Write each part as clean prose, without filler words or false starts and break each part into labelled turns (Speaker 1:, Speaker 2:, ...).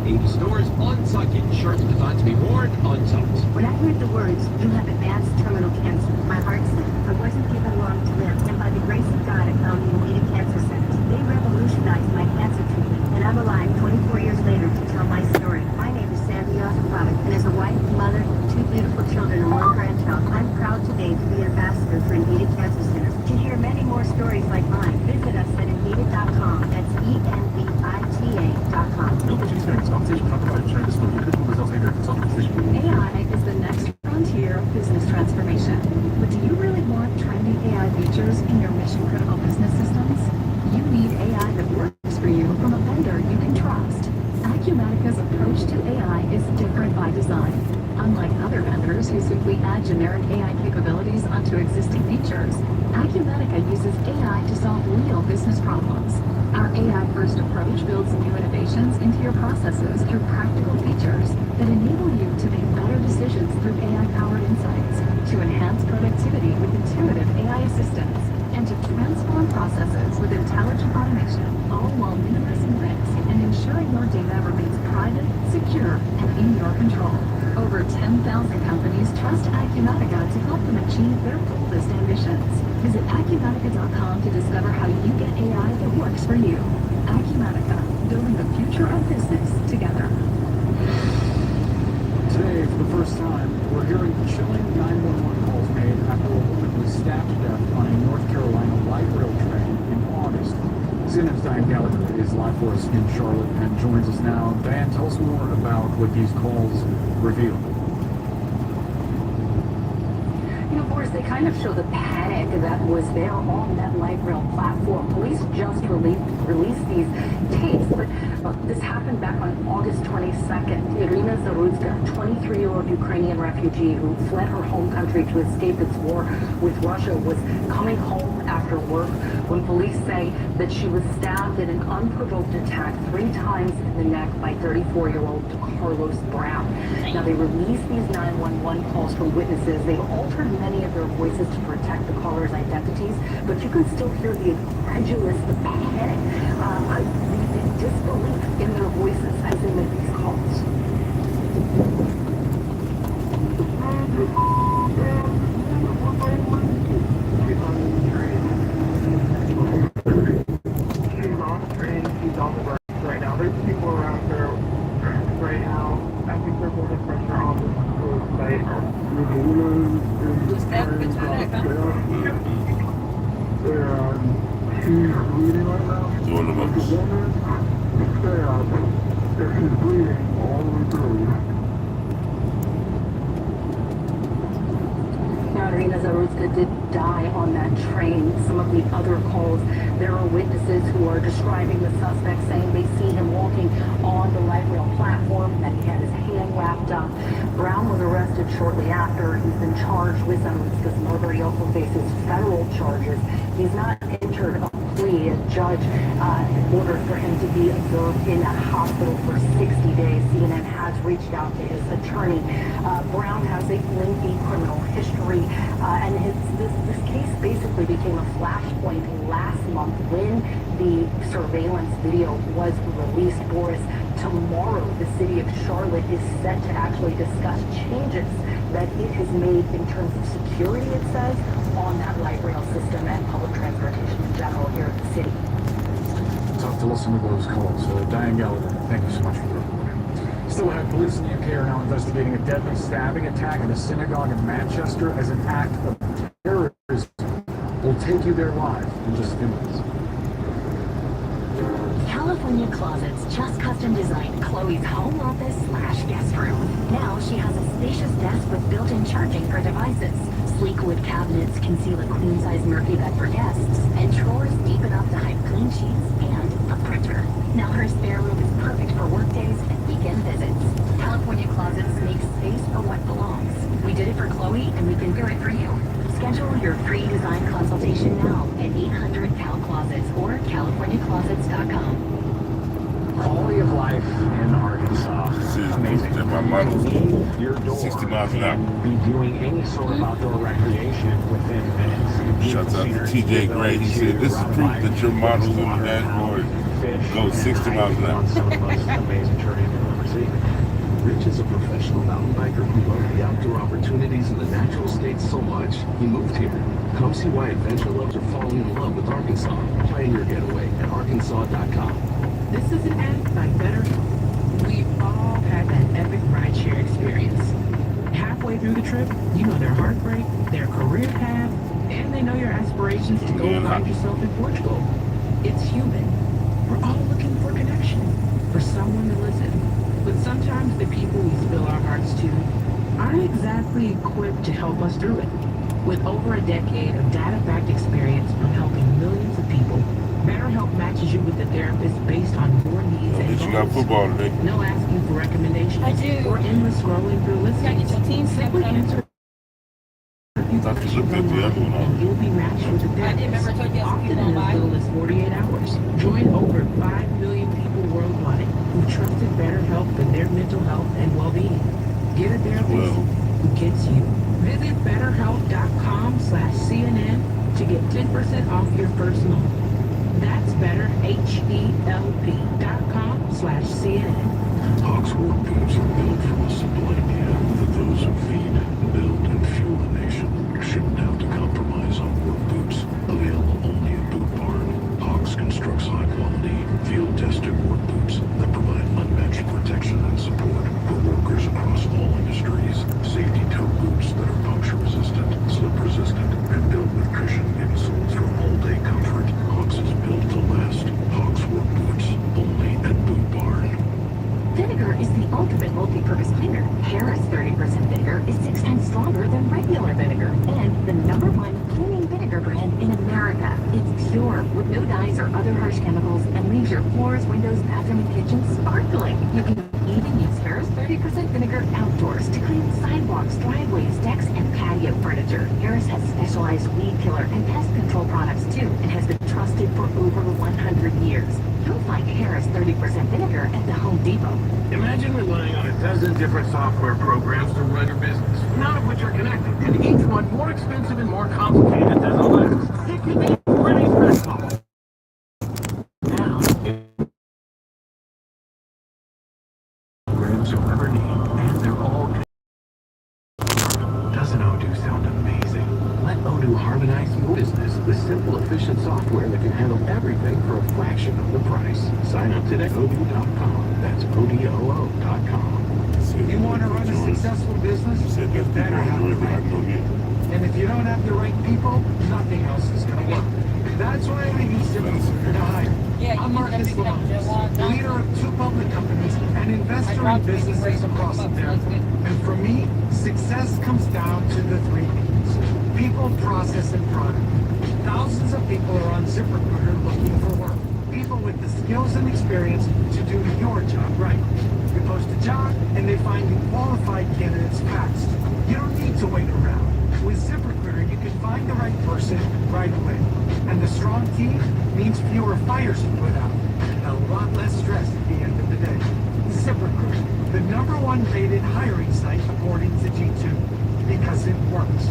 Speaker 1: 80 stores, untucked shirts designed to be worn untucked.
Speaker 2: When I heard the words, "You have advanced terminal cancer," my heart sank. I wasn't given long to live, and by the grace of God, I found the Immediate Cancer Center. They revolutionized my cancer treatment, and I'm alive 24 years later to tell my story. My name is Croc, and as a wife, mother, 2 beautiful children, and 1 grandchild, I'm proud today to be ambassador for Immediate Cancer Center. To hear many more stories like mine, visit us at Envita.com. That's ENVITA.com.
Speaker 3: AI is the next frontier of business transformation. But do you really want trendy AI features in your mission-critical business systems? You need AI that works for you from a vendor you can trust. Acumatica's approach to AI is different by design. Unlike other vendors who simply add generic AI capabilities onto existing features, Acumatica uses AI to solve real business problems. Our AI-first approach builds new innovations into your processes through practical features that enable you to make better decisions through AI-powered insights, to enhance productivity with intuitive AI assistance, and to transform processes with intelligent automation, all while minimizing risk and ensuring your data remains private, secure, and in your control. Over 10,000 companies trust Acumatica to help them achieve their boldest ambitions. Visit Acumatica.com to discover how you get AI that works for you. Acumatica, building the future of business together.
Speaker 4: Today, for the first time, we're hearing chilling 911 calls made after a woman was stabbed to death on a North Carolina light rail train in August. CNN's Diane Gallagher is live for us in Charlotte and joins us now. Diane, tell us more about what these calls reveal.
Speaker 5: Boris, they kind of show the panic that was there on that light rail platform. Police just released these tapes, but this happened back on August 22nd. Irina Zarudska, a 23-year-old Ukrainian refugee who fled her home country to escape its war with Russia, was coming home after work when police say that she was stabbed in an unprovoked attack 3 times in the neck by 34-year-old Carlos Brown. Now, they released these 911 calls from witnesses. They've altered many of their voices to protect the callers' identities, but you can still hear the incredulous, the panic, the disbelief in their voices as they make these calls.
Speaker 6: She's on the train, she's on the bus right now. There's people around her right now. I think they're putting pressure on the site. She's bleeding right now.
Speaker 7: Doing the most.
Speaker 6: She's bleeding all the way through.
Speaker 5: Now, Irina Zarudska did die on that train. Some of the other calls, there are witnesses who are describing the suspect, saying they see him walking on the light rail platform, that he had his hand wrapped up. Brown was arrested shortly after. He's been charged with Zarudska's murder. He also faces federal charges. He's not entered a plea. A judge ordered for him to be observed in a hospital for 60 days. CNN has reached out to his attorney. Brown has a lengthy criminal history, and this case basically became a flashpoint last month when the surveillance video was released. Boris, tomorrow the city of Charlotte is set to actually discuss changes that it has made in terms of security, it says, on that light rail system and public transportation in general here in the city.
Speaker 4: Tough to listen to those calls. Diane Gallagher, thank you so much for the report. Still ahead, police in the UK are now investigating a deadly stabbing attack in a synagogue in Manchester as an act of terrorism. We'll take you there live in just a few minutes.
Speaker 2: California Closets just custom designed Chloe's home office / guest room. Now she has a spacious desk with built-in charging for devices. Sleek wood cabinets conceal a queen-size Murphy bed for guests, and drawers deep enough to hide clean sheets and a printer. Now her spare room is perfect for work days and weekend visits. California Closets makes space for what belongs. We did it for Chloe, and we can do it for you. Schedule your free design consultation now at 800 Cal Closets or CaliforniaClosets.com.
Speaker 4: Quality of life in Arkansas. Amazing.
Speaker 7: My model
Speaker 4: Your door
Speaker 7: 60 miles an hour.
Speaker 4: can be doing any sort of outdoor recreation within minutes.
Speaker 7: Shouts out to TJ Gray. He said, this is proof that your models on the dashboard go 60 miles an hour.
Speaker 4: Some of the most amazing terrain you've ever
Speaker 1: professional mountain biker who loved the outdoor opportunities and the natural state so much, he moved here. Come see why adventure lovers are falling in love with Arkansas. Plan your getaway at Arkansas.com.
Speaker 8: This is an ad by BetterHelp. We've all had that epic rideshare experience. Halfway through the trip, you know their heartbreak, their career path, and they know your aspirations to go and find yourself in Portugal. It's human. We're all looking for connection, for someone to listen. But sometimes the people we spill our hearts to aren't exactly equipped to help us through it. With over a decade of data-backed experience from helping millions of people, BetterHelp matches you with a therapist based on your needs
Speaker 7: At
Speaker 8: and
Speaker 7: least you got
Speaker 8: goals.
Speaker 7: football today.
Speaker 8: No asking for recommendations
Speaker 9: I do.
Speaker 8: or endless scrolling through listings.
Speaker 9: your team
Speaker 8: Simply answer a few
Speaker 7: Thought you
Speaker 8: questions
Speaker 7: looked at the other
Speaker 8: online
Speaker 7: one, huh?
Speaker 8: and you'll be matched with a
Speaker 9: I did remember I
Speaker 8: therapist.
Speaker 9: told you
Speaker 8: Often
Speaker 9: yesterday
Speaker 8: in
Speaker 9: on
Speaker 8: as
Speaker 9: live.
Speaker 8: little as 48 hours. Join over 5 million people worldwide who trusted BetterHelp for their mental health and well-being. Get a therapist who gets you. Visit BetterHelp.com/CNN to get 10% off your first month. That's BetterHelp.com/CNN.
Speaker 10: Hawks work boots are built from a simple idea that those who feed, build, and fuel the nation shouldn't have to compromise on work boots. Available only at Boot Barn, Hawks constructs high-quality, field-tested work boots that provide unmatched protection and support for workers across all industries. Safety toe boots that are puncture-resistant, slip-resistant, and built with cushioned insoles for all-day comfort. Hawks is built to last. Hawks work boots, only at Boot Barn.
Speaker 2: Vinegar is the ultimate multi-purpose cleaner. Harris 30% vinegar is 6 times stronger than regular vinegar and the #1 cleaning vinegar brand in America. It's pure, with no dyes or other harsh chemicals, and leaves your floors, windows, bathroom, and kitchen sparkling. You can even use Harris 30% vinegar outdoors to clean sidewalks, driveways, decks, and patio furniture. Harris has specialized weed killer and pest control products too, and has been trusted for over 100 years. You'll find Harris 30% vinegar at the Home Depot.
Speaker 1: Imagine relying on a dozen different software programs to run your business, none of which are connected, and each one more expensive and more complicated than the last. It could be pretty stressful. Now, programs you'll ever need, and they're all Doesn't Odoo sound amazing? Let Odoo harmonize your business with simple, efficient software that can handle everything for a fraction of the price. Sign up today at odoo.com. That's ODOO.com.
Speaker 4: You want to run a successful business?
Speaker 7: Said
Speaker 4: You
Speaker 7: that
Speaker 4: better
Speaker 7: people
Speaker 4: have the
Speaker 7: enjoyed it. I
Speaker 4: right
Speaker 7: know
Speaker 4: people.
Speaker 7: you.
Speaker 4: And if you don't have the right people, nothing else is going to work. That's why I use ZipRecruiter to hire.
Speaker 9: Yeah,
Speaker 4: I'm
Speaker 9: you
Speaker 4: Marcus
Speaker 9: need to have
Speaker 4: Lamont, leader of 2 public companies and investor in businesses across America. And for me, success comes down to the 3 P's: people, process, and product. Thousands of people are on ZipRecruiter looking for work. People with the skills and experience to do your job right. You post a job, and they find you qualified candidates fast. You don't need to wait around. With ZipRecruiter, you can find the right person right away. And the strong team means fewer fires to put out, and a lot less stress at the end of the day. ZipRecruiter, the #1 rated hiring site according to G2, because it works.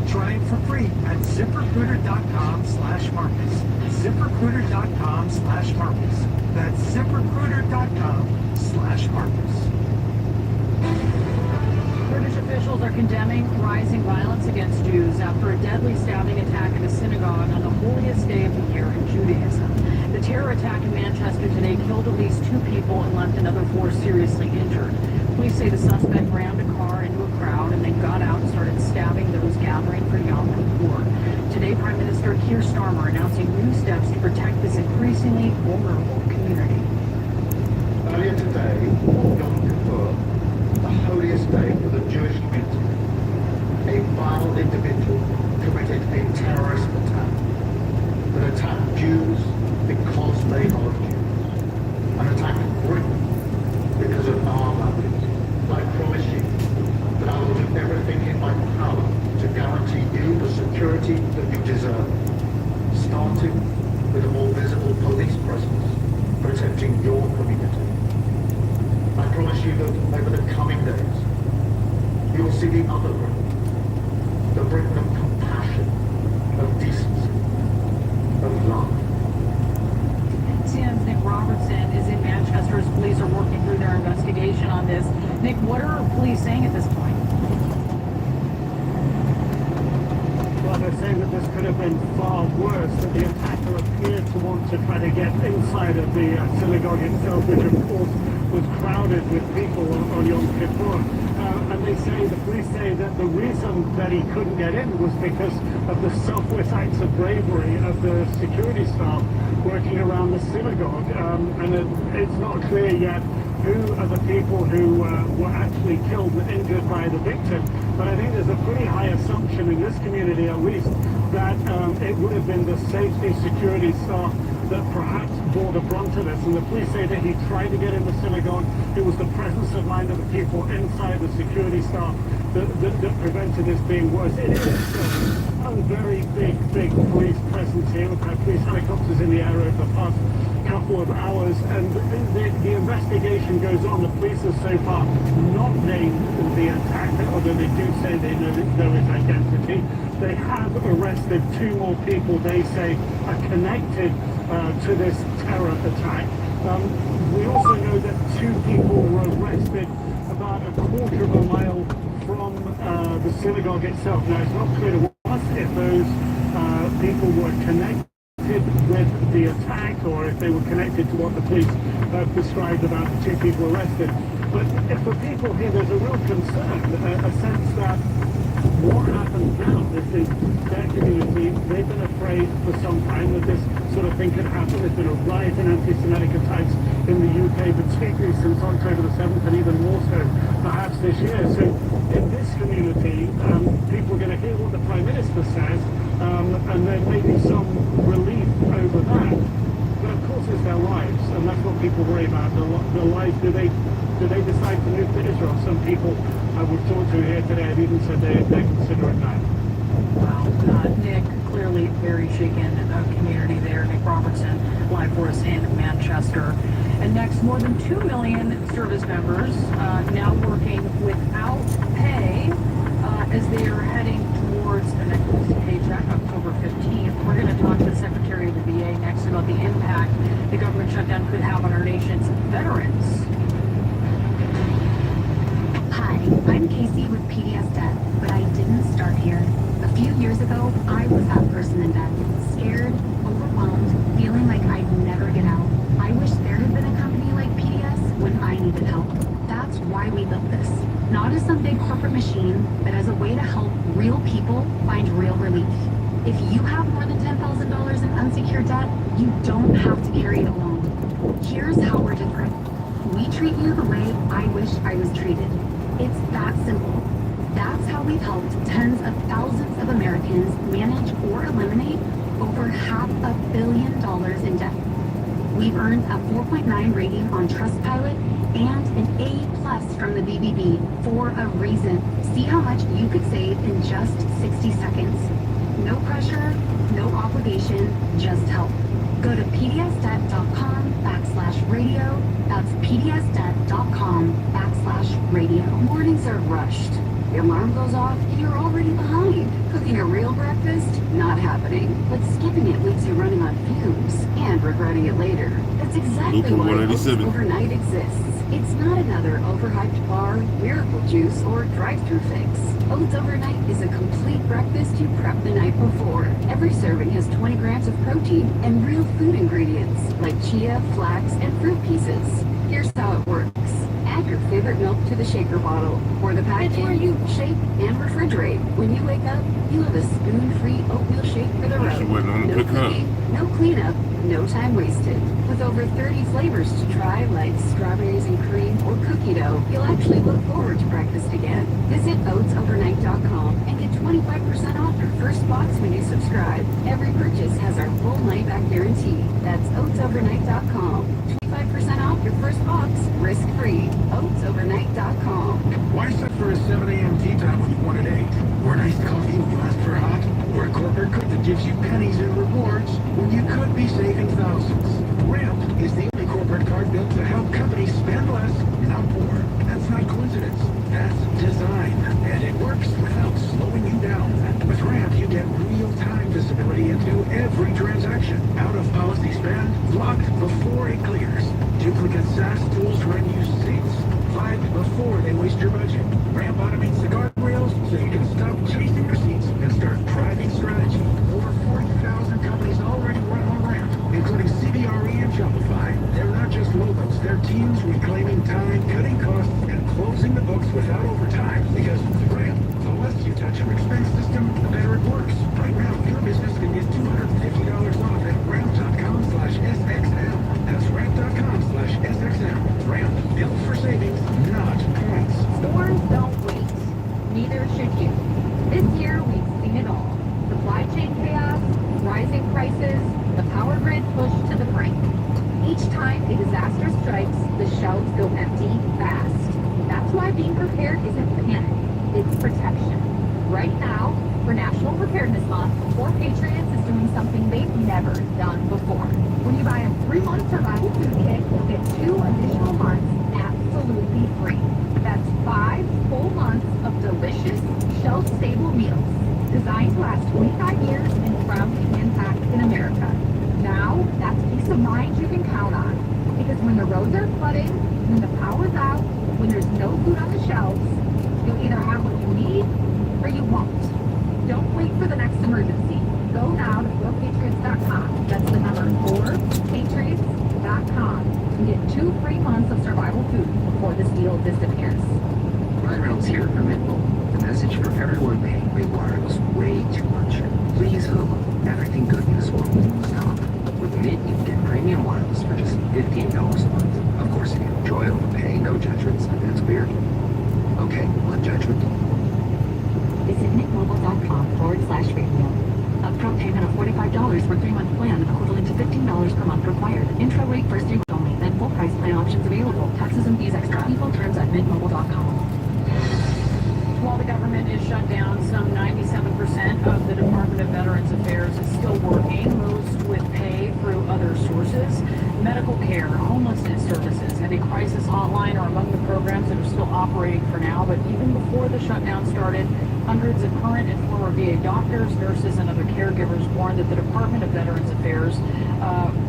Speaker 4: Try it for free at ZipRecruiter.com/Marcus. ZipRecruiter.com/Marcus. That's ZipRecruiter.com/Marcus.
Speaker 11: British officials are condemning rising violence against Jews after a deadly stabbing attack at a synagogue on the holiest day of the year in Judaism. The terror attack in Manchester today killed at least 2 people and left another 4 seriously injured. Police say the suspect rammed a car into a crowd and then got out and started stabbing those gathering for Yom Kippur. Today, Prime Minister Keir Starmer announcing new steps to protect this increasingly vulnerable community.
Speaker 12: Earlier today, Yom Kippur, the holiest day for the Jewish community, a vile individual committed a terrorist attack that attacked Jews because they are Jews, and attacked Britain because of our values. I promise you that I will do everything in my power to guarantee you the security that you deserve, starting with a more visible police presence protecting your community. I promise you that over the coming days, you will see the other Britain, the Britain of compassion, of decency, of love.
Speaker 11: CNN's Nick Robertson is in Manchester as police are working through their investigation on this. Nick, what are police saying at this point?
Speaker 6: Well, they're saying that this could have been far worse, that the attacker appeared to want to try to get inside of the synagogue itself, which of course was crowded with people on Yom Kippur. And the police say that the reason that he couldn't get in was because of the selfless acts of bravery of the security staff working around the synagogue. And it's not clear yet who are the people who were actually killed and injured by the victim. But I think there's a pretty high assumption in this community, at least, that it would have been the safety security staff that perhaps bore the brunt of this. And the police say that he tried to get in the synagogue. It was the presence of mind of the people inside the security staff that prevented this being worse. It is a very big police presence here. We've had police helicopters in the area over the past couple of hours, and the investigation goes on. The police have so far not named the attacker, although they do say they know his identity. They have arrested 2 more people they say are connected to this terror attack. We also know that 2 people were arrested about a quarter of a mile from the synagogue itself. Now, it's not clear to us if those people were connected with the attack or if they were connected to what the police described about the 2 people arrested. But if the people here, there's a real concern, a sense that what happens now, this is their community, they've been afraid for some time that this sort of thing could happen. There's been a rise in anti-Semitic attacks in the UK, particularly since October the 7th, and even more so perhaps this year. So in this community, people are going to hear what the Prime Minister says, and there may be some relief over that. But of course it's their lives, and that's what people worry about, their lives. Do they decide to move to Israel? Some people we've talked to here today have even said they're considering that.
Speaker 11: Wow. Nick, clearly very shaken community there. Nick Robertson, live for us in Manchester. And next, more than 2 million service members now working without pay as they are heading towards the next paycheck, October 15th. We're going to talk to the Secretary of the VA next about the impact the government shutdown could have on our nation's veterans.
Speaker 2: Hi, I'm Casey with PDS Debt, but I didn't start here. A few years ago, I was that person in debt, scared, overwhelmed, feeling like I'd never get out. I wish there had been a company like PDS when I needed help. That's why we built this. Not as some big corporate machine, but as a way to help real people find real relief. If you have more than $10,000 in unsecured debt, you don't have to carry it alone. Here's how we're different. We treat you the way I wish I was treated. It's that simple. That's how we've helped tens of thousands of Americans manage or eliminate over $500 million in debt. We've earned a 4.9 rating on Trustpilot and an A+ from the BBB for a reason. See how much you could save in just 60 seconds. No pressure, no obligation, just help. Go to pdsdebt.com/radio. That's pdsdebt.com/radio. Mornings are rushed. Your alarm goes off and you're already behind. Cooking a real breakfast? Not happening. But skipping it leaves you running on fumes and regretting it later. That's exactly why Oats Overnight exists. It's not another overhyped bar, miracle juice, or drive-thru fix. Oats Overnight is a complete breakfast you prep the night before. Every serving has 20 grams of protein and real food ingredients like chia, flax, and fruit pieces. Here's how it works. Add your favorite milk to the shaker bottle. Pour the pack in, you shake, and refrigerate. When you wake up, you have a spoon-free oatmeal shake for the road. No cooking, no cleanup, no time wasted. With over 30 flavors to try, like strawberries and cream or cookie dough, you'll actually look forward to breakfast again. Visit oatsovernight.com and get 25% off your first box when you subscribe. Every purchase has our full money-back guarantee. That's oatsovernight.com. 25% off your first box, risk-free. oatsovernight.com.
Speaker 1: Why set for a 7 a.m. tea time when you want it 8? Or an iced coffee when you ask for hot? Or a corporate card that gives you pennies in rewards when you could be saving thousands? Ramp is the only corporate card built to help companies spend less, not more. That's not coincidence. That's design. And it works without slowing you down. With Ramp, you get real-time visibility into every transaction. Out-of-policy spend blocked before it clears. Duplicate SaaS tools for unused seats flagged before they your budget. Ramp automates the guardrails so you can stop chasing receipts and start driving strategy. Over 40,000 companies already run on Ramp, including CBRE and Shopify. They're not just logos, they're teams reclaiming time, cutting costs, and closing the books without overtime. Because Ramp, the less you touch your expense system, the better it works. Right now, your business can get $250 off at ramp.com/SXM. That's ramp.com/SXM. Ramp, built for savings, not points.
Speaker 5: Storms don't wait. Neither should you. This year, we've seen it all. Supply chain chaos, rising prices, the power grid pushed to the brink. Each time a disaster strikes, the shelves go empty fast. That's why being prepared isn't panic, it's protection. Right now, for National Preparedness Month, 4 Patriots is doing something they've never done before. When you buy a 3-month survival food kit, you'll get 2 additional months absolutely free. That's 5 full months of delicious, shelf-stable meals, designed to last 25 years and proudly handpacked in America. Now, that's peace of mind you can count on. Because when the roads are flooded, when the power's out, when there's no food on the shelves, you'll either have what you need or you won't. Don't wait for the next emergency. Go now to 4patriots.com. That's the number 4patriots.com. And get 2 free months of survival food before this deal disappears.
Speaker 9: Ryan Reynolds here from Mint Mobile. The message for everyone paying big wireless way too much. Please Hulu. Everything good in this world will stop. With Mint, you can get premium wireless for just $15 a month. Of course, if you enjoy overpaying, no judgments. That's weird. Okay, one judgment.
Speaker 2: Visit mintmobile.com/radio. Upfront payment of $45 for 3-month plan, equivalent to $15 per month required. Intro rate first 3 months only, then full price plan options available. Taxes and fees extra. Info terms at mintmobile.com.
Speaker 11: While the government is shut down, some 97% of the Department of Veterans Affairs is still working, most with pay through other sources. Medical care, homelessness services, and a crisis hotline are among the programs that are still operating for now. But even before the shutdown started, hundreds of current and former VA doctors, nurses, and other caregivers warned that the Department of Veterans Affairs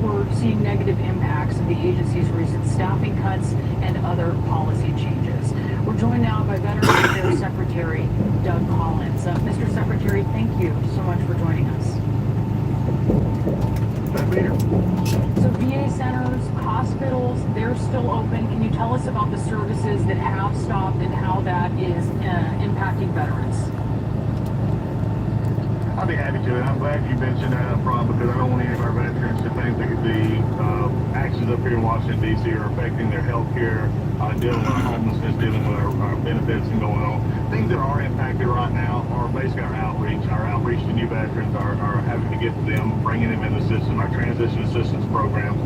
Speaker 11: were seeing negative impacts of the agency's recent staffing cuts and other policy changes. We're joined now by Veterans Affairs Secretary Doug Collins. Mr. Secretary, thank you so much for joining us. So VA centers, hospitals, they're still open. Can you tell us about the services that have stopped and how that is impacting veterans?
Speaker 1: I'll be happy to, and I'm glad you mentioned that up front because I don't want any of our veterans to think that the actions up here in Washington, D.C. are affecting their health care, dealing with homelessness, dealing with our benefits and going on. Things that are impacted right now are basically our outreach. Our outreach to new veterans are having to get to them, bringing them in the system, our transition assistance programs.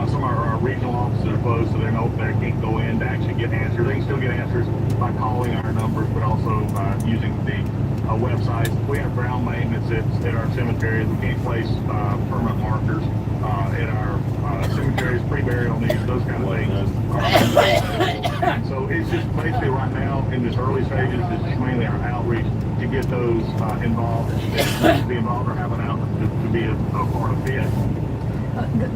Speaker 1: Some of our regional offices are closed, so they can't go in to actually get answers. They can still get answers by calling our numbers, but also using the websites. We have ground maintenance at our cemeteries. We can't place permanent markers in our cemeteries, pre-burial needs, those kind of things. And so it's just basically right now in this early stages, it's just mainly our outreach to get those involved, to be involved or have an outlet to be a part of it.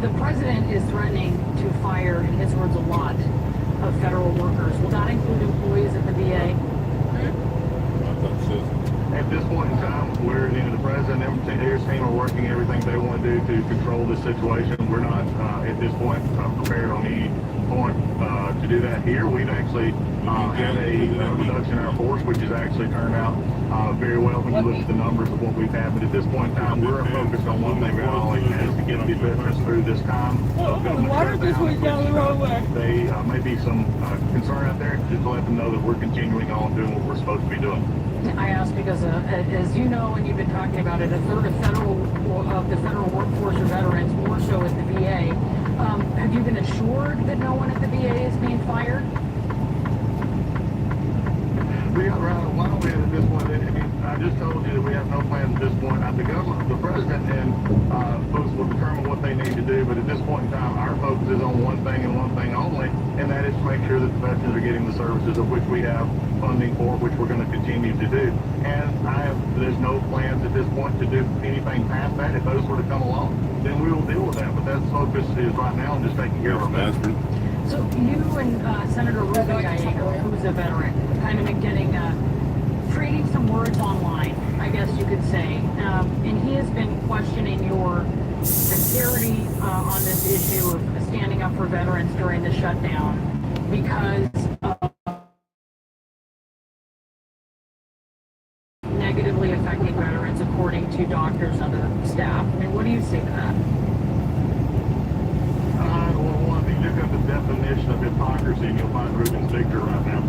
Speaker 11: The president is threatening to fire, in his words, a lot of federal workers. Will that include employees at the VA?
Speaker 1: At this point in time, the president and his team are working everything they want to do to control this situation. We're not, at this point, prepared on any point to do that here. We've actually had a reduction in our force, which has actually turned out very well when you look at the numbers of what we've had. But at this point in time, we're focused on one thing we're all is to get the veterans through this time.
Speaker 8: Water just went down the wrong way.
Speaker 1: They may be some concern out there, just to let them know that we're continuing on doing what we're supposed to be doing.
Speaker 11: I ask because, as you know, and you've been talking about it, a third of the federal workforce are veterans, more so at the VA. Have you been assured that no one at the VA is being fired?
Speaker 1: Why don't we at this point? I just told you that we have no plans at this point. The government, the president, and folks will determine what they need to do. But at this point in time, our focus is on one thing and one thing only, and that is to make sure that the veterans are getting the services of which we have funding for, which we're going to continue to do. And there's no plans at this point to do anything past that. If those were to come along, then we will deal with that. But that focus is right now on just taking care of our veterans.
Speaker 11: So you and Senator Ruby Gallego, who's a veteran, kind of getting, trading some words online, I guess you could say. And he has been questioning your sincerity on this issue of standing up for veterans during the shutdown because of negatively affecting veterans according to doctors and other staff. I mean, what do you say to that?
Speaker 1: Well, if you look up the definition of hypocrisy, you'll find Ruben's picture right now.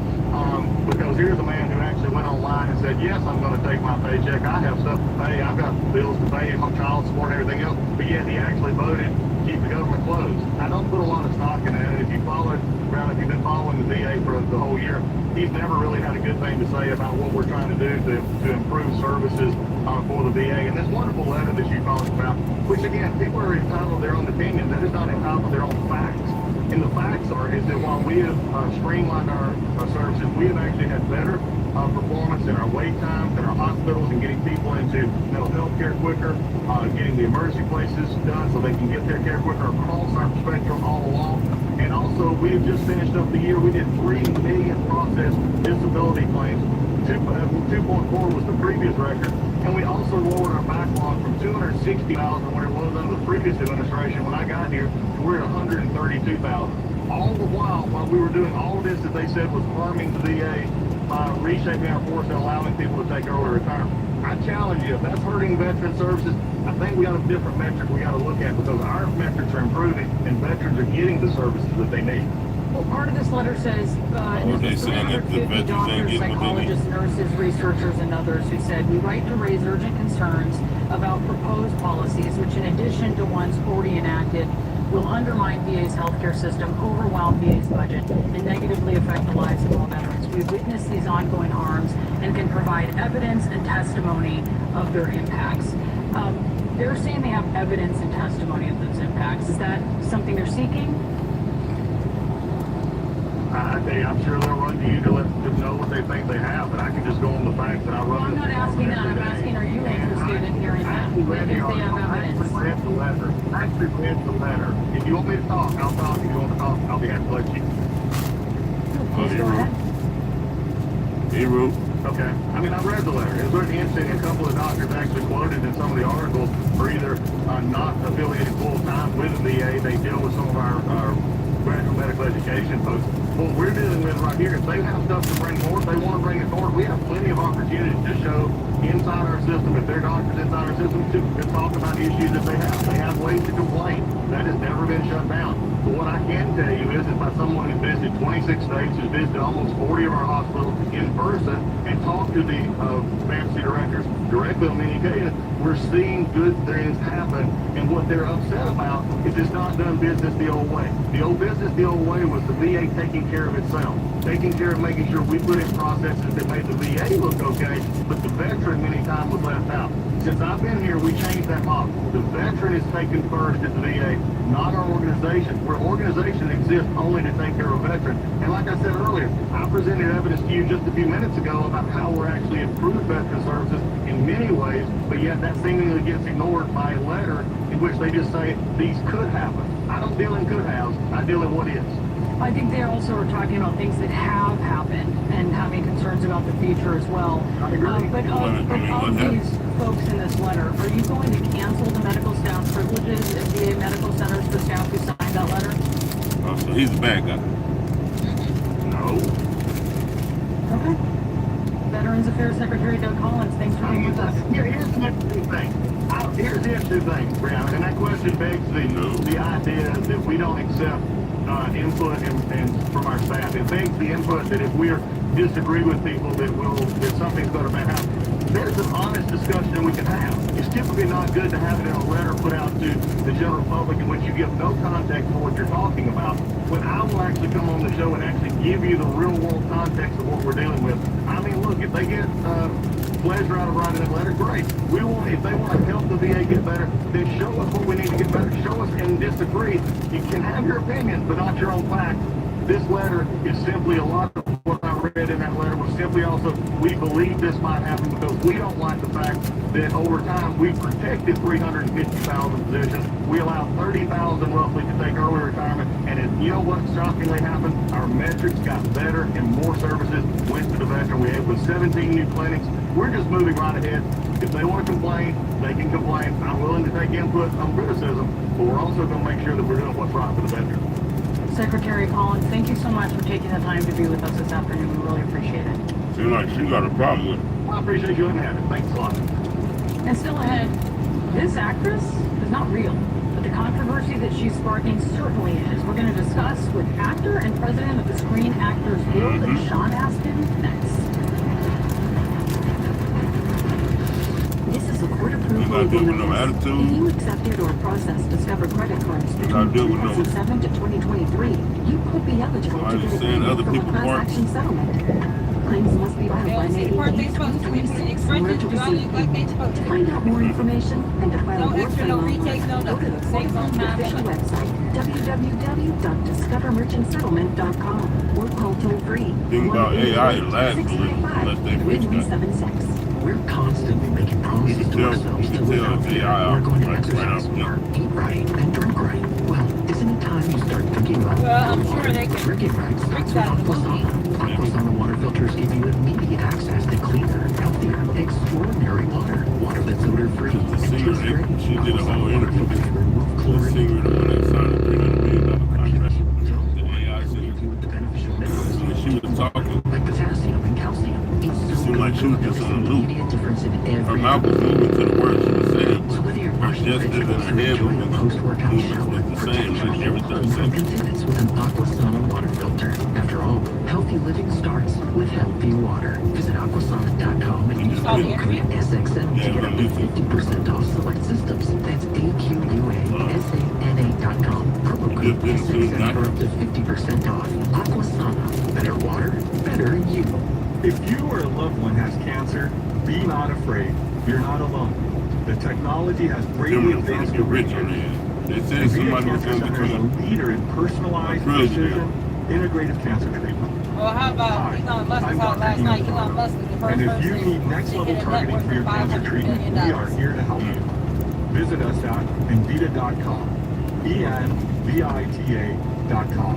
Speaker 1: Because here's a man who actually went online and said, yes, I'm going to take my paycheck. I have stuff to pay. I've got bills to pay, my child support and everything else. But yet he actually voted to keep the government closed. I don't put a lot of stock in that. If you followed, Brown, if you've been following the VA for the whole year, he's never really had a good thing to say about what we're trying to do to improve services for the VA. And this wonderful letter that you talked about, which again, people are entitled to their own opinion. That is not entitled to their own facts. And the facts is that while we have streamlined our services, we have actually had better performance in our wait times in our hospitals and getting people into mental health care quicker, getting the emergency places done so they can get their care quicker across our spectrum all along. And also, we have just finished up the year. We did 3 million processed disability claims. 2.4 was the previous record. And we also lowered our backlog from 260,000, where it was under the previous administration when I got here, to we're at 132,000. All the while we were doing all of this that they said was harming the VA by reshaping our force and allowing people to take early retirement. I challenge you, if that's hurting veteran services, I think we got a different metric we got to look at because our metrics are improving and veterans are getting the services that they need.
Speaker 11: Well, part of this letter says,
Speaker 7: they saying that the
Speaker 11: 350
Speaker 7: veterans ain't
Speaker 11: doctors,
Speaker 7: getting what they
Speaker 11: psychologists, nurses, researchers, and others who said, we write to raise urgent concerns about proposed policies, which in addition to ones already enacted, will undermine VA's healthcare system, overwhelm VA's budget, and negatively affect the lives of all veterans. We've witnessed these ongoing harms and can provide evidence and testimony of their impacts. They're saying they have evidence and testimony of those impacts. Is that something they're seeking?
Speaker 1: I'm sure they'll run to you to let them know what they think they have, but I can just go on the facts that I run.
Speaker 11: Well, I'm not asking that. I'm asking, are you interested in hearing that? If they have evidence.
Speaker 1: I actually read the letter. If you want me to talk, I'll talk. If you want to talk, I'll be happy to let you.
Speaker 11: Please go ahead.
Speaker 7: Hey, Ru.
Speaker 1: Okay. I mean, I read the letter. It was really interesting. A couple of doctors actually quoted in some of the articles are either not affiliated full-time with the VA. They deal with some of our graduate medical education folks. What we're dealing with right here, if they have stuff to bring forward, they want to bring it forward. We have plenty of opportunities to show inside our system, if they're doctors inside our system, to talk about issues that they have. They have ways to complain. That has never been shut down. But what I can tell you is that by someone who's visited 26 states, who's visited almost 40 of our hospitals in person, and talked to the pharmacy directors directly on many occasions, we're seeing good things happen. And what they're upset about is it's not done business the old way. The old business the old way was the VA taking care of itself, taking care of making sure we put in processes that made the VA look okay, but the veteran many times was left out. Since I've been here, we changed that model. The veteran is taken first at the VA, not our organization. Where organization exists only to take care of a veteran. And like I said earlier, I presented evidence to you just a few minutes ago about how we're actually improved veteran services in many ways, but yet that seemingly gets ignored by a letter in which they just say these could happen. I don't deal in could haves, I deal in what is.
Speaker 11: I think they also are talking about things that have happened and having concerns about the future as well.
Speaker 1: I agree.
Speaker 11: But of these folks in this letter, are you going to cancel the medical staff privileges at VA medical centers for staff who signed that letter?
Speaker 7: Oh, so he's the bad guy.
Speaker 1: No.
Speaker 11: Okay. Veterans Affairs Secretary Doug Collins, thanks for being with us.
Speaker 1: Here's the interesting thing. Here's the interesting thing, Brianna, and that question begs the idea that we don't accept input and from our staff. It begs the input that if we disagree with people that something's going to happen. There's an honest discussion we can have. It's typically not good to have it in a letter put out to the general public in which you give no context for what you're talking about. When I will actually come on the show and actually give you the real world context of what we're dealing with. I mean, look, if they get pleasure out of writing a letter, great. If they want to help the VA get better, then show us what we need to get better. Show us and disagree. You can have your opinions, but not your own facts. This letter is simply a lot of what I read read in that letter was simply also, we believe this might happen because we don't like the fact that over time we protected 350,000 positions. We allowed 30,000 roughly to take early retirement. And you know what shockingly happened? Our metrics got better and more services went to the veteran. We had with 17 new clinics. We're just moving right ahead. If they want to complain, they can complain. I'm willing to take input on criticism, but we're also going to make sure that we're doing what's right for the veteran.
Speaker 11: Secretary Collins, thank you so much for taking the time to be with us this afternoon. We really appreciate it.
Speaker 7: Seems like she got a problem with it.
Speaker 1: Well, I appreciate you letting me have it. Thanks a lot.
Speaker 11: And still ahead, this actress is not real, but the controversy that she's sparking certainly is. We're going to discuss with actor and president of the Screen Actors Guild, Sean Astin, next.
Speaker 2: This is a court-approved
Speaker 7: You gotta deal with no
Speaker 2: database.
Speaker 7: attitude.
Speaker 2: If you accepted or processed Discover credit cards
Speaker 7: You gotta
Speaker 2: between
Speaker 7: deal with no-
Speaker 2: 2007 to 2023, you could be eligible
Speaker 7: Why
Speaker 2: to
Speaker 7: you
Speaker 2: get a
Speaker 7: saying
Speaker 2: payment
Speaker 7: other
Speaker 2: from a
Speaker 7: people's
Speaker 2: class
Speaker 7: parts?
Speaker 2: action settlement. Claims must be filed by May 18, 2026 in order to receive payment. To find out more information and to file your claim online, go to the Court official website, www.discovermerchantsettlement.com, or call toll-free
Speaker 7: Thing about AI, it lasts a little unless they fix that.
Speaker 2: 1-800-695-3376.
Speaker 9: We're constantly making promises to ourselves to live out
Speaker 7: it's AI
Speaker 9: we're going to
Speaker 7: right
Speaker 9: exercise
Speaker 7: up
Speaker 9: more, eat right, and drink right. Well, isn't it time you start thinking about drinking right starts with Aquasana. Aquasana water filters give you immediate access to cleaner, healthier, extraordinary water. Water that's odor-free and
Speaker 7: The singer,
Speaker 9: tastes great.
Speaker 7: she did a whole
Speaker 9: Aquasana water
Speaker 7: interview.
Speaker 9: filters remove
Speaker 7: The
Speaker 9: chlorine.
Speaker 7: singer, the one that signed a $300 million contract. The AI singer.
Speaker 9: Leave you with the beneficial minerals
Speaker 7: When she was talking,
Speaker 9: like potassium and calcium. It's so
Speaker 7: seemed like she was
Speaker 9: good,
Speaker 7: just on a
Speaker 9: noticing
Speaker 7: loop.
Speaker 9: immediate difference in
Speaker 7: her
Speaker 9: every
Speaker 7: mouth was moving to the words she was saying,
Speaker 9: So whether you're
Speaker 7: her
Speaker 9: washing
Speaker 7: gestures and
Speaker 9: vegetables
Speaker 7: her
Speaker 9: or
Speaker 7: head
Speaker 9: enjoying a
Speaker 7: movements
Speaker 9: post-workout shower,
Speaker 7: was the
Speaker 9: protect
Speaker 7: same,
Speaker 9: your
Speaker 7: like every
Speaker 9: whole
Speaker 7: 30
Speaker 9: home from
Speaker 7: seconds.
Speaker 9: contaminants with an Aquasana water filter. After all, healthy living starts with healthy water. Visit aquasana.com and use promo code SXM to get up to 50% off select systems. That's AQUASANA.com. Promo code SXM for up to 50% off. Aquasana. Better water, better you.
Speaker 4: If you or a loved one has cancer, be not afraid. You're not alone. The technology has greatly
Speaker 7: Them trying to
Speaker 4: advanced
Speaker 7: get
Speaker 4: over
Speaker 7: rich
Speaker 4: the
Speaker 7: on
Speaker 4: years.
Speaker 7: it. They said
Speaker 4: And Vita
Speaker 7: somebody was
Speaker 4: Cancer
Speaker 7: going to
Speaker 4: Center is a
Speaker 7: become
Speaker 4: leader in personalized,
Speaker 7: Really?
Speaker 4: precision, integrative cancer treatment.
Speaker 13: Well, how about
Speaker 4: Hi,
Speaker 13: Elon Musk
Speaker 4: I'm
Speaker 13: talked
Speaker 4: Dr.
Speaker 13: last night?
Speaker 4: Ian
Speaker 13: Elon Musk is the first
Speaker 4: And if you
Speaker 13: person
Speaker 4: need next
Speaker 13: to
Speaker 4: level
Speaker 13: get a
Speaker 4: targeting
Speaker 13: network
Speaker 4: for your
Speaker 13: for
Speaker 4: cancer
Speaker 13: $500
Speaker 4: treatment,
Speaker 13: million.
Speaker 4: we are here to help you. Visit us at envita.com, envita.com.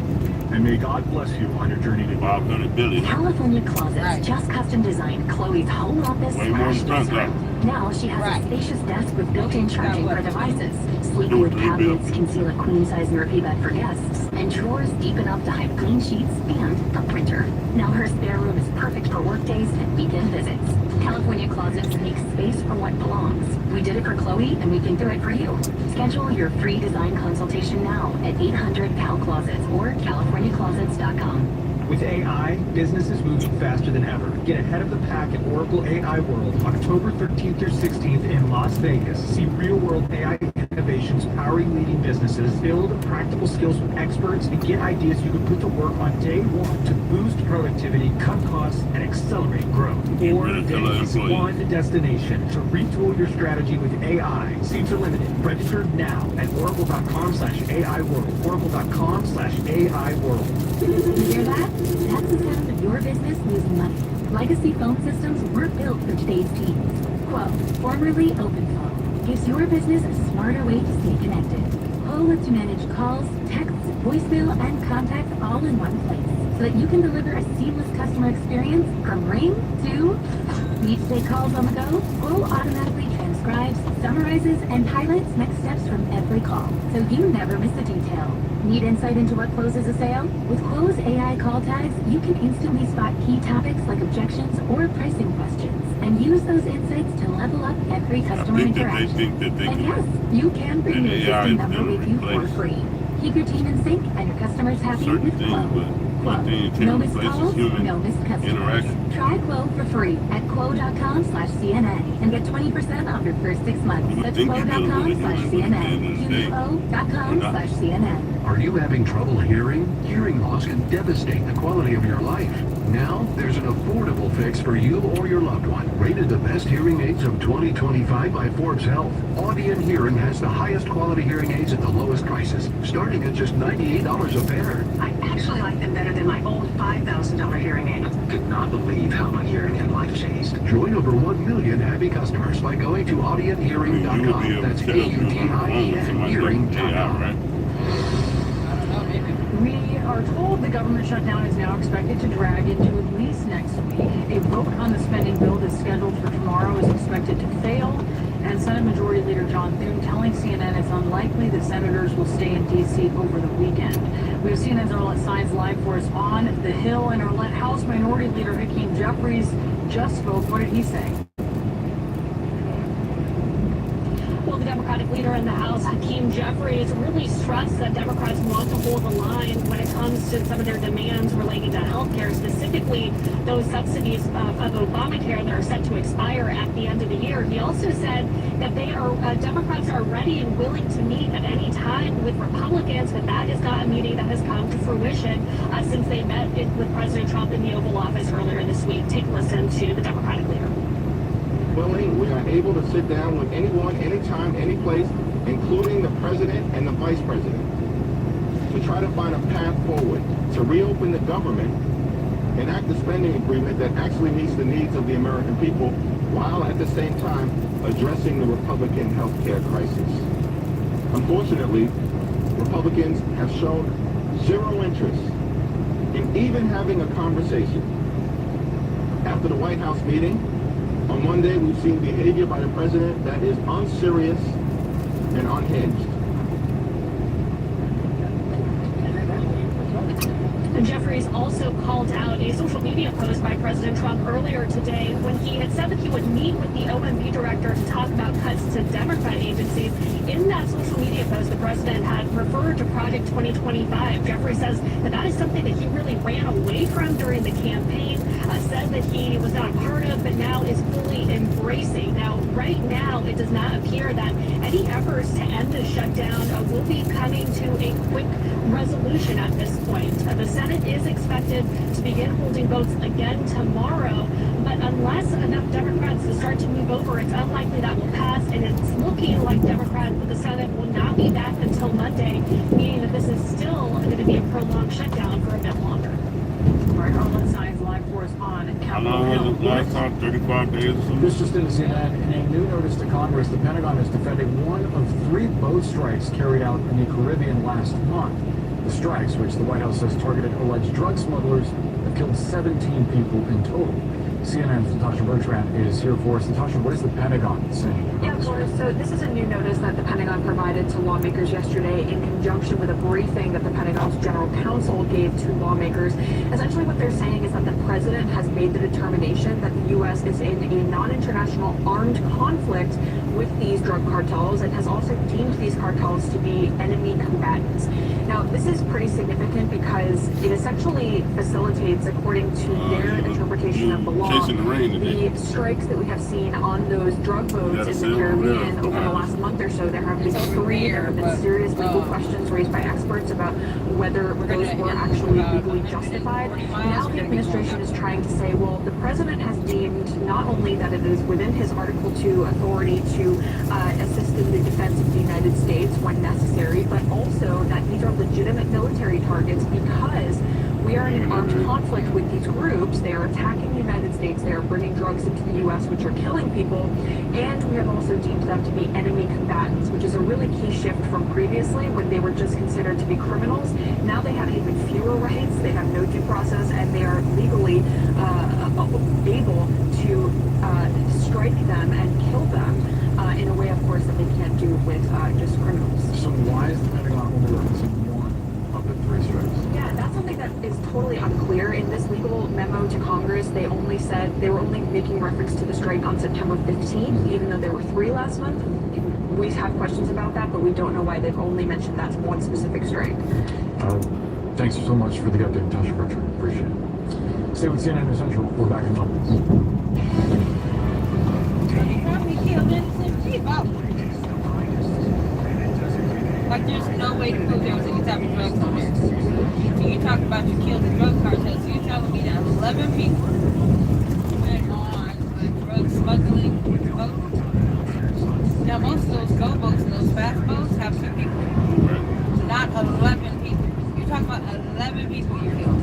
Speaker 4: And may God bless you on your journey to God.
Speaker 7: 500 billion.
Speaker 2: California Closets just custom designed Chloe's home office
Speaker 7: Way more
Speaker 2: slash
Speaker 7: than
Speaker 2: guest
Speaker 7: that.
Speaker 2: room. Now she has
Speaker 13: Right.
Speaker 2: a spacious desk with built-in charging for devices. Sleek
Speaker 7: Do
Speaker 2: wood
Speaker 7: three
Speaker 2: cabinets
Speaker 7: bills.
Speaker 2: conceal a queen-size Murphy bed for guests, and drawers deep enough to hide clean sheets and a printer. Now her spare room is perfect for work days and weekend visits. California Closets makes space for what belongs. We did it for Chloe, and we can do it for you. Schedule your free design consultation now at 800-PAL-CLOSETS or CaliforniaClosets.com.
Speaker 14: With AI, business is moving faster than ever. Get ahead of the pack at Oracle AI World, October 13th through 16th in Las Vegas. See real-world AI innovations powering leading businesses, build practical skills with experts, and get ideas you can put to work on day one to boost productivity, cut costs, and accelerate growth. 4 days, one destination to retool your strategy with AI. Seats are limited. Register now at oracle.com/AI World. Oracle.com/AI World.
Speaker 2: You hear that? That's the sound of your business losing money. Legacy phone systems were built for today's teens. Quo, formerly OpenPhone, gives your business a smarter way to stay connected. Quo lets you manage calls, texts, voicemail, and contacts all in one place, so that you can deliver a seamless customer experience from ring to... Need to take calls on the go? Quo automatically transcribes, summarizes, and highlights next steps from every call, so you never miss a detail. Need insight into what closes a sale? With Quo's AI call tags, you can instantly spot key topics like objections or pricing questions, and use those insights to level up every customer interaction. And yes, you can bring your existing number with you for free. Keep your team in sync and your customers happy with Quo. Quo. No missed calls, no missed customers. Try Quo for free at quo.com/CNA and get 20% off your first 6 months. That's quo.com/CNA. QUO.com/CNA.
Speaker 10: Are you having trouble hearing? Hearing loss can devastate the quality of your life. Now, there's an affordable fix for you or your loved one. Rated the best hearing aids of 2025 by Forbes Health. Audient Hearing has the highest quality hearing aids at the lowest prices, starting at just $98 a pair.
Speaker 2: I actually like them better than my old $5,000 hearing aid.
Speaker 9: Could not believe how my hearing and life changed.
Speaker 10: Join over 1 million happy customers by going to audienthearing.com. That's AUDIEN hearing.com.
Speaker 7: Right?
Speaker 11: We are told the government shutdown is now expected to drag into at least next week. A vote on the spending bill that's scheduled for tomorrow is expected to fail, and Senate Majority Leader John Thune telling CNN it's unlikely that senators will stay in D.C. over the weekend. We have CNN's Arlette Saenz live for us on the Hill, and Arlette, House Minority Leader Hakeem Jeffries just spoke. What did he say?
Speaker 13: Well, the Democratic leader in the House, Hakeem Jeffries, really stressed that Democrats want to hold the line when it comes to some of their demands relating to health care, specifically those subsidies of Obamacare that are set to expire at the end of the year. He also said that Democrats are ready and willing to meet at any time with Republicans, but that is not a meeting that has come to fruition since they met with President Trump in the Oval Office earlier this week. Take a listen to the Democratic leader.
Speaker 15: Willing, we are able to sit down with anyone, anytime, any place, including the president and the vice president, to try to find a path forward, to reopen the government, enact a spending agreement that actually meets the needs of the American people, while at the same time addressing the Republican health care crisis. Unfortunately, Republicans have shown zero interest in even having a conversation. After the White House meeting, on Monday, we've seen behavior by the president that is unserious and unhinged.
Speaker 13: And Jeffries also called out a social media post by President Trump earlier today when he had said that he would meet with the OMB director to talk about cuts to Democrat agencies. In that social media post, the president had referred to Project 2025. Jeffries says that is something that he really ran away from during the campaign, said that he was not a part of, but now is fully embracing. Now, right now, it does not appear that any efforts to end the shutdown will be coming to a quick resolution at this point. The Senate is expected to begin holding votes again tomorrow, but unless enough Democrats to start to move over, it's unlikely that will pass, and it's looking like Democrats with the Senate will not be back until Monday, meaning that this is still going to be a prolonged shutdown for a bit longer.
Speaker 11: All right, Arlette Saenz live for us on Capitol Hill.
Speaker 7: Last time, 35 days or something.
Speaker 4: This just into CNN. In a new notice to Congress, the Pentagon is defending one of 3 boat strikes carried out in the Caribbean last month. The strikes, which the White House says targeted alleged drug smugglers, have killed 17 people in total. CNN's Natasha Bertrand is here for us. Natasha, what is the Pentagon saying?
Speaker 16: Yeah, of course. So this is a new notice that the Pentagon provided to lawmakers yesterday in conjunction with a briefing that the Pentagon's general counsel gave to lawmakers. Essentially what they're saying is that the president has made the determination that the U.S. is in a non-international armed conflict with these drug cartels and has also deemed these cartels to be enemy combatants. Now, this is pretty significant because it essentially facilitates, according to their interpretation of the law, the strikes that we have seen on those drug boats in the Caribbean over the last month or so. There have been 3. There have been serious legal questions raised by experts about whether those were actually legally justified. Now the administration is trying to say, well, the president has deemed not only that it is within his Article 2 authority to assist in the defense of the United States when necessary, but also that these are legitimate military targets because we are in an armed conflict with these groups. They are attacking the United States. They are bringing drugs into the U.S., which are killing people. And we have also deemed them to be enemy combatants, which is a really key shift from previously when they were just considered to be criminals. Now they have even fewer rights. They have no due process, and they are legally able to strike them and kill them in a way, of course, that they can't do with just criminals.
Speaker 4: So why is the Pentagon only referencing one of the 3 strikes?
Speaker 16: Yeah, that's something that is totally unclear. In this legal memo to Congress, they only said they were only making reference to the strike on September 15th, even though there were 3 last month. We have questions about that, but we don't know why they've only mentioned that one specific strike.
Speaker 4: Thanks so much for the update, Natasha Bertrand. Appreciate it. Stay with CNN News Central. We're back in moments.
Speaker 17: Like, there's no way to prove there was any type of drugs on there. So you talk about you killed the drug cartel. So you're telling me that 11 people went on a drug smuggling boat? Now, most of those go boats and those fast boats have 2 people. Not 11 people. You're talking about 11 people you killed.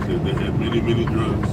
Speaker 10: Said they had many, many drugs.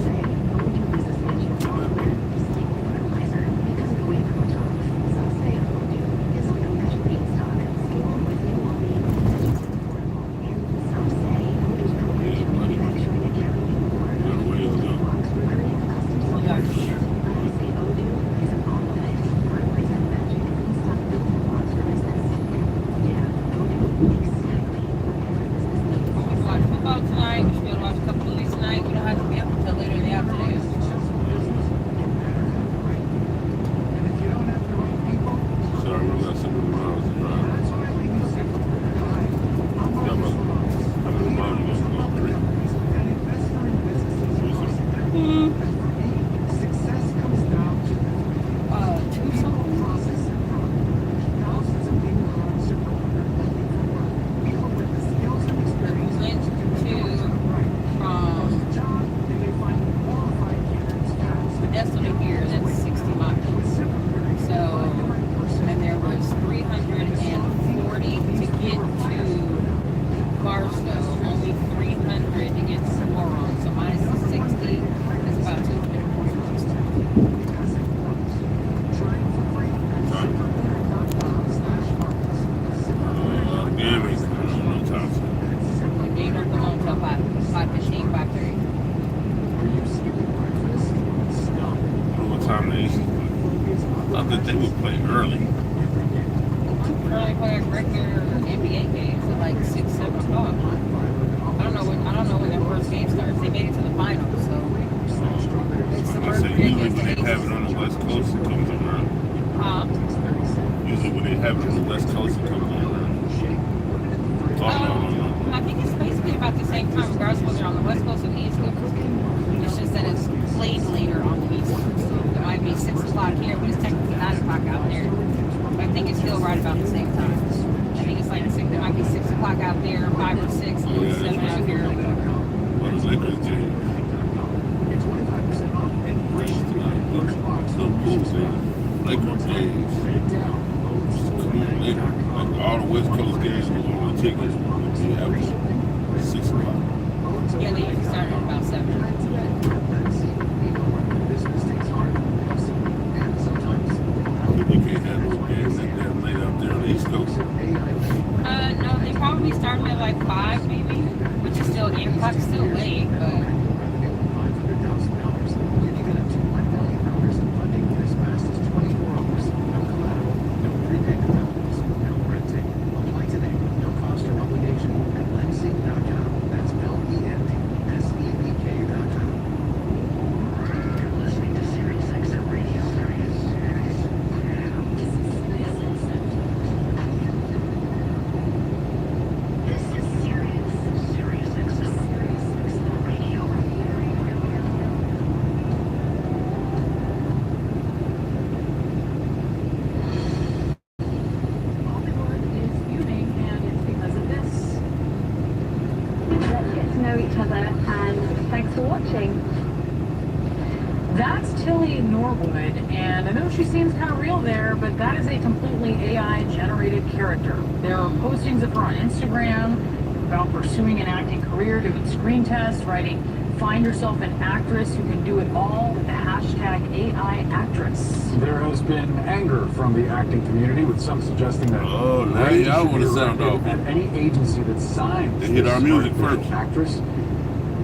Speaker 11: She seems kind of real there, but that is a completely AI-generated character. There are postings of her on Instagram about pursuing an acting career, doing screen tests, writing, "Find yourself an actress who can do it all" with the hashtag AI actress.
Speaker 4: There has been anger from the acting community, with some suggesting that
Speaker 10: now y'all want to sound off.
Speaker 4: At any agency that signs
Speaker 10: they hit our music first.
Speaker 4: Actress.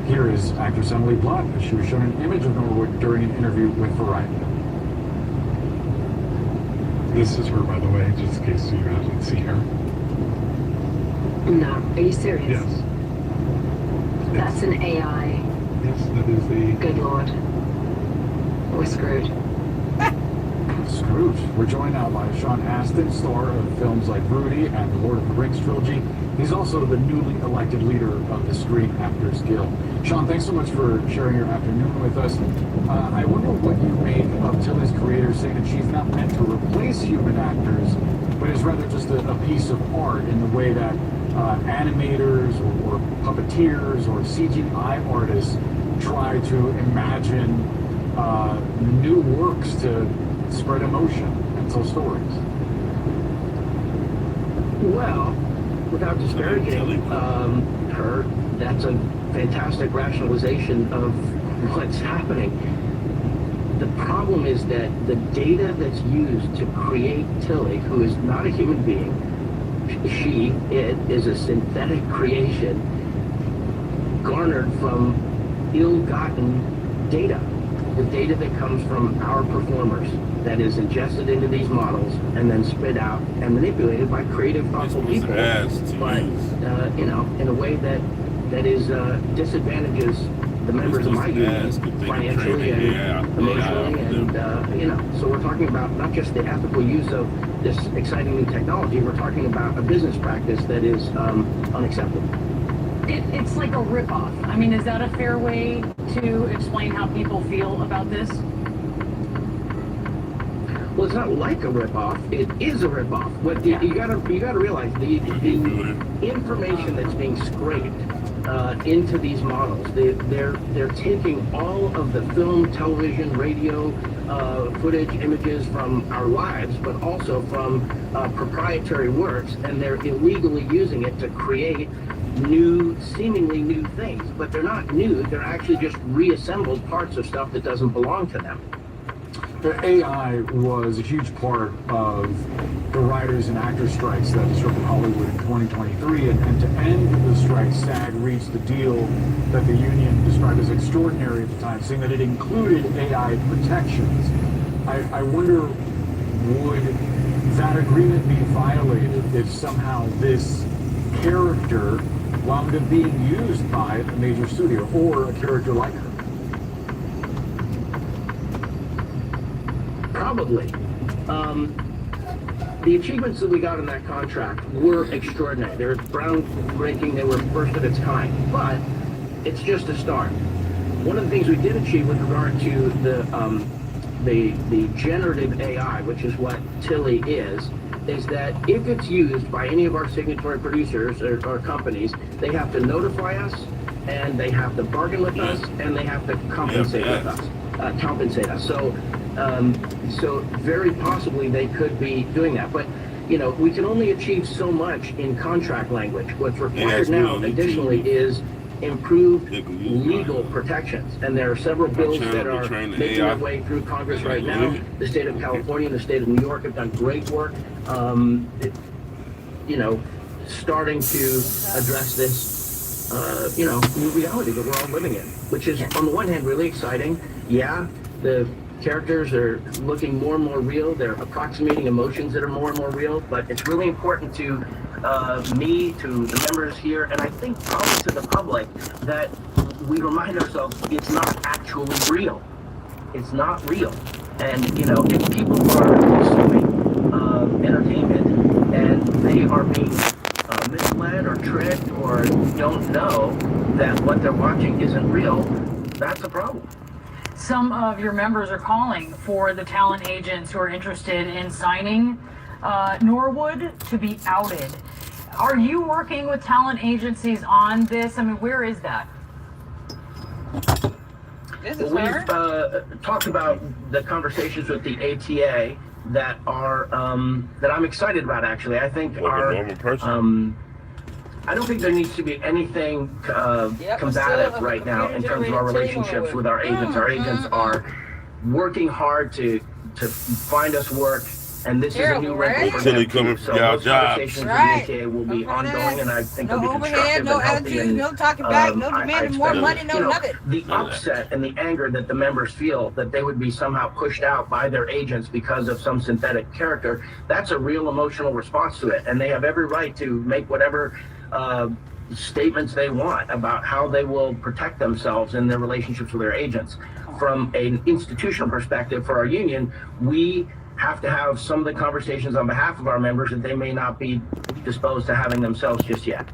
Speaker 4: Here is actress Emily Blunt as she was shown an image of Norwood during an interview with Variety.
Speaker 18: This is her, by the way, just in case you didn't see her.
Speaker 2: No, are you serious?
Speaker 18: Yes.
Speaker 2: That's an AI.
Speaker 18: Yes, that is the...
Speaker 2: Good Lord. We're screwed.
Speaker 4: Scrooge. We're joined now by Sean Astin, star of films like Rudy and the Lord of the Rings trilogy. He's also the newly elected leader of the Screen Actors Guild. Sean, thanks so much for sharing your afternoon with us. I wonder what you make of Tilly's creator saying that she's not meant to replace human actors, but is rather just a piece of art in the way that animators or puppeteers or CGI artists try to imagine new works to spread emotion and tell stories.
Speaker 19: Well, without disparaging her, that's a fantastic rationalization of what's happening. The problem is that the data that's used to create Tilly, who is not a human being, it is a synthetic creation garnered from ill-gotten data. The data that comes from our performers that is ingested into these models and then spit out and manipulated by creative, thoughtful people, but you know, in a way that is disadvantages the members of my union financially and emotionally, and you know. So we're talking about not just the ethical use of this exciting new technology. We're talking about a business practice that is unacceptable.
Speaker 11: It's like a ripoff. I mean, is that a fair way to explain how people feel about this?
Speaker 19: Well, it's not like a ripoff. It is a ripoff. What you gotta realize the information that's being scraped into these models. They're taking all of the film, television, radio footage, images from our lives, but also from proprietary works, and they're illegally using it to create seemingly new things. But they're not new. They're actually just reassembled parts of stuff that doesn't belong to them.
Speaker 4: The AI was a huge part of the writers and actors strikes that disrupted Hollywood in 2023, and to end the strike, SAG reached the deal that the union described as extraordinary at the time, saying that it included AI protections. I wonder, would that agreement be violated if somehow this character wound up being used by a major studio or a character like her?
Speaker 19: Probably. The achievements that we got in that contract were extraordinary. They were groundbreaking. They were first of its kind. But it's just a start. One of the things we did achieve with regard to the generative AI, which is what Tilly is that if it's used by any of our signatory producers or companies, they have to notify us, and they have to bargain with us, and they have to compensate us. So very possibly they could be doing that. But, you know, we can only achieve so much in contract language. What's required now, additionally, is improved legal protections. And there are several bills that are making their way through Congress right now. The state of California and the state of New York have done great work, you know, starting to address this, you know, new reality that we're all living in, which is, on the one hand, really exciting. Yeah, the characters are looking more and more real. They're approximating emotions that are more and more real. But it's really important to me, to the members here, and I think probably to the public, that we remind ourselves it's not actually real. It's not real. And, you know, if people are consuming entertainment and they are being misled or tricked or don't know that what they're watching isn't real, that's a problem.
Speaker 11: Some of your members are calling for the talent agents who are interested in signing Norwood to be outed. Are you working with talent agencies on this? I mean, where is that?
Speaker 19: We've talked about the conversations with the ATA that are that I'm excited about. Actually, I think I don't think there needs to be anything combative right now in terms of our relationships with our agents. Our agents are working hard to find us work, and this is a new wrinkle for them too. So those conversations with the ATA will be ongoing, and I think they'll be constructive and healthy. And
Speaker 17: no talking back, no demanding more money, no nothing.
Speaker 19: The upset and the anger that the members feel that they would be somehow pushed out by their agents because of some synthetic character, that's a real emotional response to it, and they have every right to make whatever statements they want about how they will protect themselves in their relationships with their agents. From an institutional perspective, for our union, we have to have some of the conversations on behalf of our members that they may not be disposed to having themselves just yet.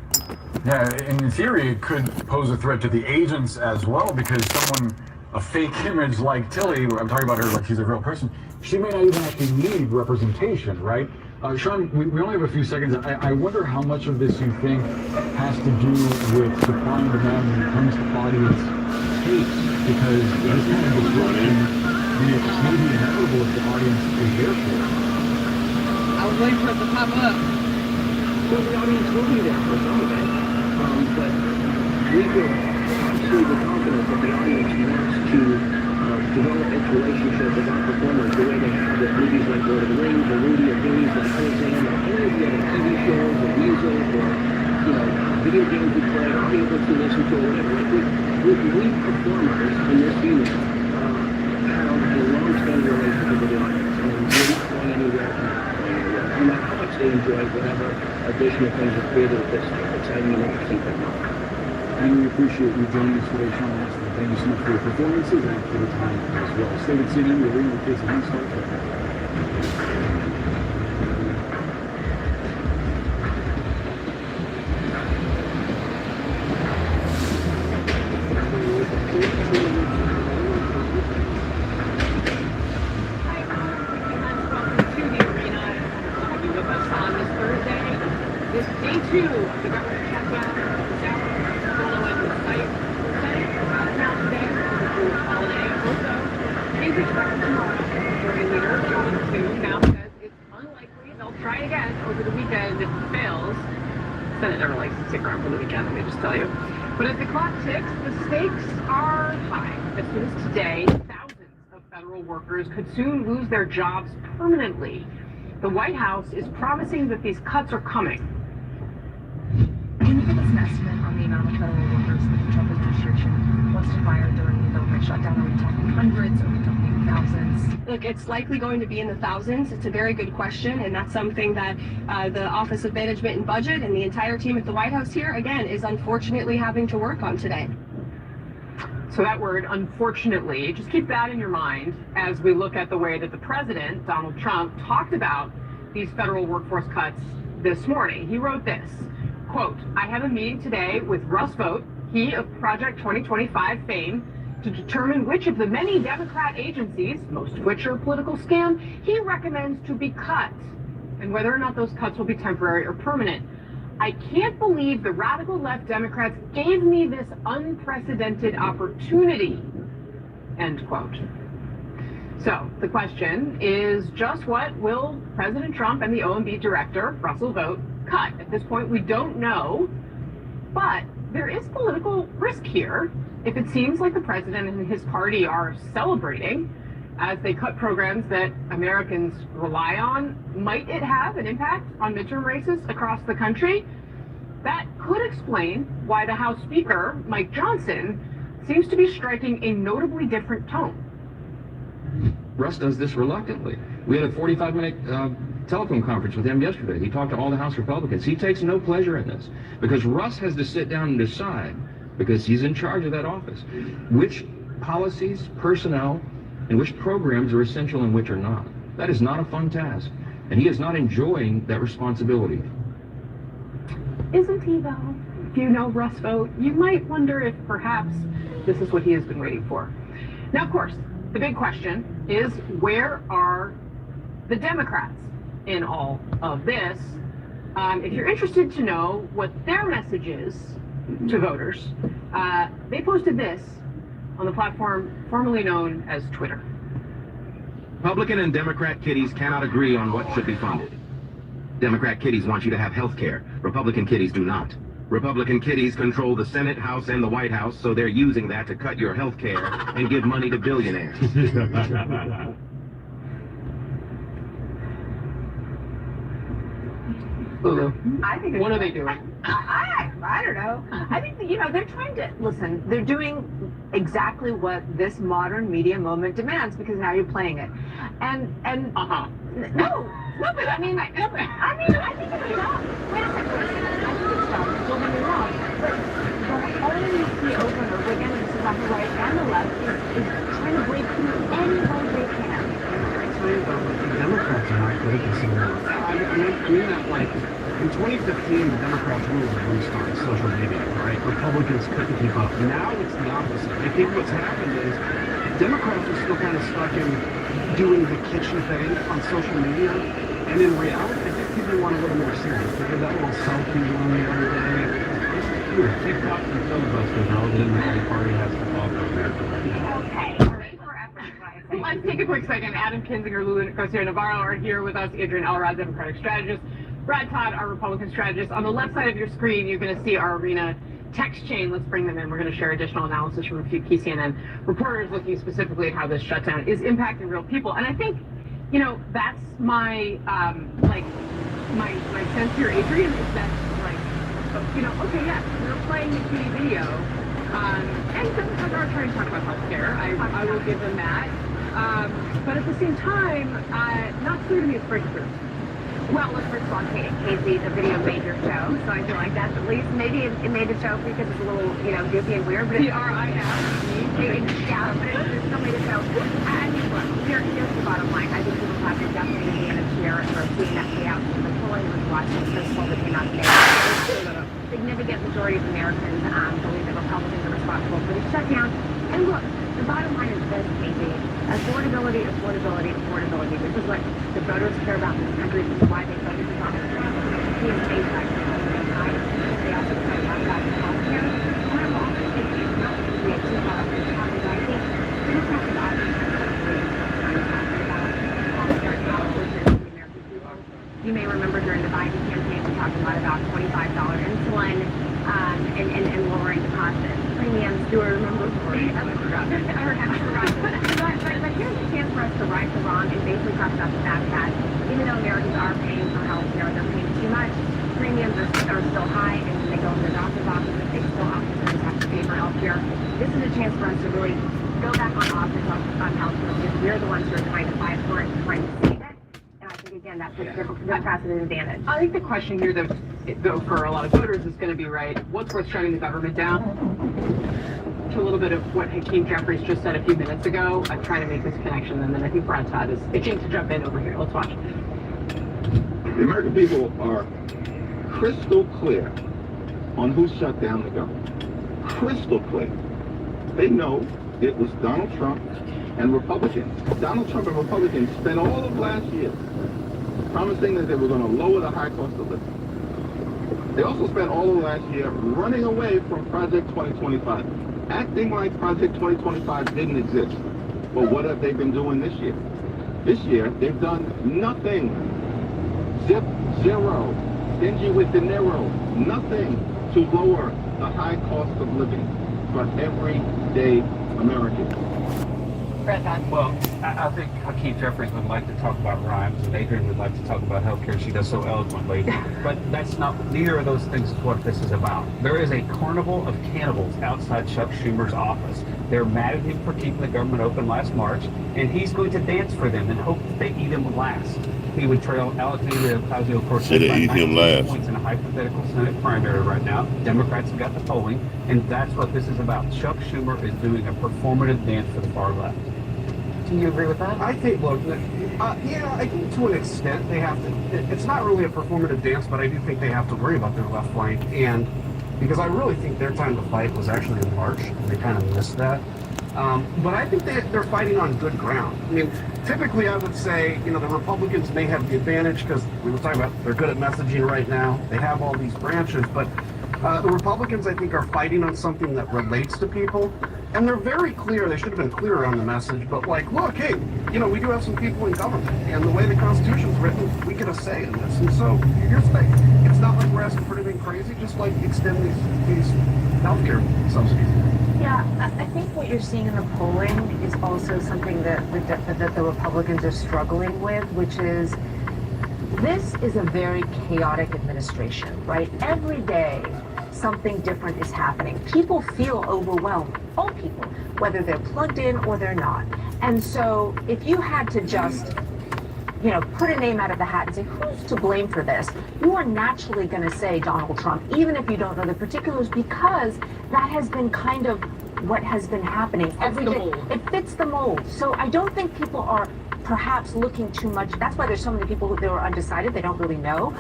Speaker 4: Yeah, in theory, it could pose a threat to the agents as well, because someone, a fake image like Tilly, I'm talking about her like she's a real person, she may not even actually need representation, right? Sean, we only have a few seconds. I wonder how much of this you think has to do with supply and demand when it comes to audience taste, because this kind of disruption may be inevitable if the audience is there for it.
Speaker 17: I was waiting for it to pop up.
Speaker 19: Well, the audience will be there for some of it, but we feel absolutely confident that the audience wants to develop its relationship with our performers the way they have with movies like Lord of the Rings or Rudy or games like Tarzan or any of the other TV shows or music or, video games we play, audiobooks we listen to or whatever. We performers in this unit have a long-standing relationship with the audience, and we're not going anywhere. No matter how much they enjoy whatever additional things are created at this exciting and interesting technology.
Speaker 4: And we appreciate you joining us today, Sean Austin. Thank you so much for your performances and for the time as well. Stay with CNN. We're reading the case of Star Trek.
Speaker 11: This day two of the government shutdown, the South following the site now today for the holiday. Also, is expected tomorrow. Majority Leader John Q now says it's unlikely they'll try again over the weekend if it fails. Senate never likes to stick around for the weekend, let me just tell you. But as the clock ticks, the stakes are high. As soon as today, thousands of federal workers could soon lose their jobs permanently. The White House is promising that these cuts are coming.
Speaker 3: Can you give us an estimate on the amount of federal workers that the Trump administration wants to fire during the government shutdown? Are we talking hundreds? Are we talking thousands?
Speaker 13: Look, it's likely going to be in the thousands. It's a very good question, and that's something that the Office of Management and Budget and the entire team at the White House here, again, is unfortunately having to work on today.
Speaker 11: So that word, unfortunately, just keep that in your mind as we look at the way that the president, Donald Trump, talked about these federal workforce cuts this morning. He wrote this, quote, "I have a meeting today with Russ Vought, he of Project 2025 fame, to determine which of the many Democrat agencies, most of which are a political scam, he recommends to be cut, and whether or not those cuts will be temporary or permanent. I can't believe the radical left Democrats gave me this unprecedented opportunity," end quote. So the question is, just what will President Trump and the OMB director, Russell Vought, cut? At this point, we don't know, but there is political risk here if it seems like the president and his party are celebrating as they cut programs that Americans rely on. Might it have an impact on midterm races across the country? That could explain why the House Speaker, Mike Johnson, seems to be striking a notably different tone.
Speaker 20: Russ does this reluctantly. We had a 45-minute telephone conference with him yesterday. He talked to all the House Republicans. He takes no pleasure in this because Russ has to sit down and decide, because he's in charge of that office, which policies, personnel, and which programs are essential and which are not. That is not a fun task, and he is not enjoying that responsibility.
Speaker 11: Isn't he, though? If you know Russ Vought, you might wonder if perhaps this is what he has been waiting for. Now, of course, the big question is, where are the Democrats in all of this? If you're interested to know what their message is to voters, they posted this on the platform formerly known as Twitter.
Speaker 21: Republican and Democrat kiddies cannot agree on what should be funded. Democrat kiddies want you to have health care. Republican kiddies do not. Republican kiddies control the Senate, House, and the White House, so they're using that to cut your health care and give money to billionaires.
Speaker 11: I think what are they doing?
Speaker 22: I don't know. I think that, they're trying to listen. They're doing exactly what this modern media moment demands, because now you're playing it. And no, but I think it's dumb. Wait a second. I think it's dumb. Don't get me wrong. But the only see over and over again, this is on the right and the left, is trying to break through any way they can.
Speaker 19: Democrats
Speaker 14: vacancy rate. I mean that, like, in 2015, the Democrats ruled the roost on social media, right? Republicans couldn't keep up. Now it's the opposite. I think what's happened is Democrats are still kind of stuck in doing the kitchen thing on social media. And in reality, I think people want a little more serious. They did that little selfie one the other day. TikTok and filibusters are all that the party has to offer America right now.
Speaker 11: Okay. Let's take a quick second. Adam Kinzinger, Lulu Garcia-Navarro are here with us. Adrian Elrod, Democratic strategist. Brad Todd, our Republican strategist. On the left side of your screen, you're going to see our arena text chain. Let's bring them in. We're going to share additional analysis from a few key CNN reporters looking specifically at how this shutdown is impacting real people. And I think, you know, that's my, my sense here, Adrian, is that, like, you know, okay, yes, we're playing the kitty video, and Democrats are trying to talk about healthcare. I will give them that. But at the same time, not clear to me it's breakthrough.
Speaker 22: Well, let's first of all, Casey, the video made your show, so I feel like that's at least, maybe it made the show because it's a little, you know, goofy and weird, but it's... Yeah, but it still made the show. I mean, look, here's the bottom line. I think people have to definitely be in a chair for seeing that play out. The polling was watching this poll that came out today. A significant majority of Americans believe that Republicans are responsible for the shutdown. And look, the bottom line is this, Casey. Affordability, affordability, affordability. This is what the voters care about in this country. This is why they voted for Donald Trump. He is based on they also care a lot about health care. And I will also say it's not going to be a two-part topic. I think Democrats and Democrats about health care and how it is the American people. You may remember during the Biden campaign, we talked a lot about $25 insulin and lowering the cost of premiums. Do I remember? But here's a chance for us to right the wrong and basically talk about the fact that even though Americans are paying for health care, they're paying too much, premiums are still high, and when they go to their doctor's offices, they still oftentimes have to pay for health care. This is a chance for us to really go back on offense on health care because we're the ones who are trying to fight for it and trying to save it. And I think, again, that's a precedent advantage.
Speaker 11: I think the question here, though, for a lot of voters is going to be, right, what's worth shutting the government down? To a little bit of what Hakeem Jeffries just said a few minutes ago. I'm trying to make this connection, and then I think Brad Todd is itching to jump in over here. Let's watch.
Speaker 15: The American people are crystal clear on who shut down the government. Crystal clear. They know it was Donald Trump and Republicans. Donald Trump and Republicans spent all of last year promising that they were going to lower the high cost of living. They also spent all of last year running away from Project 2025, acting like Project 2025 didn't exist. But what have they been doing this year? This year, they've done nothing. Zero. Stingy with dinero. Nothing to lower the high cost of living for everyday Americans.
Speaker 6: Well, I think Hakeem Jeffries would like to talk about rhymes, and Adrian would like to talk about healthcare. She does so eloquently. But that's not, neither of those things is what this is about. There is a carnival of cannibals outside Chuck Schumer's office. They're mad at him for keeping the government open last March, and he's going to dance for them and hope that they eat him last. He would trail Alexandria Ocasio-Cortez by 19 points in a hypothetical Senate primary right now. Democrats have got the polling, and that's what this is about. Chuck Schumer is doing a performative dance for the far left.
Speaker 11: Do you agree with that?
Speaker 14: I think, look, yeah, I think to an extent they have to, it's not really a performative dance, but I do think they have to worry about their left flank, and because I really think their time to fight was actually in March, and they kind of missed that. But I think they're fighting on good ground. I mean, typically I would say, you know, the Republicans may have the advantage because we were talking about they're good at messaging right now. They have all these branches, but the Republicans, I think, are fighting on something that relates to people. And they're very clear. They should have been clearer on the message. But like, look, hey, you know, we do have some people in government. And the way the Constitution's written, we get a say in this. And so here's the thing. It's not like we're asking for anything crazy. Just like extend these healthcare subsidies.
Speaker 22: Yeah, I think what you're seeing in the polling is also something that the Republicans are struggling with, which is this is a very chaotic administration, right? Every day, something different is happening. People feel overwhelmed, all people, whether they're plugged in or they're not. And so if you had to just, you know, put a name out of the hat and say, who's to blame for this? You are naturally going to say Donald Trump, even if you don't know the particulars, because that has been kind of what has been happening every day. It fits the mold. So I don't think people are perhaps looking too much. That's why there's so many people who are undecided. They don't really know.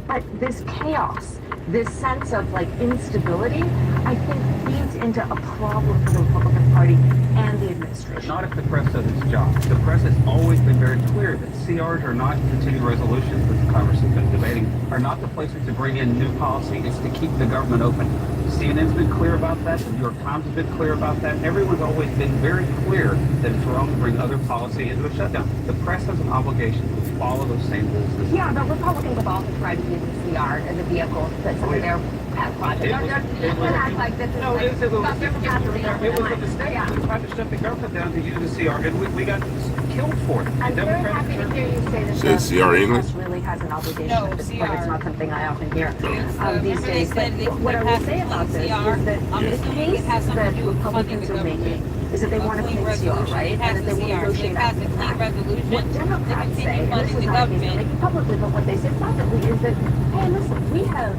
Speaker 22: But this chaos, this sense of like instability, I think feeds into a problem for the Republican Party and the administration.
Speaker 6: Not if the press does its job. The press has always been very clear that CRs are not continuing resolutions that the Congress has been debating, are not the places to bring in new policy. It's to keep the government open. CNN's been clear about that. The New York Times has been clear about that. Everyone's always been very clear that it's wrong to bring other policy into a shutdown. The press has an obligation to follow those same rules.
Speaker 22: Yeah, but Republicans have also tried to use the CR as a vehicle to some of their pet projects. Don't act like this is
Speaker 6: It was a mistake. We tried to shut the government down to use the CR, and we got killed for it.
Speaker 22: I'm very happy to hear you say that
Speaker 5: Says
Speaker 22: the
Speaker 5: CR English?
Speaker 22: press really has an obligation
Speaker 17: No,
Speaker 22: at this
Speaker 17: CR.
Speaker 22: point. It's not something I often hear these
Speaker 17: Remember
Speaker 22: days.
Speaker 17: they said
Speaker 22: But what I will say about this is that
Speaker 17: I'm
Speaker 22: the
Speaker 17: assuming it
Speaker 22: case
Speaker 17: has something
Speaker 22: that
Speaker 17: to do with funding
Speaker 22: Republicans
Speaker 17: the
Speaker 22: are making
Speaker 17: government.
Speaker 22: is that they want to clean CR, right? And that they want to negotiate after the fact. What Democrats say, and this is not a case they're making publicly, but what they say privately is that, hey, listen, we have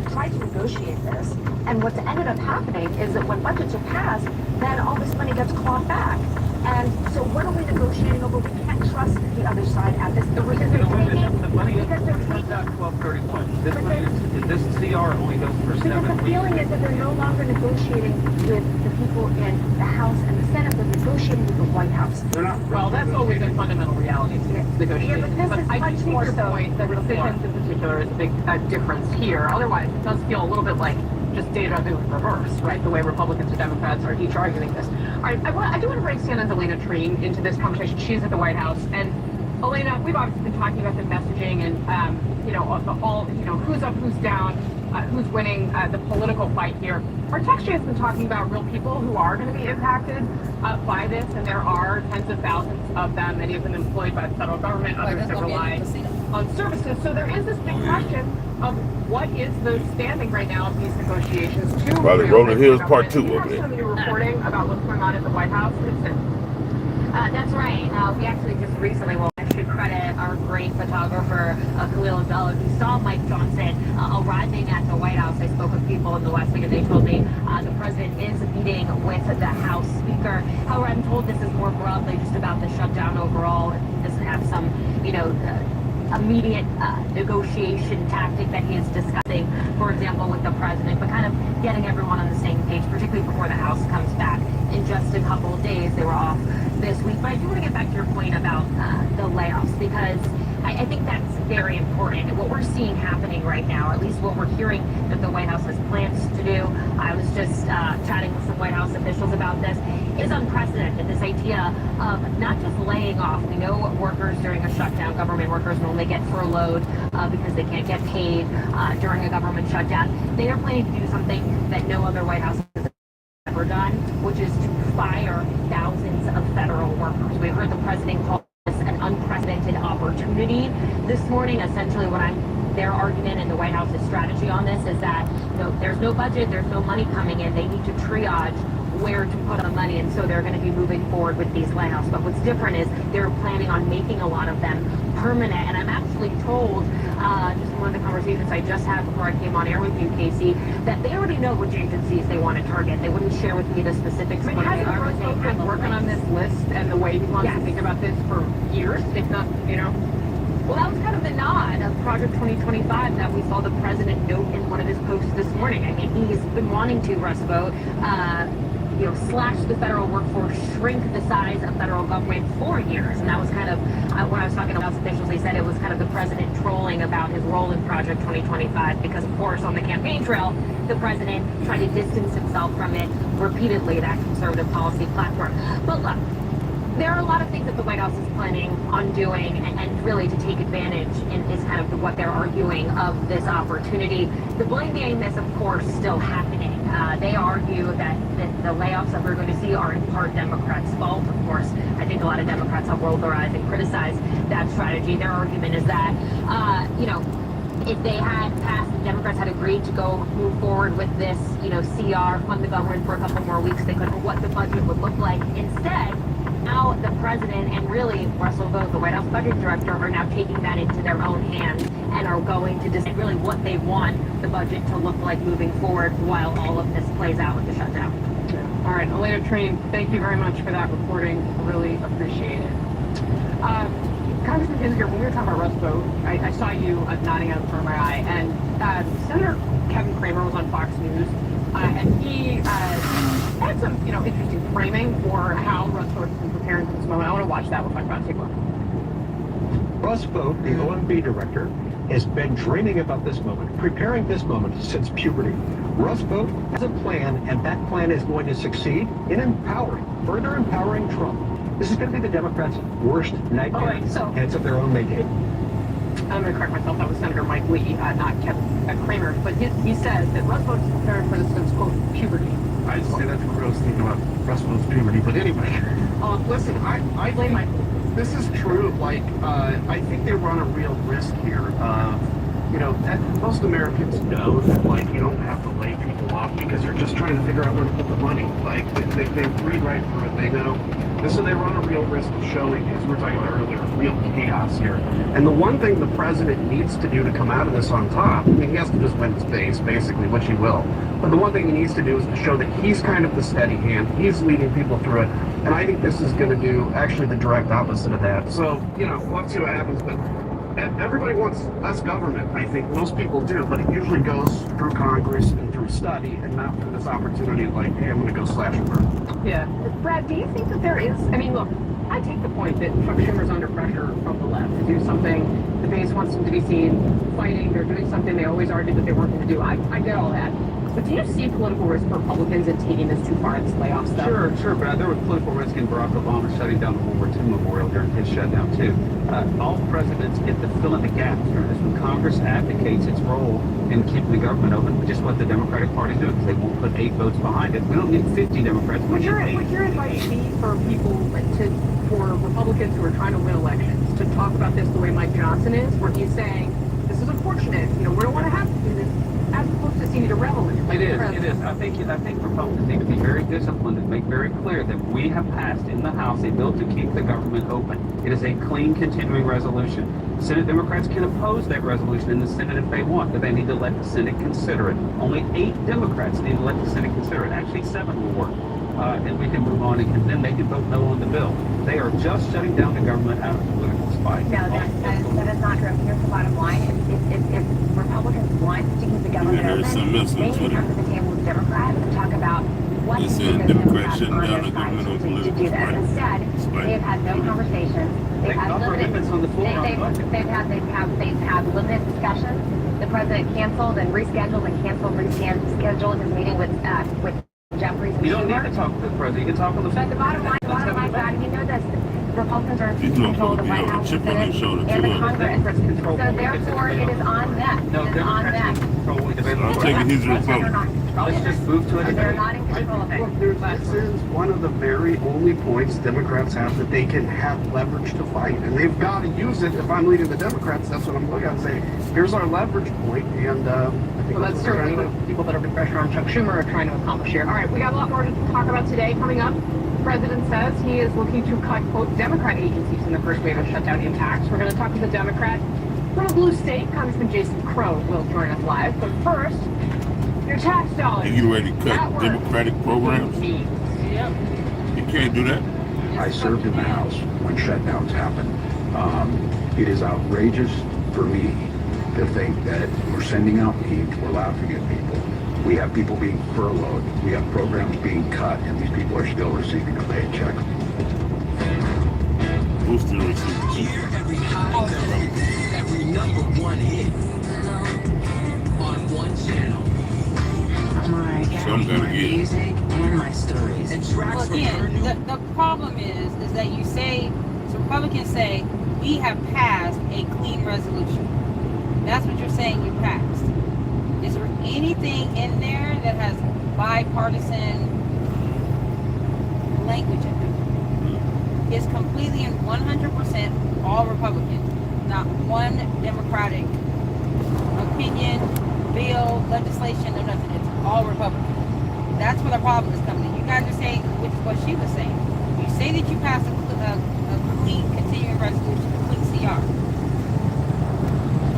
Speaker 22: tried to negotiate this, and what's ended up happening is that when budgets are passed, then all this money gets clawed back. And so what are we negotiating over? We can't trust the other side at this. The reason they're taking,
Speaker 6: The money
Speaker 22: because they're
Speaker 6: comes out 12/31. This CR only goes for
Speaker 22: because
Speaker 6: 7
Speaker 22: the
Speaker 6: weeks.
Speaker 22: feeling is that they're no longer negotiating with the people in the House and the Senate, they're negotiating with the White House.
Speaker 6: They're not.
Speaker 11: Well, that's always been fundamental reality. Negotiating.
Speaker 22: Yeah, but this is
Speaker 11: I
Speaker 22: much
Speaker 11: do see
Speaker 22: more
Speaker 11: your
Speaker 22: so
Speaker 11: point that
Speaker 22: with the
Speaker 11: decisions in particular is a big difference here. Otherwise, it does feel a little bit like just deja vu in reverse, right? The way Republicans and Democrats are each arguing this. All right, I do want to bring CNN's Elena Treen into this conversation. She's at the White House, and Elena, we've obviously been talking about the messaging and who's up, who's down, who's winning the political fight here. Our texture has been talking about real people who are going to be impacted by this, and there are tens of thousands of them, many of them employed by the federal government, others that rely on services. So there is this big question of what is the standing right now of these negotiations to
Speaker 5: Probably Rolling Hills Part 2
Speaker 22: You
Speaker 5: over
Speaker 22: have
Speaker 5: there.
Speaker 22: some new reporting about what's going on at the White House.
Speaker 2: That's right. We actually just recently, I should credit our great photographer, Khalil Abdullah, who saw Mike Johnson arriving at the White House. I spoke with people in the West Wing, and they told me the president is meeting with the House Speaker. However, I'm told this is more broadly just about the shutdown overall. It doesn't have some, immediate negotiation tactic that he is discussing, for example, with the president, but kind of getting everyone on the same page, particularly before the House comes back in just a couple of days. They were off this week. But I do want to get back to your point about the layoffs, because I think that's very important. And what we're seeing happening right now, at least what we're hearing that the White House has plans to do, I was just chatting with some White House officials about this, is unprecedented. This idea of not just laying off. We know workers during a shutdown, government workers normally get furloughed because they can't get paid during a government shutdown. They are planning to do something that no other White House has ever done, which is to fire thousands of federal workers. We heard the president call this an unprecedented opportunity this morning. Essentially, their argument and the White House's strategy on this is that there's no budget, there's no money coming in. They need to triage where to put the money, and so they're going to be moving forward with these layoffs. But what's different is they're planning on making a lot of them permanent. And I'm actually told, just in one of the conversations I just had before I came on air with you, Casey, that they already know which agencies they want to target. They wouldn't share with me the specifics.
Speaker 11: I mean, hasn't Russell been working on this list and the way he wants to think about this for years, if not,
Speaker 2: Well, that was kind of the nod of Project 2025 that we saw the president note in one of his posts this morning. I mean, he's been wanting to, Russ, vote, slash the federal workforce, shrink the size of federal government for years. And that was kind of, when I was talking to House officials, they said it was kind of the president trolling about his role in Project 2025 because, of course, on the campaign trail, the president tried to distance himself from it repeatedly, that conservative policy platform. But look, there are a lot of things that the White House is planning on doing and really to take advantage is kind of what they're arguing of this opportunity. The blame game is, of course, still happening. They argue that the layoffs that we're going to see are in part Democrats' fault. Of course, I think a lot of Democrats have rolled their eyes and criticized that strategy. Their argument is that, if they had passed, the Democrats had agreed to move forward with this, CR, fund the government for a couple more weeks, they could know what the budget would look like. Instead, now the president and really Russell Vought, the White House budget director, are now taking that into their own hands and are going to decide really what they want the budget to look like moving forward while all of this plays out with the shutdown.
Speaker 11: All right, Elena Treen, thank you very much for that reporting. Really appreciate it. Congressman Kinzinger, when we were talking about Rust vote, I saw you nodding out of the corner of my eye, and Senator Kevin Cramer was on Fox News, and he had some, interesting framing for how Rust vote has been preparing for this moment. I want to watch that with my friends. Take a look.
Speaker 5: Russ Vought, the OMB director, has been dreaming about this moment, preparing this moment since puberty. Russ Vought has a plan, and that plan is going to succeed in further empowering Trump. This is going to be the Democrats' worst nightmare, and it's of their own making.
Speaker 11: I'm going to correct myself. That was Senator Mike Lee, not Kevin Cramer. But he said that Russ Vought is preparing for this since, quote, puberty.
Speaker 1: I'd say that's a gross thing about Russ Vought's puberty. But anyway, listen, I blame my... This is true. Like, I think they run a real risk here. Most Americans know that, like, you don't have to lay people off because you're just trying to figure out where to put the money. Like, they read right through it. They know. And so they run a real risk of showing, as we were talking about earlier, real chaos here. And the one thing the president needs to do to come out of this on top, I mean, he has to just win his base, basically, which he will. But the one thing he needs to do is to show that he's kind of the steady hand. He's leading people through it. And I think this is going to do actually the direct opposite of that. So, let's see what happens. But everybody wants less government. I think most people do. But it usually goes through Congress and through study and not through this opportunity of like, hey, I'm going to go slash and burn.
Speaker 11: Yeah. Brad, do you think that there is... I mean, look, I take the point that Chuck Schumer's under pressure from the left to do something. The base wants them to be seen fighting. They're doing something they always argued that they weren't going to do. I get all that. But do you see political risk for Republicans in taking this too far in this layoff stuff?
Speaker 6: Sure, but there was political risk in Barack Obama shutting down the World War II memorial during his shutdown, too. All presidents get to fill in the gaps during this. When Congress abdicates its role in keeping the government open, which is what the Democratic Party do, because they won't put 8 votes behind it. We don't need 50 Democrats.
Speaker 11: Would your advice be for people, for Republicans who are trying to win elections, to talk about this the way Mike Johnson is, where he's saying, this is unfortunate, we don't want to have to do this, as opposed to seeming to revel in it?
Speaker 6: It is. I think Republicans need to be very disciplined and make very clear that we have passed in the House a bill to keep the government open. It is a clean, continuing resolution. Senate Democrats can oppose that resolution in the Senate if they want, but they need to let the Senate consider it. Only 8 Democrats need to let the Senate consider it. Actually, 7 will work. And we can move on, and then they can vote no on the bill. They are just shutting down the government out of political spite.
Speaker 2: No, that is not true. Here's the bottom line. If Republicans want to keep the government open, they need to come to the table with Democrats and talk about what to do Democrats on their side to do that. Instead, they have had no conversations. They've had limited discussions. The president canceled and rescheduled his meeting with Jeffries and
Speaker 6: You don't need to talk to the president. You can talk on the phone.
Speaker 2: But the bottom line, Brad, you know this. Republicans are in control of the White House, the Senate, and the Congress. So therefore, it is on them.
Speaker 6: No,
Speaker 2: it is on them.
Speaker 6: I'm taking his Republican. Let's just move to it.
Speaker 2: They're not in control of it.
Speaker 1: Look, this is one of the very only points Democrats have that they can have leverage to fight. And they've got to use it. If I'm leading the Democrats, that's what I'm looking at and say, here's our leverage point. And I think
Speaker 11: that's certainly what people that are putting pressure on Chuck Schumer are trying to accomplish here. All right, we got a lot more to talk about today. Coming up, the president says he is looking to cut, quote, Democrat agencies in the first wave of shutdown impacts. We're going to talk to the Democrat from a blue state. Congressman Jason Crow will join us live. But first, your tax dollars.
Speaker 10: You get ready to cut Democratic programs?
Speaker 11: Yep.
Speaker 10: You can't do that.
Speaker 4: I served in the House when shutdowns happened. It is outrageous for me to think that we're sending out aid, we're laughing at people. We have people being furloughed, we have programs being cut, and these people are still receiving a paycheck.
Speaker 10: Who's still receiving?
Speaker 12: Hear every high note, every #1 hit on one channel.
Speaker 10: So I'm gonna get
Speaker 12: music and my stories. And tracks
Speaker 17: Well, again, the problem is that you say, so Republicans say, we have passed a clean resolution. That's what you're saying you passed. Is there anything in there that has bipartisan language in it? It's completely and 100% all Republican. Not one Democratic opinion, bill, legislation, or nothing. It's all Republican. That's where the problem is coming in. You guys are saying, which is what she was saying. You say that you passed a clean continuing resolution, a clean CR.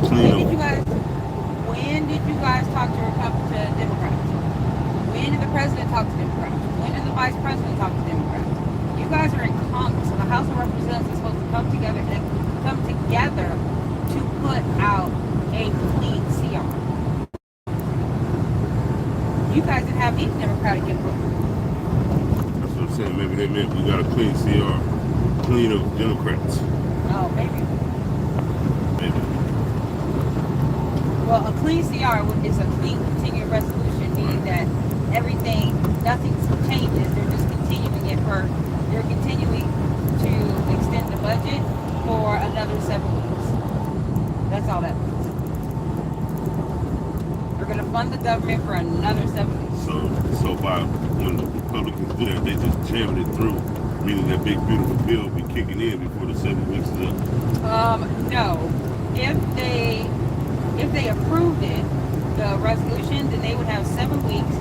Speaker 17: When did you guys talk to Democrats? When did the president talk to Democrats? When did the vice president talk to Democrats? You guys are in Congress, so the House of Representatives is supposed to come to got to get rid.
Speaker 7: That's what I'm saying. Maybe they meant we got to clean CR, clean up Democrats.
Speaker 17: Oh, maybe.
Speaker 7: Maybe.
Speaker 17: Well, a clean CR is a clean continuing resolution, meaning that everything, nothing changes. They're just continuing it they're continuing to extend the budget for another 7 weeks. That's all that means. We're going to fund the government for another 7 weeks.
Speaker 7: So by when the Republicans do that, they just jamming it through, meaning that big beautiful bill will be kicking in before the 7 weeks is up.
Speaker 17: No. If they approved it, the resolution, then they would have 7 weeks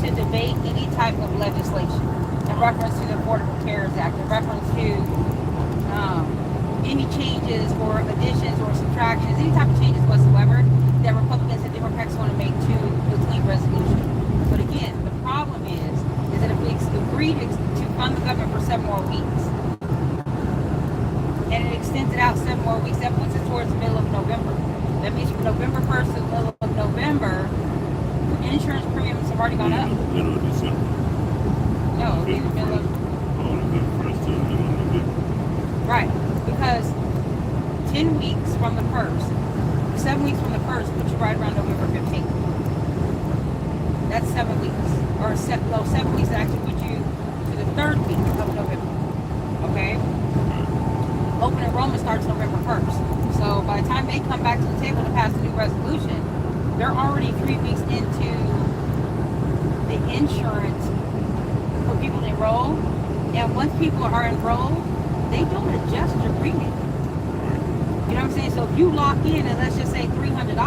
Speaker 17: to debate any type of legislation in reference to the Affordable Care Act, in reference to any changes or additions or subtractions, any type of changes whatsoever that Republicans and Democrats want to make to the clean resolution. But again, the problem is that if we agree to fund the government for 7 more weeks, and it extends it out 7 more weeks, that puts it towards the middle of November. That means from November 1st to the middle of November, insurance premiums have already gone up.
Speaker 7: Middle of December.
Speaker 17: No, it'll be the middle of...
Speaker 7: November 1st to the middle of November.
Speaker 17: Right, because 10 weeks from the 1st, 7 weeks from the 1st, puts you right around November 15th. That's 7 weeks. Or 7 weeks that actually put you to the 3rd week of November. Okay? Open enrollment starts November 1st. So by the time they come back to the table to pass a new resolution, they're already 3 weeks into the insurance for people to enroll. And once people are enrolled, they don't adjust your premium. You know what I'm saying? So if you lock in and let's just say $300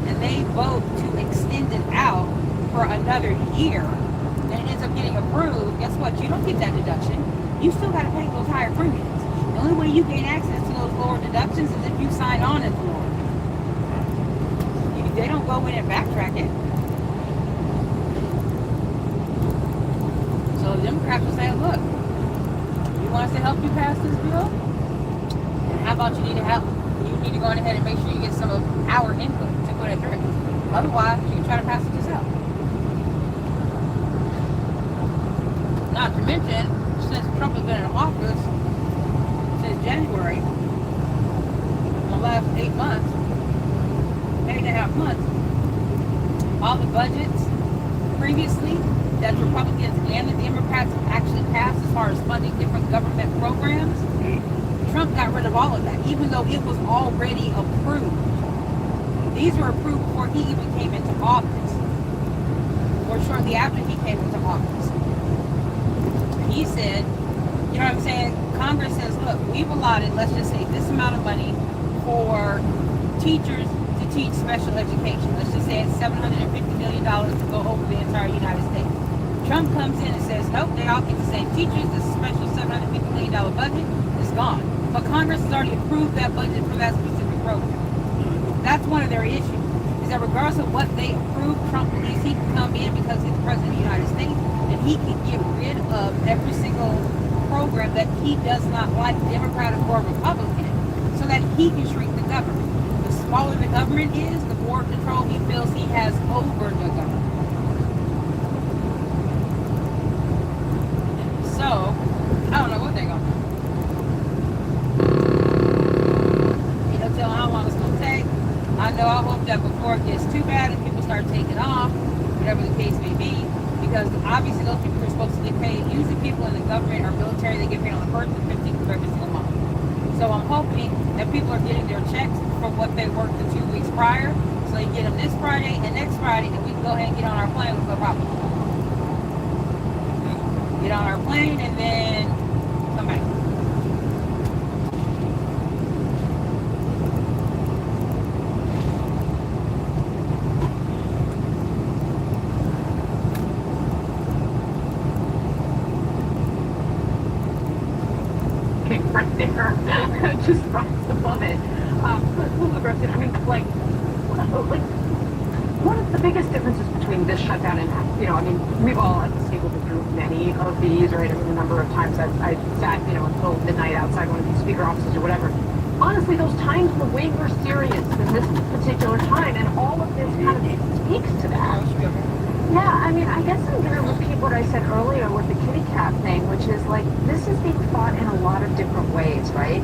Speaker 17: and they vote to extend it out for another year and it ends up getting approved, guess what? You don't get that deduction. You still got to pay those higher premiums. The only way you gain access to those lower deductions is if you sign on as lower. They don't go in and backtrack it. So the Democrats will say, look, you want us to help you pass this bill? And how about you need to help? You need to go ahead and make sure you get some of our input to put it through. Otherwise, you can try to pass it yourself. Not to mention, since Trump has been in office since January, the last 8 months, 8.5 months, all the budgets previously that Republicans and the Democrats have actually passed as far as funding different government programs, Trump got rid of all of that, even though it was already approved. These were approved before he even came into office, or shortly after he came into office. He said, you know what I'm saying, Congress says, look, we've allotted, let's just say, this amount of money for teachers to teach special education. Let's just say it's $750 million to go over the entire United States. Trump comes in and says, nope, they all get the same teachers. This special $750 million budget is gone. But Congress has already approved that budget for that specific program. That's one of their issues, is that regardless of what they approve, Trump believes he can come in because he's the president of the United States and he can get rid of every single program that he does not like, Democratic or Republican, so that he can shrink the government. The smaller the government is, the more control he feels he has over the government. So, I don't know what they're going to do. You know, tell how long it's going to take. I know I hope that before it gets too bad and people start taking off, whatever the case may be, because obviously those people are supposed to get paid. Usually people in the government or military, they get paid on the 1st and 15th of every single month. So I'm hoping that people are getting their checks from what they worked the 2 weeks prior, so they get them this Friday and next Friday, and we can go ahead and get on our plane with no problem. Get on our plane and then come back.
Speaker 22: Right there, just right above it. I mean, like, one of the biggest differences between this shutdown and, you know, I mean, we've all at the table been through many of these, right? I mean, the number of times I've sat, you know, until midnight outside one of these speaker offices or whatever. Honestly, those times were way more serious than this particular time, and all of this kind of speaks to that.
Speaker 16: Yeah, I mean, I guess I'm going to repeat what I said earlier with the kitty cat thing, which is like, this is being fought in a lot of different ways, right?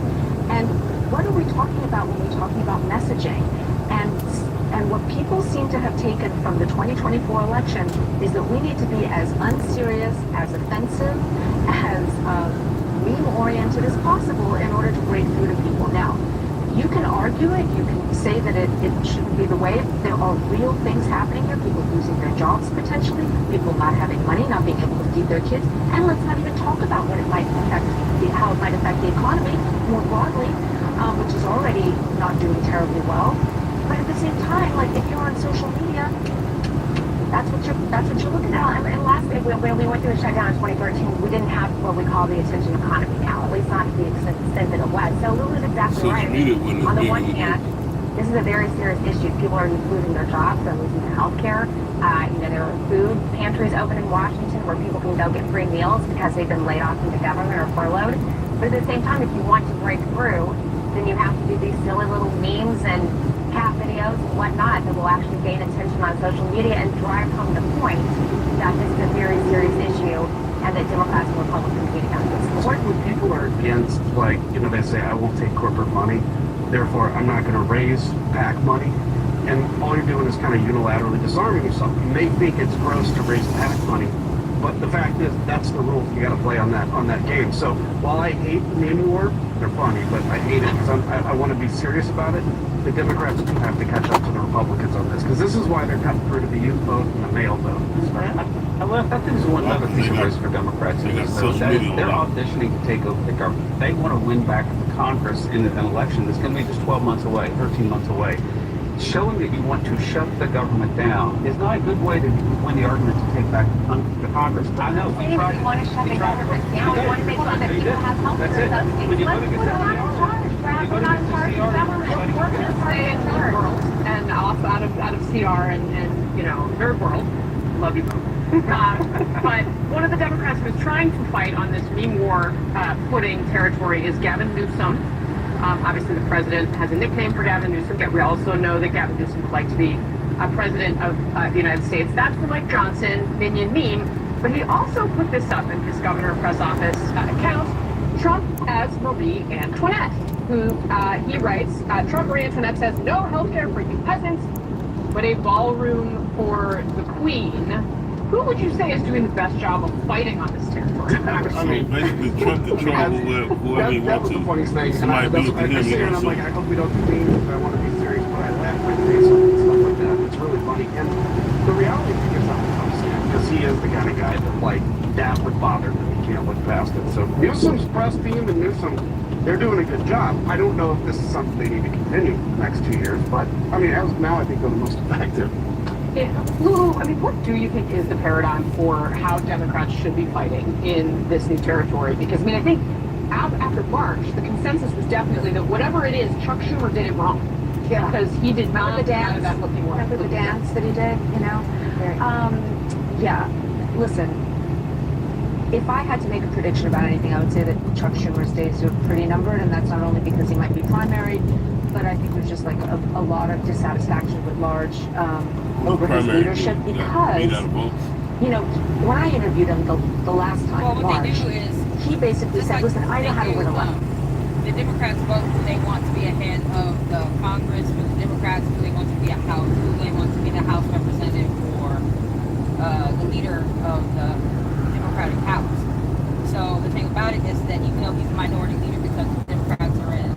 Speaker 16: And what are we talking about when we're talking about messaging? And what people seem to have taken from the 2024 election is that we need to be as unserious, as offensive, as meme-oriented as possible in order to break through to people. Now, you can argue it, you can say that it shouldn't be the way. There are real things happening here, people losing their jobs potentially, people not having money, not being able to feed their kids, and let's not even talk about what it might affect, how it might affect the economy more broadly, which is already not doing terribly well. But at the same time, like if you're on social media, that's what you're looking at.
Speaker 22: And last week, when we went through the shutdown in 2013, we didn't have what we call the attention economy now, at least not to the extent that it was. So Lou is exactly right. On the one hand, this is a very serious issue. People are losing their jobs, they're losing their health care. There are food pantries open in Washington where people can go get free meals because they've been laid off from the government or furloughed. But at the same time, if you want to break through, then you have to do these silly little memes and cat videos and whatnot that will actually gain attention on social media and drive home the point that this is a very serious issue and that Democrats and Republicans need to come to this.
Speaker 6: It's like when people are against, like, they say, I won't take corporate money, therefore I'm not going to raise PAC money. And all you're doing is kind of unilaterally disarming yourself. You may think it's gross to raise PAC money, but the fact is that's the rules you got to play on that game. So while I hate the meme war, they're funny, but I hate it because I want to be serious about it. The Democrats do have to catch up to the Republicans on this because this is why they're cutting through to the youth vote and the male vote. I think there's one other thing that is for Democrats is they're auditioning to take over the government. They want to win back the Congress in an election that's going to be just 12 months away, 13 months away. Showing that you want to shut the government down is not a good way to win the argument to take back the Congress. I know.
Speaker 22: We want to shut the government down. We want to make sure that people have health care.
Speaker 6: When you vote against
Speaker 22: We're not in charge of government.
Speaker 11: We're going to stay in third world and off out of CR and third world. Love you both. But one of the Democrats who's trying to fight on this meme war footing territory is Gavin Newsom. Obviously, the president has a nickname for Gavin Newsom, yet we also know that Gavin Newsom would like to be president of the United States. That's the Mike Johnson minion meme. But he also put this up in his governor press office account, Trump as Marie Antoinette, who he writes, Trump Marie Antoinette says, no health care for you peasants, but a ballroom for the queen. Who would you say is doing the best job of fighting on this territory?
Speaker 7: I mean, basically, Trump controls whoever he wants to.
Speaker 6: The funniest thing.
Speaker 7: Somebody do it to him.
Speaker 6: I sit here and I'm like, I hope we don't do memes, but I want to be serious, but I laugh my face off and stuff like that. It's really funny. And the reality thing is not understand because he is the kind of guy that, like, that would bother him. He can't look past it. So Newsom's press team and Newsom, they're doing a good job. I don't know if this is something they need to continue the next 2 years, but I mean, as of now, I think they're the most effective.
Speaker 11: Lulu, I mean, what do you think is the paradigm for how Democrats should be fighting in this new territory? Because, I mean, I think after March, the consensus was definitely that whatever it is, Chuck Schumer did it wrong.
Speaker 22: Yeah.
Speaker 11: Because he did not
Speaker 22: the dance.
Speaker 11: that looking well.
Speaker 22: Remember the dance that he did, Yeah, listen, if I had to make a prediction about anything, I would say that Chuck Schumer's days are pretty numbered, and that's not only because he might be primary, but I think there's just like a lot of dissatisfaction with large over his leadership because, when I interviewed him the last time in March, he basically said, listen, I know how to win a
Speaker 17: The Democrats vote who they want to be ahead of the Congress, for the Democrats who they want to be a House, who they want to be the House representative for the leader of the Democratic House. So the thing about it is that even though he's a minority leader because the Democrats are in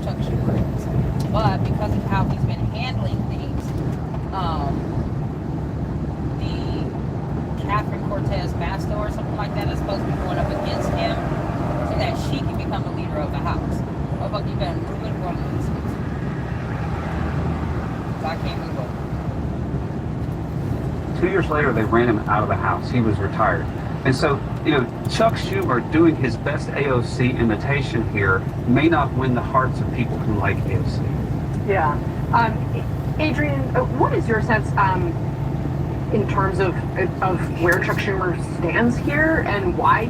Speaker 17: Chuck Schumer is, but because of how he's been handling things, the Catherine Cortez Masto or something like that is supposed to be going up against him so that she can become the leader of the House. Oh, fuck, you better move it or lose it. So I can't move over.
Speaker 6: 2 years later, they ran him out of the House. He was retired. And so, Chuck Schumer doing his best AOC imitation here may not win the hearts of people who like AOC.
Speaker 11: Yeah. Adrian, what is your sense in terms of where Chuck Schumer stands here and why?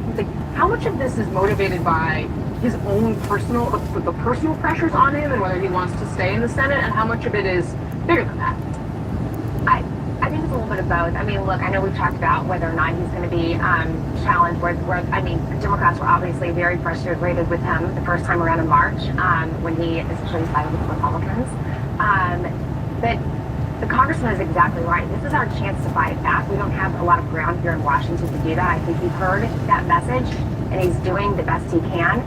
Speaker 11: How much of this is motivated by his own personal pressures on him and whether he wants to stay in the Senate, and how much of it is bigger than that?
Speaker 8: of both. I mean, look, I know we've talked about whether or not he's going to be challenged. I mean, Democrats were obviously very frustrated with him the first time around in March when he essentially sided with the Republicans. But the congressman is exactly right. This is our chance to fight back. We don't have a lot of ground here in Washington to do that. I think he heard that message, and he's doing the best he can.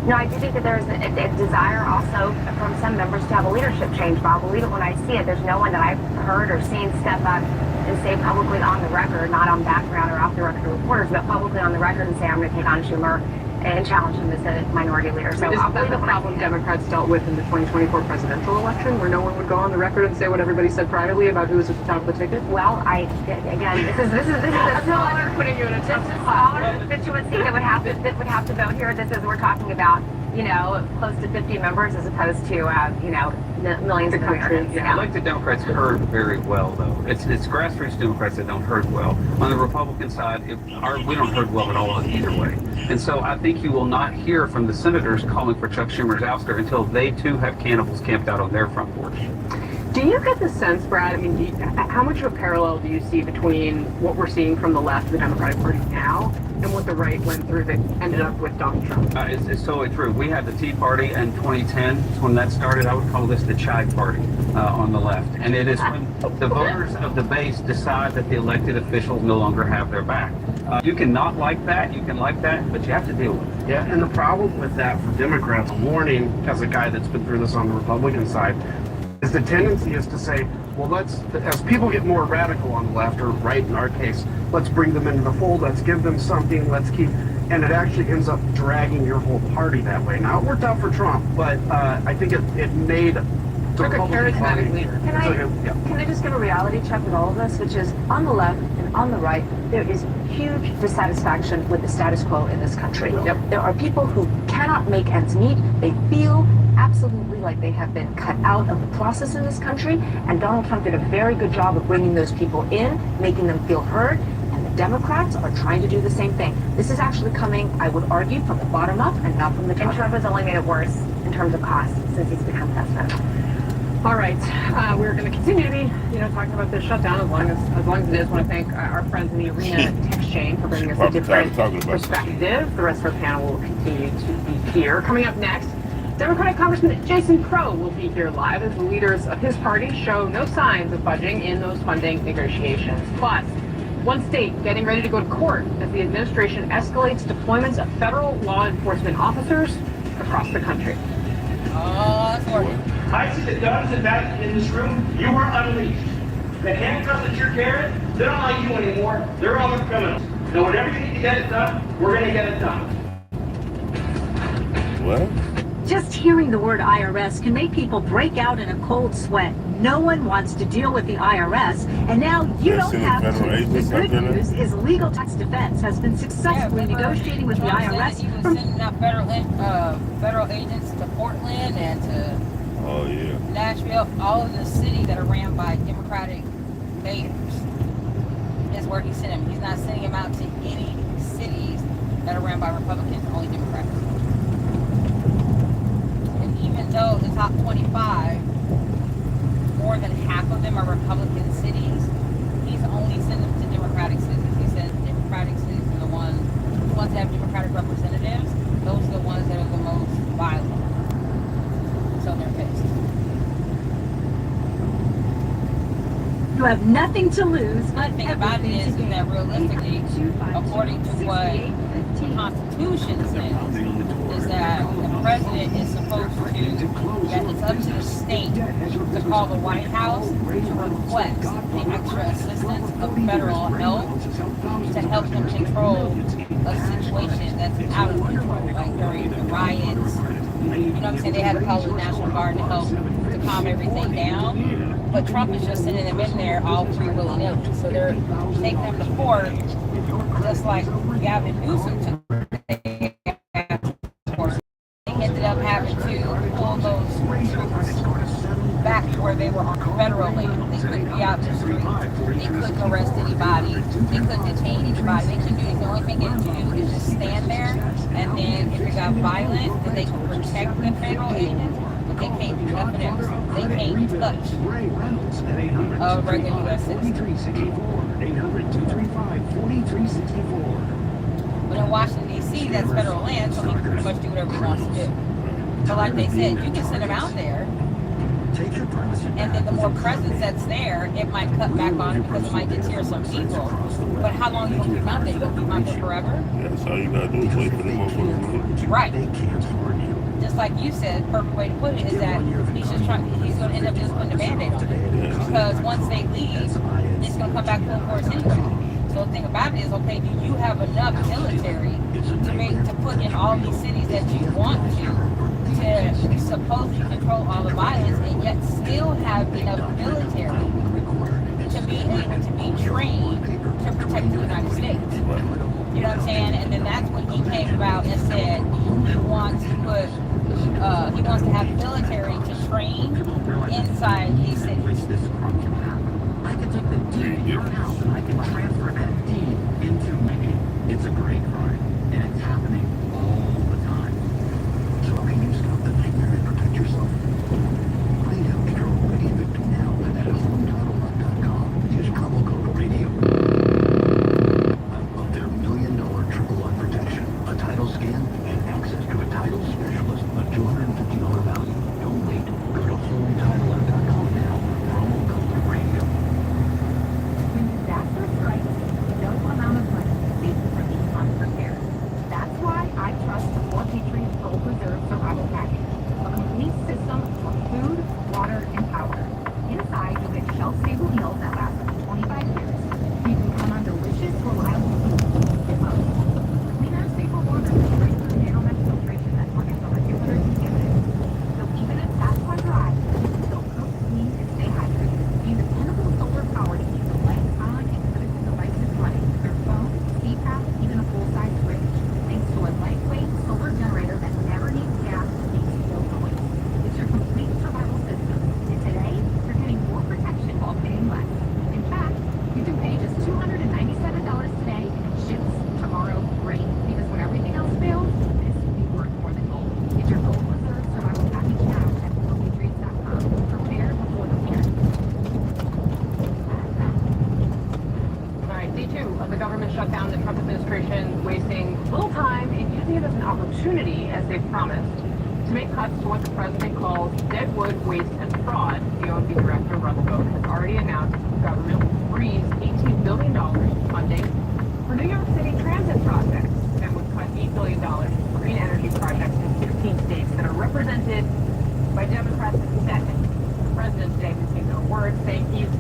Speaker 8: No, I do think that there's a desire also from some members to have a leadership change, but I'll believe it when I see it. There's no one that I've heard or seen step up and say publicly on the record, not on background or off the record to reporters, but publicly on the record and say, I'm going to take on Schumer and challenge him as a minority leader. So
Speaker 16: Isn't
Speaker 8: I'll
Speaker 16: that
Speaker 8: believe
Speaker 16: the
Speaker 8: it when I
Speaker 16: problem
Speaker 8: see it.
Speaker 16: Democrats dealt with in the 2024 presidential election, where no one would go on the record and say what everybody said privately about who was at the top of the ticket?
Speaker 8: Well, again, this is a smaller,
Speaker 16: putting you in a tough
Speaker 8: smaller constituency that would have to vote here. This is, we're talking about, close to 50 members as opposed to, millions of Americans.
Speaker 6: Yeah, elected Democrats heard very well, though. It's grassroots Democrats that don't herd well. On the Republican side, we don't herd well at all either way. And so I think you will not hear from the senators calling for Chuck Schumer's ouster until they too have cannibals camped out on their front porch.
Speaker 16: Do you get the sense, Brad, I mean, how much of a parallel do you see between what we're seeing from the left of the Democratic Party now and what the right went through that ended up with Donald Trump?
Speaker 6: It's totally true. We had the Tea Party in 2010. When that started, I would call this the Chai Party on the left. And it is when the voters of the base decide that the elected officials no longer have their back. You can not like that, you can like that, but you have to deal with it.
Speaker 9: Yeah, and the problem with that for Democrats, warning as a guy that's been through this on the Republican side, is the tendency is to say, well, as people get more radical on the left, or right in our case, let's bring them into the fold, let's give them something, and it actually ends up dragging your whole party that way. Now, it worked out for Trump, but I think it made the
Speaker 16: Like a charismatic leader.
Speaker 22: Can I just give a reality check with all of this, which is on the left and on the right, there is huge dissatisfaction with the status quo in this country. Yep. There are people who cannot make ends meet. They feel absolutely like they have been cut out of the process in this country, and Donald Trump did a very good job of bringing those people in, making them feel heard, and the Democrats are trying to do the same thing. This is actually coming, I would argue, from the bottom up and not from the top.
Speaker 8: And Trump has only made it worse in terms of cost since he's become president.
Speaker 16: All right, we're going to continue to be, talking about this shutdown as long as it is. I want to thank our friends in the Arena text chain for bringing us a different perspective. The rest of our panel will continue to be here. Coming up next, Democratic Congressman Jason Crow will be here live as the leaders of his party show no signs of budging in those funding negotiations. Plus, one state getting ready to go to court as the administration escalates deployments of federal law enforcement officers across the country.
Speaker 23: I see the guns and that in this room. You were unleashed. The handcuffs that you're carrying, they're not like you anymore. They're other criminals. So whenever you need to get it done, we're going to get it done.
Speaker 7: What?
Speaker 24: Just hearing the word IRS can make people break out in a cold sweat. No one wants to deal with the IRS, and now you don't have to. The good news is Legal Tax Defense has been successfully negotiating with the IRS.
Speaker 17: He was sending out federal agents to Portland and to Nashville, all of the cities that are ran by Democratic mayors is where he's sending them. He's not sending them out to any cities that are ran by Republicans, only Democrats. And even though the top 25, more than half of them are Republican cities, he's only sending them to Democratic cities. He said Democratic cities are the ones that have Democratic representatives. Those are the ones that are the most violent. So they're pissed.
Speaker 24: You have nothing to lose, but
Speaker 17: the thing about it is that realistically, according to what the Constitution says, is that the president is supposed to, that it's up to the state to call the White House to request the extra assistance of federal help to help them control a situation that's out of control, like during the riots. You know what I'm saying? They had to call the National Guard to help to calm everything down. But Trump is just sending them in there all free willy-nilly. So they're taking them to court just like Gavin Newsom took them to court. They ended up having to pull those troops back to where they were on federal land. They couldn't be out in the street. They couldn't arrest anybody. They couldn't detain anybody. They couldn't do anything. The only thing they could do is just stand there, and then if it got violent, then they could protect the federal agents. They can't do nothing else. They can't touch a regular U.S. citizen.
Speaker 14: 800-235-4364.
Speaker 17: But in Washington, D.C., that's federal land, so he can pretty much do whatever he wants to do. But like they said, you can send him out there, and then the more presence that's there, it might cut back on it because it might deter some people. But how long are you going to keep him out there? You going to keep him out there forever?
Speaker 7: Yeah, that's all you gotta do is wait for them motherfuckers.
Speaker 17: Right. Just like you said, perfect way to put it is that he's going to end up just putting a Band-Aid on it. Because once they leave, it's going to come back full force anyway. So the thing about it is, okay, do you have enough military to put in all these cities that you want to supposedly control all the violence and yet still have enough military to be able to be trained to protect the United States? You know what I'm saying? And then that's when he came about and said he wants to have military to train inside these cities.
Speaker 1: I can take the D in your house and I can transfer that D into me. It's a great crime, and it's happening all the time. So how can you stop the nightmare and protect yourself? Find out if you're already a victim now at HomeTitleLock.com. Use promo code RADIO. Of their $1 million triple lock protection, a title scan, and access to a title specialist, a $250 value. Don't wait. Go to HomeTitleLock.com now. Promo code RADIO.
Speaker 2: When disaster strikes, no amount of money is really unprepared. That's why I trust the 4 Patriots Gold Reserve Survival Package, a complete system for food, water, and power. Inside, you'll get shelf-stable meals that last up to 25 years. You can count on delicious, reliable food and most. Cleaner, safer water with breakthrough nanomesh filtration that targets over 200 contaminants. So even if that's one dry, you can still cook, clean, and stay hydrated. Use dependable solar power to keep the lights on and critical devices running. Your phone, CPAP, even a full-size fridge. Thanks to a lightweight solar generator that never needs gas and makes no noise. It's your complete survival system. And today, you're getting more protection while paying less. In fact, you can pay just $297 today and it ships tomorrow free. Because when everything else fails, this will be worth more than gold. Get your Gold Reserve Survival Package now at goldpatriots.com. Prepare before the fear.
Speaker 8: All right, day 2 of the government shutdown. The Trump administration wasting little time and using it as an opportunity, as they promised, to make cuts to what the president calls deadwood, waste, and fraud. The OMB director, Russ Vought, has already announced the government will freeze $18 billion in funding for New York City transit projects and would cut $8 billion for green energy projects in 16 states that are represented by Democrats in the Senate. The president today received no word, saying he's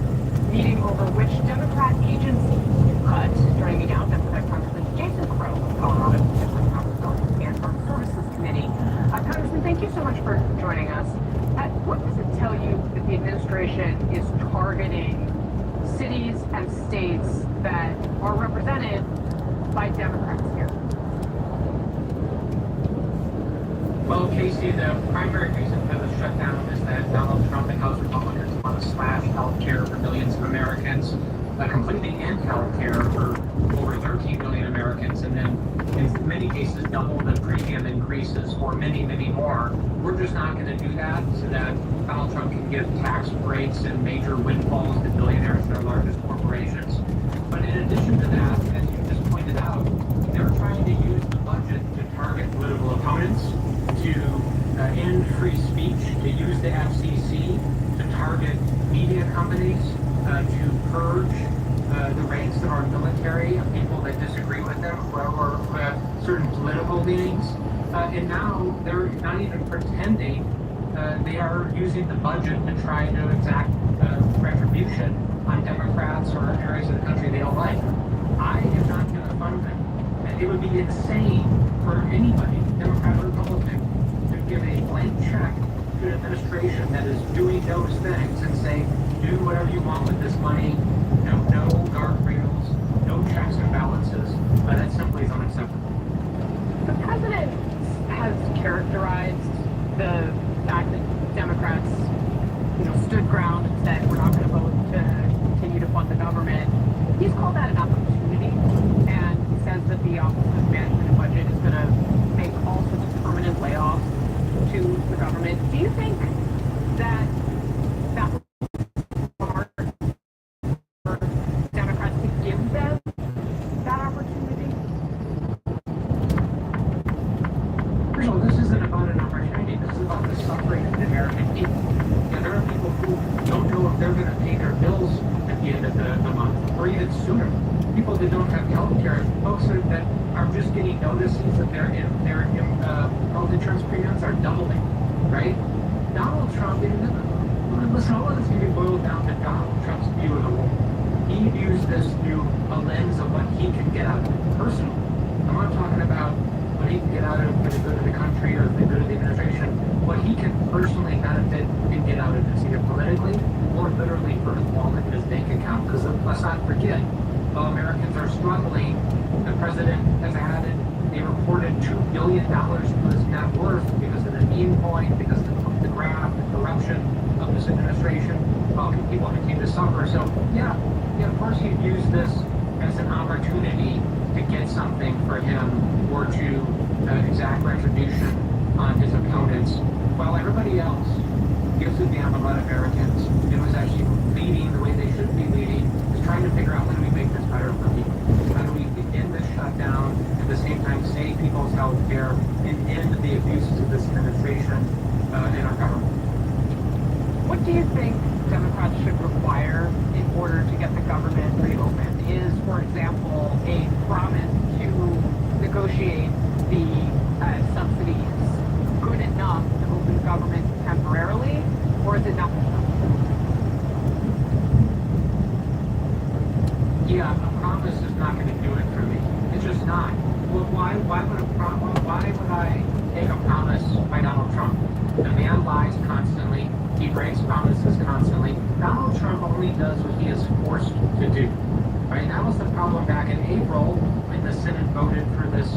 Speaker 8: meeting over which Democrat agency to cut, joining me now, Democrat Congressman Jason Croc of Colorado, House and Armed Services Committee. Congressman, thank you so much for joining us. What does it tell you that the administration is targeting cities and states that are represented by Democrats here?
Speaker 3: Well, Casey, the primary reason for the shutdown is that Donald Trump and House Republicans want to slash health care for millions of Americans, completely end health care for over 13 million Americans, and then in many cases double the premium increases for many, many more. We're just not going to do that so that Donald Trump can give tax breaks and major windfalls to billionaires and their largest corporations. But in addition to that, as you just pointed out, they're trying to use the budget to target political opponents, to end free speech, to use the FCC to target media companies, to purge the ranks of our military of people that disagree with them or who have certain political leanings. And now they're not even pretending. They are using the budget to try to exact retribution on Democrats or areas of the country they don't like. I am not going to fund them. It would be insane for anybody, Democrat or Republican, to give a blank check to an administration that is doing those things and say, do whatever you want with this money, no guardrails, no checks and balances. That simply is unacceptable.
Speaker 8: The president has characterized the fact that Democrats, stood ground and said we're not going to vote to continue to fund the government. He's called that an opportunity, and he says that the Office of Management and Budget is going to make all sorts of permanent layoffs
Speaker 16: to the government. Do you think that that was smart for Democrats to give them that opportunity?
Speaker 3: First of all, this isn't about an opportunity. This is about the suffering of the American people. And there are people who don't know if they're going to pay their bills at the end of the month, or even sooner. People that don't have health care, folks that are just getting notices that their health insurance premiums are doubling, right? Donald Trump, listen, all of this can be boiled down to Donald Trump's view of the world. He views this through a lens of what he can get out of it personally. I'm not talking about what he can get out of it for the good of the country or for the good of the administration, what he can personally benefit and get out of this, either politically or literally for his wallet and his bank account. Because let's not forget, while Americans are struggling, the president has added a reported $2 billion to his net worth because of the meme point, because of the graft, the corruption of this administration. Well, people continue to suffer. So, yeah, of course he views this as an opportunity to get something for him or to exact retribution on his opponents, while everybody else gives a damn about Americans and was actually leading the way they should be leading, is trying to figure out how do we make this better for people? How do we end this shutdown, at the same time save people's health care and end the abuses of this administration in our government?
Speaker 16: What do you think Democrats should require in order to get the government reopened? Is, for example, a promise to negotiate the subsidies good enough to open the government temporarily, or is it not good enough?
Speaker 3: Yeah, a promise is not going to do it for me. It's just not. Well, why would I take a promise by Donald Trump? The man lies constantly. He breaks promises constantly. Donald Trump only does what he is forced to do. Right? That was the problem back in April when the Senate voted for this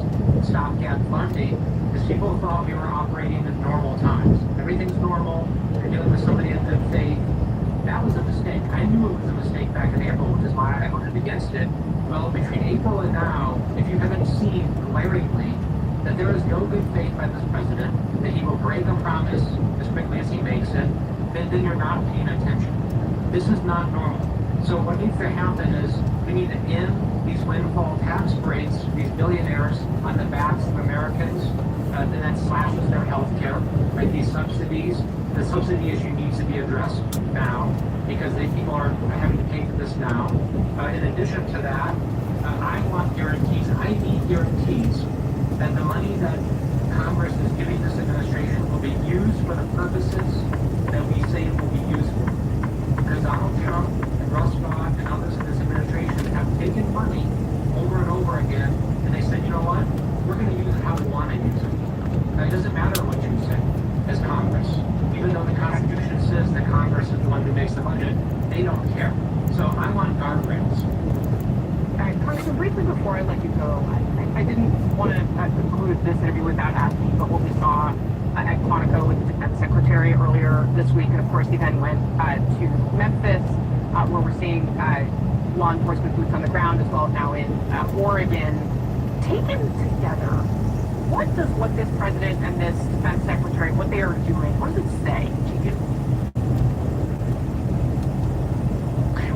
Speaker 3: stopgap funding, because people thought we were operating in normal times. Everything's normal. We're dealing with somebody in good faith. That was a mistake. I knew it was a mistake back in April, which is why I voted against it. Well, between April and now, if you haven't seen glaringly that there is no good faith by this president, that he will break a promise as quickly as he makes it, then you're not paying attention. This is not normal. So what needs to happen is we need to end these windfall tax breaks, these billionaires on the backs of Americans, and that slashes their health care, right? These subsidies. The subsidy issue needs to be addressed now because people are having to pay for this now. In addition to that, I want guarantees. I need guarantees that the money that Congress is giving this administration will be used for the purposes that we say it will be used for. Because Donald Trump and Russ Vought and others in this administration have taken money over and over again, and they said, you know what, we're going to use it how we want to use it. Now, it doesn't matter what you say as Congress. Even though the Constitution says that Congress is the one who makes the budget, they don't care. So I want guardrails.
Speaker 16: Congressman, briefly before I let you go, I didn't want to conclude this interview without asking you about what we saw at Quantico with the Defense Secretary earlier this week. And of course, he then went to Memphis, where we're seeing law enforcement boots on the ground, as well as now in Oregon. Taken together, what this president and this Defense Secretary, what they are doing, what does it say to you?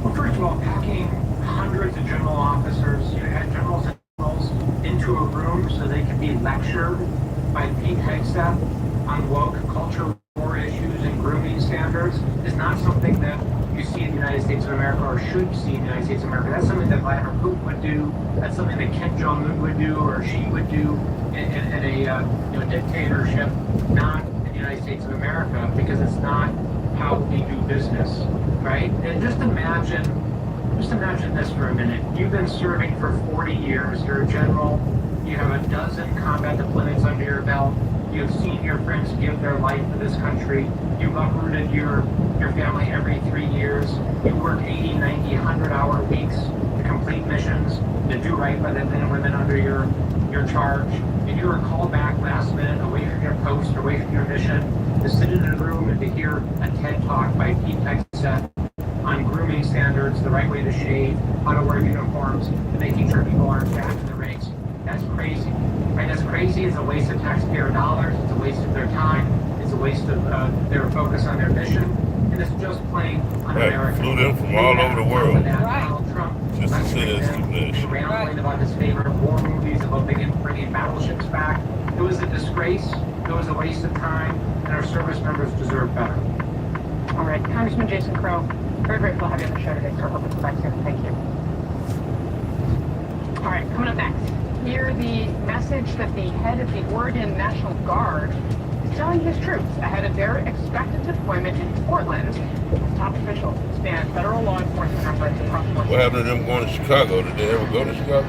Speaker 3: Well, first of all, packing hundreds of general officers, had generals and generals into a room so they could be lectured by Pete Hegseth on woke culture war issues and grooming standards is not something that you see in the United States of America or should see in the United States of America. That's something that Vladimir Putin would do. That's something that Kim Jong-un would do or she would do in a dictatorship, not in the United States of America, because it's not how we do business, right? And just imagine this for a minute. You've been serving for 40 years. You're a general. You have a dozen combat deployments under your belt. You have seen your friends give their life for this country. You've uprooted your family every 3 years. You work 80, 90, 100-hour weeks to complete missions, to do right by the men and women under your charge. And you are called back last minute, away from your post, away from your mission, to sit in a room and to hear a TED Talk by Pete Hegseth on grooming standards, the right way to shave, how to wear uniforms, and making sure people aren't fat in the ranks. That's crazy. Right? That's crazy. It's a waste of taxpayer dollars. It's a waste of their time. a waste of their focus on their mission, and it's just plain un-American.
Speaker 7: Flew them from all over the world
Speaker 3: Donald Trump
Speaker 7: just to see this nation.
Speaker 3: ran on plane about his favorite war movies, about bringing battleships back. It was a disgrace. It was a waste of time, and our service members deserve better.
Speaker 8: All right, Congressman Jason Crow, very grateful to have you on the show today, sir. Hope it's back soon. Thank you. All right, coming up next, hear the message that the head of the Oregon National Guard is telling his troops ahead of their expected deployment in Portland. Top officials span federal law enforcement efforts across Portland.
Speaker 7: What happened to them going to Chicago? Did they ever go to Chicago?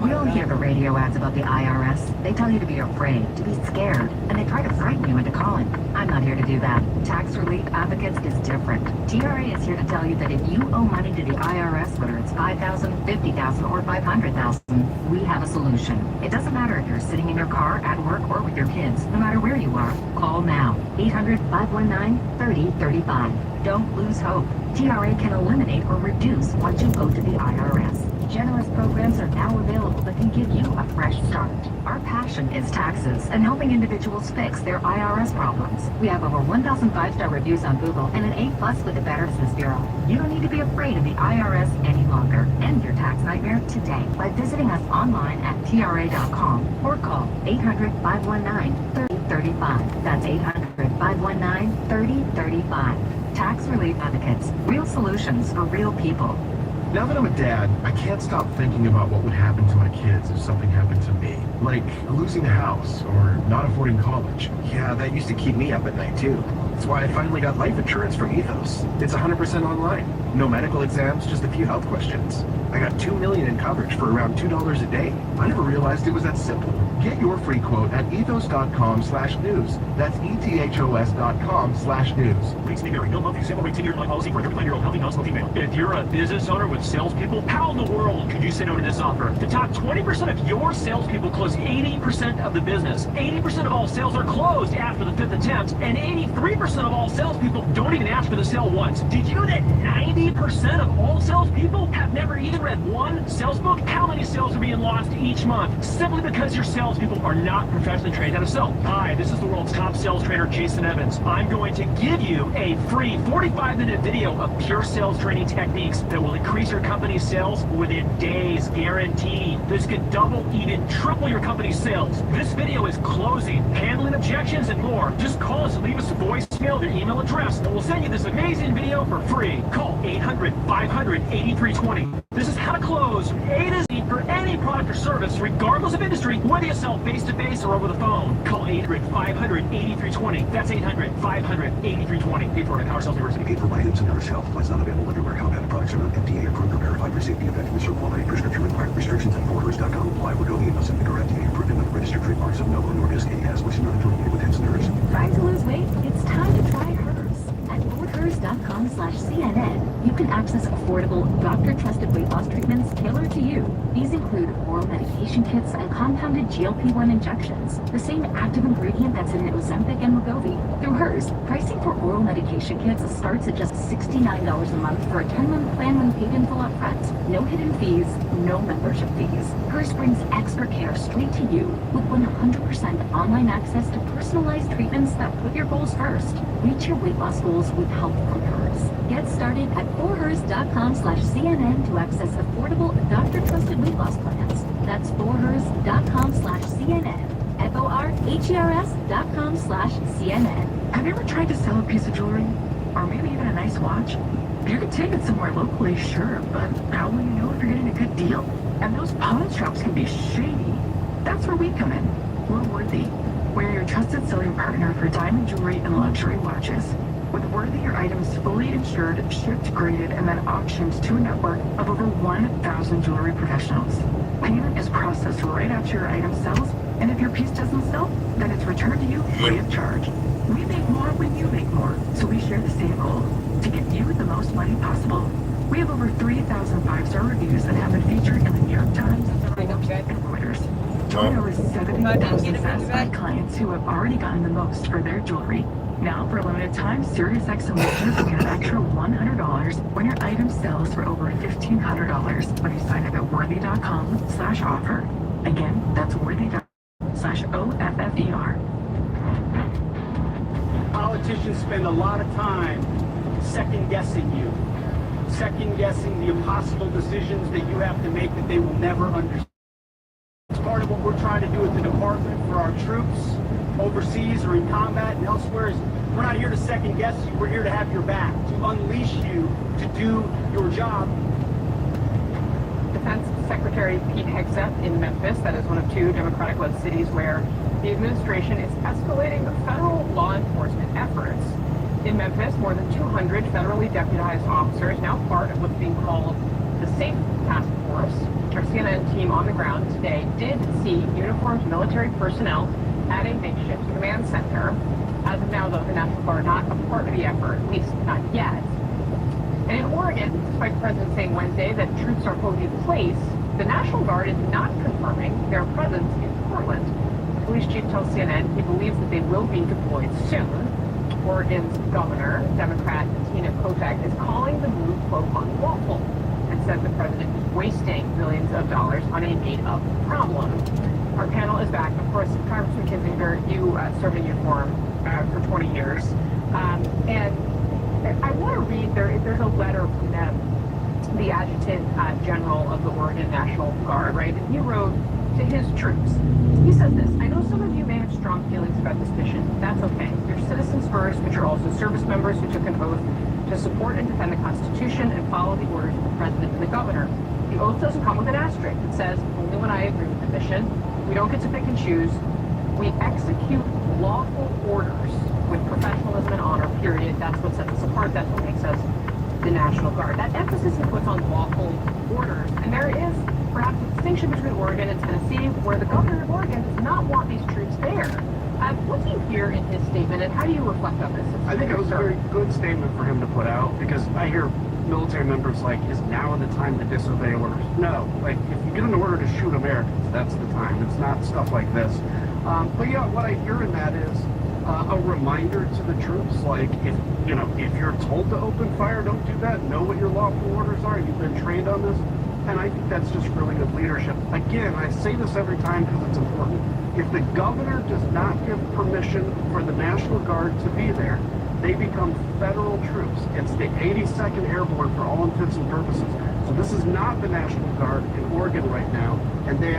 Speaker 2: We all hear the radio ads about the IRS. They tell you to be afraid, to be scared, and they try to frighten you into calling. I'm not here to do that. Tax Relief Advocates is different. TRA is here to tell you that if you owe money to the IRS, whether it's $5,000, $50,000, or $500,000, we have a solution. It doesn't matter if you're sitting in your car, at work, or with your kids. No matter where you are, call now. 800-519-3035. Don't lose hope. TRA can eliminate or reduce what you owe to the IRS. Generous programs are now available that can give you a fresh start. Our passion is taxes and helping individuals fix their IRS problems. We have over 1,000 5-star reviews on Google and an A+ with the Better Business Bureau. You don't need to be afraid of the IRS any longer. End your tax nightmare today by visiting us online at TRA.com or call 800-519-3035. That's 800-519-3035. Tax Relief Advocates. Real solutions for real people.
Speaker 1: Now that I'm a dad, I can't stop thinking about what would happen to my kids if something happened to me. Like losing a house or not affording college. Yeah, that used to keep me up at night too. That's why I finally got life insurance from Ethos. It's 100% online. No medical exams, just a few health questions. I got $2 million in coverage for around $2 a day. I never realized it was that simple. Get your free quote at ethos.com/news. That's ethos.com/news.
Speaker 13: Please be married. No monthly sample rate 10-year policy for a 35-year-old healthy non-smoking male. If you're a business owner with salespeople, how in the world could you say no to this offer? The top 20% of your salespeople close 80% of the business. 80% of all sales are closed after the 5th attempt, and 83% of all salespeople don't even ask for the sale once. Did you know that 90% of all salespeople have never even read one sales book? How many sales are being lost each month? Simply because your salespeople are not professionally trained how to sell. Hi, this is the world's top sales trainer, Jason Evans. I'm going to give you a free 45-minute video of pure sales training techniques that will increase your company's sales within days, guaranteed. This could double, even triple your company's sales. This video is closing, handling objections, and more. Just call us and leave us a voicemail, your email address, and we'll send you this amazing video for free. Call 800-500-8320. This is how to close A to Z for any product or service, regardless of industry, whether you sell face-to-face or over the phone. Call 800-500-8320. That's 800-500-8320. Paid for by Power Sales University.
Speaker 10: Paid for by Hims and Nurse Health. Plans not available everywhere. Compounded products are not FDA approved or verified for safety, effectiveness, or quality. Prescription required. Restrictions at forhers.com apply. Wegovy and Ozempic are FDA approved and other registered trademarks of Novo Nordisk AS, which is not affiliated with Hims and Nurse.
Speaker 2: Trying to lose weight? It's time to try hers. At forhers.com/CNN, you can access affordable, doctor-trusted weight loss treatments tailored to you. These include oral medication kits and compounded GLP-1 injections, the same active ingredient that's in Ozempic and Wegovy. Through Hers, pricing for oral medication kits starts at just $69 a month for a 10-month plan when paid in full upfront. No hidden fees, no membership fees. Hers brings expert care straight to you with 100% online access to personalized treatments that put your goals first. Reach your weight loss goals with help from Hers. Get started at forhers.com/CNN to access affordable, doctor-trusted weight loss plans. That's forhers.com/CNN. forhers.com/CNN.
Speaker 11: Have you ever tried to sell a piece of jewelry? Or maybe even a nice watch? You could take it somewhere locally, sure, but how will you know if you're getting a good deal? And those pawn shops can be shady. That's where we come in. We're Worthy. We're your trusted selling partner for diamond jewelry and luxury watches. With Worthy, your items fully insured, shipped, graded, and then auctioned to a network of over 1,000 jewelry professionals. Payment is processed right after your item sells, and if your piece doesn't sell, then it's returned to you free of charge. We make more when you make more, so we share the same goal, to get you the most money possible. We have over 3,000 5-star reviews that have been featured in the New York Times, Forbes, and Reuters. Join over 70,000 satisfied clients who have already gotten the most for their jewelry. Now, for a limited time, SiriusXM listeners will get an extra $100 when your item sells for over $1,500 when you sign up at worthy.com/offer. Again, that's worthy.com/OFFER.
Speaker 14: politicians spend a lot of time second-guessing you, second-guessing the impossible decisions that you have to make that they will never understand. It's part of what we're trying to do at the department for our troops overseas or in combat and elsewhere is we're not here to second-guess you. We're here to have your back, to unleash you, to do your job.
Speaker 8: Defense Secretary Pete Hegseth in Memphis, that is one of 2 Democratic-led cities where the administration is escalating the federal law enforcement efforts. In Memphis, more than 200 federally deputized officers, now part of what's being called the SAFE Task Force. Our CNN team on the ground today did see uniformed military personnel at a makeshift command center. As of now, though, the National Guard not a part of the effort, at least not yet. And in Oregon, despite the president saying Wednesday that troops are fully in place, the National Guard is not confirming their presence in Portland. The police chief tells CNN he believes that they will be deployed soon. Oregon's governor, Democrat Tina Kotek, is calling the move, quote, unlawful, and said the president is wasting millions of dollars on a made-up problem. Our panel is back. Of course, Congressman Kinzinger, you served in uniform for 20 years. And I want to read, there's a letter from them, the Adjutant General of the Oregon National Guard, right? And he wrote to his troops. He says this: I know some of you may have strong feelings about this mission. That's okay. You're citizens first, but you're also service members who took an oath to support and defend the Constitution and follow the orders of the President and the Governor. The oath doesn't come with an asterisk. It says, only when I agree with the mission. We don't get to pick and choose. We execute lawful orders with professionalism and honor, period. That's what sets us apart. That's what makes us the National Guard. That emphasis he puts on lawful orders. And there is perhaps a distinction between Oregon and Tennessee, where the governor of Oregon does not want these troops there. What do you hear in his statement, and how do you reflect on this?
Speaker 9: I think it was a very good statement for him to put out, because I hear military members like, is now the time to disobey orders? No. Like, if you get an order to shoot Americans, that's the time. It's not stuff like this. But yeah, what I hear in that is a reminder to the troops, like, if you're told to open fire, don't do that. Know what your lawful orders are. You've been trained on this. And I think that's just really good leadership. Again, I say this every time because it's important. If the governor does not give permission for the National Guard to be there, they become federal troops. It's the 82nd Airborne for all intents and purposes. So this is not the National Guard in Oregon right now, and they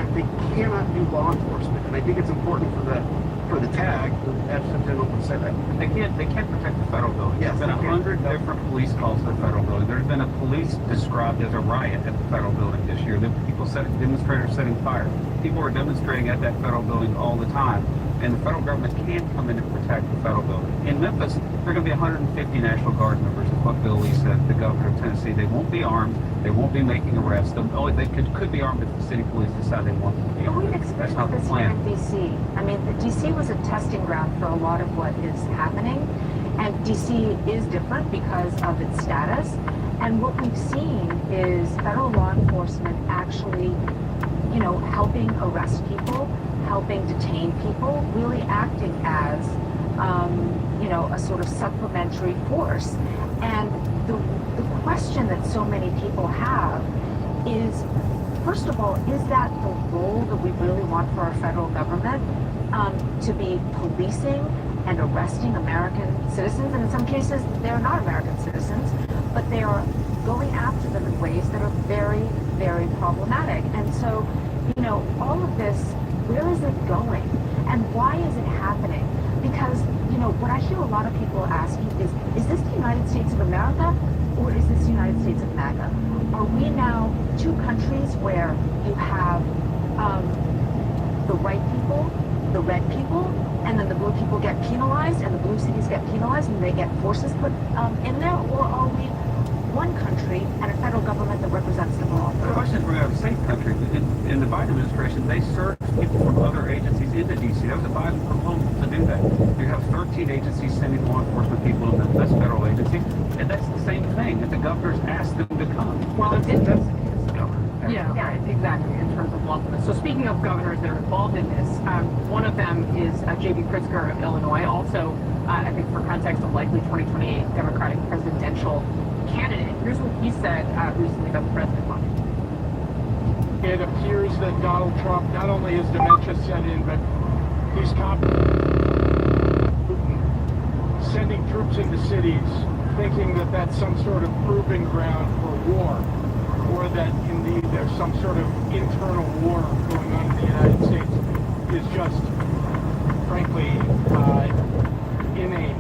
Speaker 9: cannot do law enforcement. And I think it's important for the tag, the Adjutant General would say that.
Speaker 6: They can't protect the federal building.
Speaker 9: Yes,
Speaker 6: There's been 100 different police calls to the federal building. There's been a police described as a riot at the federal building this year. Demonstrators setting fire. People are demonstrating at that federal building all the time. And the federal government can't come in and protect the federal building. In Memphis, there are going to be 150 National Guard members, is what Bill Lee said, the governor of Tennessee. They won't be armed. They won't be making arrests. They could be armed if the city police decide they want to be armed. That's not the plan.
Speaker 2: D.C. I mean, D.C. was a testing ground for a lot of what is happening, and D.C. is different because of its status. And what we've seen is federal law enforcement actually, helping arrest people, helping detain people, really acting as, a sort of supplementary force. And the question that so many people have is, first of all, is that the role that we really want for our federal government, to be policing and arresting American citizens? And in some cases, they're not American citizens, but they are going after them in ways that are very, very problematic. And so, all of this, where is it going? And why is it happening? Because, what I hear a lot of people asking is this the United States of America, or is this the United States of MAGA? Are we now 2 countries where you have the white people, the red people, and then the blue people get penalized, and the blue cities get penalized, and they get forces put in there? Or are we one country and a federal government that represents them all?
Speaker 6: The question is, we're a safe country. In the Biden administration, they searched people from other agencies into D.C. That was a Biden proposal to do that. You have 13 agencies sending law enforcement people to this federal agency, and that's the same thing that the governors asked them to come.
Speaker 8: Well, that's the governor. Yeah, exactly, in terms of lawfulness. So speaking of governors that are involved in this, one of them is J.B. Pritzker of Illinois, also, I think for context, a likely 2028 Democratic presidential candidate. Here's what he said recently about the president.
Speaker 18: It appears that Donald Trump, not only has dementia set in, but he's Putin sending troops into cities, thinking that that's some sort of proving ground for war, or that indeed there's some sort of internal war going on in the United States, is just, frankly, inane.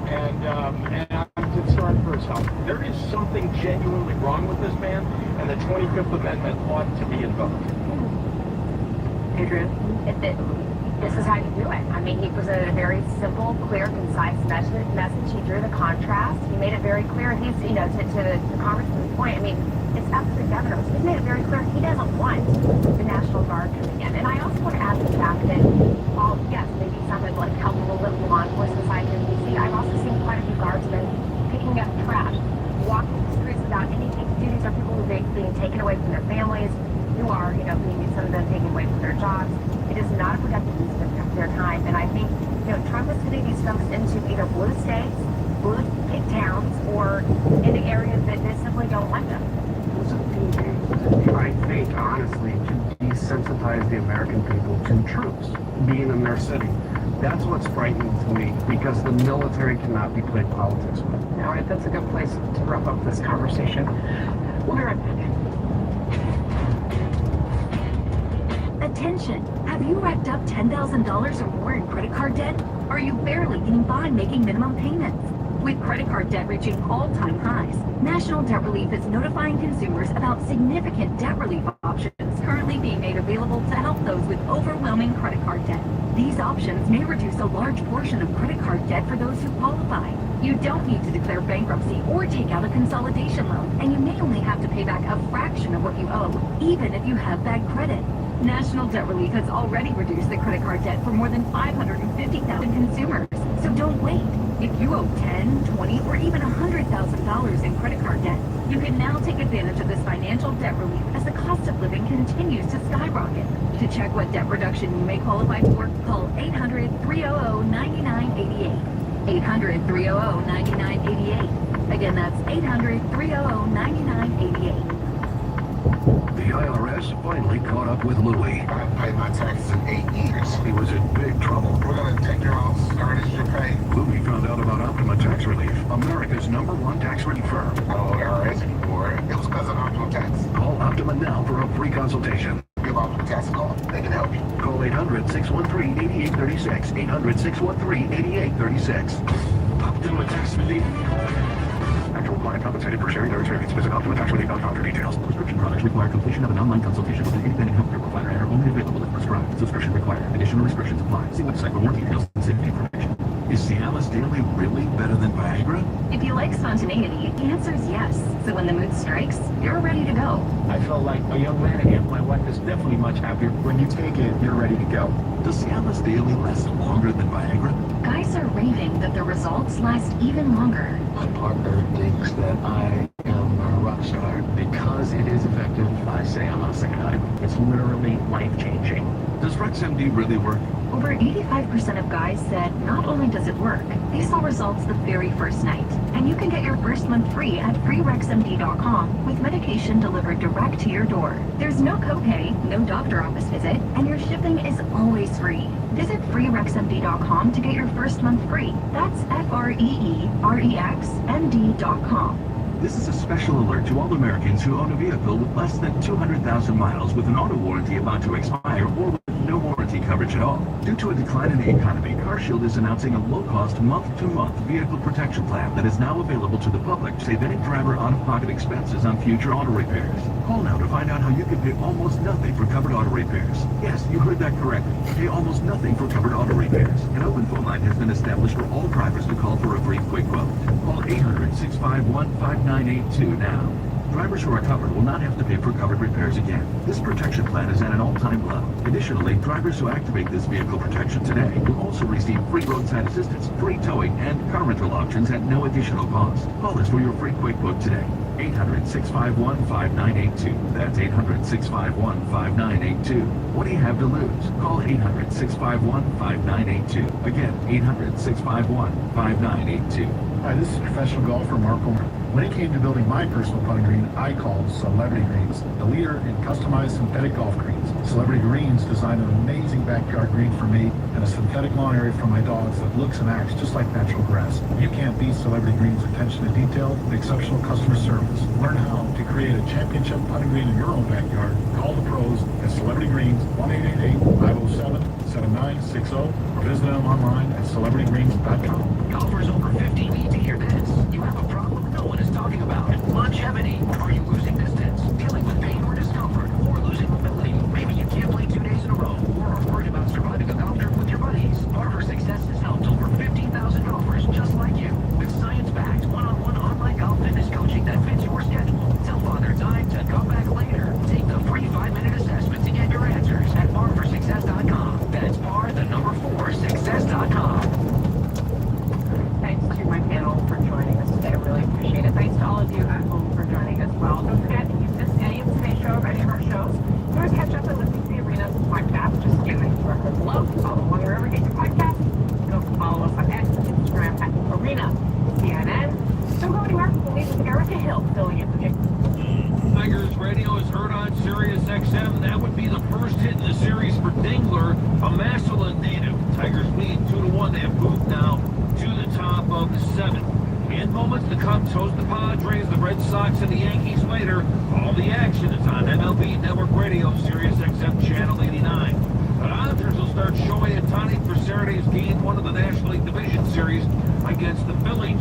Speaker 18: And I'm concerned for his health. There is something genuinely wrong with this man, and the 25th Amendment ought to be invoked.
Speaker 8: Adrian? This is how you do it. I mean, he presented a very simple, clear, concise message. He drew the contrast. He made it very clear. He's, you know, to the congressman's point, I mean, it's up to the governor. So he made it very clear he doesn't want the National Guard coming in. And I also want to add the fact that while, yes, maybe some have like helped a little bit with law enforcement side here in D.C., I've also seen quite a few guardsmen picking up trash, walking the streets without anything to do. These are people who are being taken away from their families, who are, you know, maybe some of them taken away from their jobs. It is not a productive use of their time. And I think, you know, Trump is putting these folks into either blue states, blue towns, or into areas that they simply don't want them.
Speaker 9: I think, honestly, to desensitize the American people to troops being in their city. That's what's frightening to me, because the military cannot be played politics with.
Speaker 22: All right, that's a good place to wrap up this conversation. We'll be right back.
Speaker 24: Attention! Have you racked up $10,000 or more in credit card debt? Are you barely getting by making minimum payments? With credit card debt reaching all-time highs, National Debt Relief is notifying consumers about significant debt relief options currently being made available to help those with overwhelming credit card debt. These options may reduce a large portion of credit card debt for those who qualify. You don't need to declare bankruptcy or take out a consolidation loan, and you may only have to pay back a fraction of what you owe, even if you have bad credit. National Debt Relief has already reduced the credit card debt for more than 550,000 consumers, so don't wait. If you owe $10,000, $20,000, or even $100,000 in credit card debt, you can now take advantage of this financial debt relief as the cost of living continues to skyrocket. To check what debt reduction you may qualify for, call 800-300-9988. 800-300-9988. Again, that's 800-300-9988.
Speaker 10: The IRS finally caught up with Louie.
Speaker 15: I paid my taxes in 8 years.
Speaker 10: He was in big trouble.
Speaker 15: We're going to take your house, earnest your pay.
Speaker 10: Louie found out about Optima Tax Relief, America's #1 tax relief firm.
Speaker 15: I don't know the IRS anymore. It was because of Optima Tax.
Speaker 10: Call Optima now for a free consultation.
Speaker 15: Give Optima Tax a call. They can help you.
Speaker 10: Call 800-613-8836. 800-613-8836.
Speaker 15: Optima Tax Relief.
Speaker 10: Actual client compensated for sharing their experience. Visit OptimaTaxRelief.com for details. Prescription products require completion of an online consultation with an independent healthcare provider and are only available if prescribed. Subscription required. Additional restrictions apply. See website for more details and safety information. Is Cialis Daily really better than Viagra?
Speaker 2: If you like spontaneity, the answer is yes. So when the mood strikes, you're ready to go.
Speaker 14: I felt like a young man again. My wife is definitely much happier. When you take it, you're ready to go.
Speaker 10: Does Cialis Daily last longer than Viagra?
Speaker 2: Guys are raving that the results last even longer.
Speaker 14: My partner thinks that I am a rock star. Because it is effective, I say I'm not saying I. It's literally life-changing.
Speaker 10: Does RexMD really work?
Speaker 2: Over 85% of guys said not only does it work, they saw results the very first night. And you can get your first month free at freerexmd.com with medication delivered direct to your door. There's no copay, no doctor office visit, and your shipping is always free. Visit freerexmd.com to get your first month free. That's FREEREXMD.com.
Speaker 10: This is a special alert to all Americans who own a vehicle with less than 200,000 miles with an auto warranty about to expire or with no warranty coverage at all. Due to a decline in the economy, CarShield is announcing a low-cost month-to-month vehicle protection plan that is now available to the public to save any driver out-of-pocket expenses on future auto repairs. Call now to find out how you can pay almost nothing for covered auto repairs. Yes, you heard that correctly. Pay almost nothing for covered auto repairs. An open phone line has been established for all drivers to call for a free quick quote. Call 800-651-5982 now. Drivers who are covered will not have to pay for covered repairs again. This protection plan is at an all-time low. Additionally, drivers who activate this vehicle protection today will also receive free roadside assistance, free towing, and car rental options at no additional cost. Call us for your free quick quote today. 800-651-5982. That's 800-651-5982. What do you have to lose? Call 800-651-5982. Again, 800-651-5982.
Speaker 4: Hi, this is professional golfer Mark Orman. When it came to building my personal putting green, I called Celebrity Greens, the leader in customized synthetic golf greens. Celebrity Greens designed an amazing backyard green for me and a synthetic lawn area for my dogs that looks and acts just like natural grass. You can't beat Celebrity Greens' attention to detail and exceptional customer service. Learn how to create a championship putting green in your own backyard. Call the pros at Celebrity Greens, 1-888-507-7960, or visit them online at celebritygreens.com.
Speaker 12: Golfers over 50 need to hear this. You have a problem no one is talking about. Longevity. Are you losing distance? Dealing with pain or discomfort? Or losing mobility? Maybe you can't play 2 days in a row. Or are worried about surviving a golf trip with your buddies. Par for Success has helped over 15,000 golfers just like you. With science-backed one-on-one online golf fitness coaching that fits your schedule. Tell Father Time to come back later. Take the free 5-minute assessment to get your answers at parforsuccess.com. That's par4success.com.
Speaker 8: Thanks to my panel for joining us today. I really appreciate it. Thanks to all of you at home for joining as well. Don't forget, if you've missed any of today's show or any of our shows, you can always catch up and listen to the Arena's podcast. Just scan the QR code below. Follow along wherever you get your podcast. Go follow us on X, Instagram, at Arena, CNN. Don't go anywhere. We'll leave with Erica Hill filling in for Jake.
Speaker 13: Tigers radio is heard on Sirius XM. That would be the first hit in the series for Dingler, a Massillon native. Tigers lead 2-1. They have moved now to the top of the 7th. In moments, the Cubs host the Padres, the Red Sox, and the Yankees later. All the action is on MLB Network Radio, Sirius XM Channel 89. The Dodgers will start showing at Tonic for Saturday's Game 1 of the National League Division Series against the Phillies.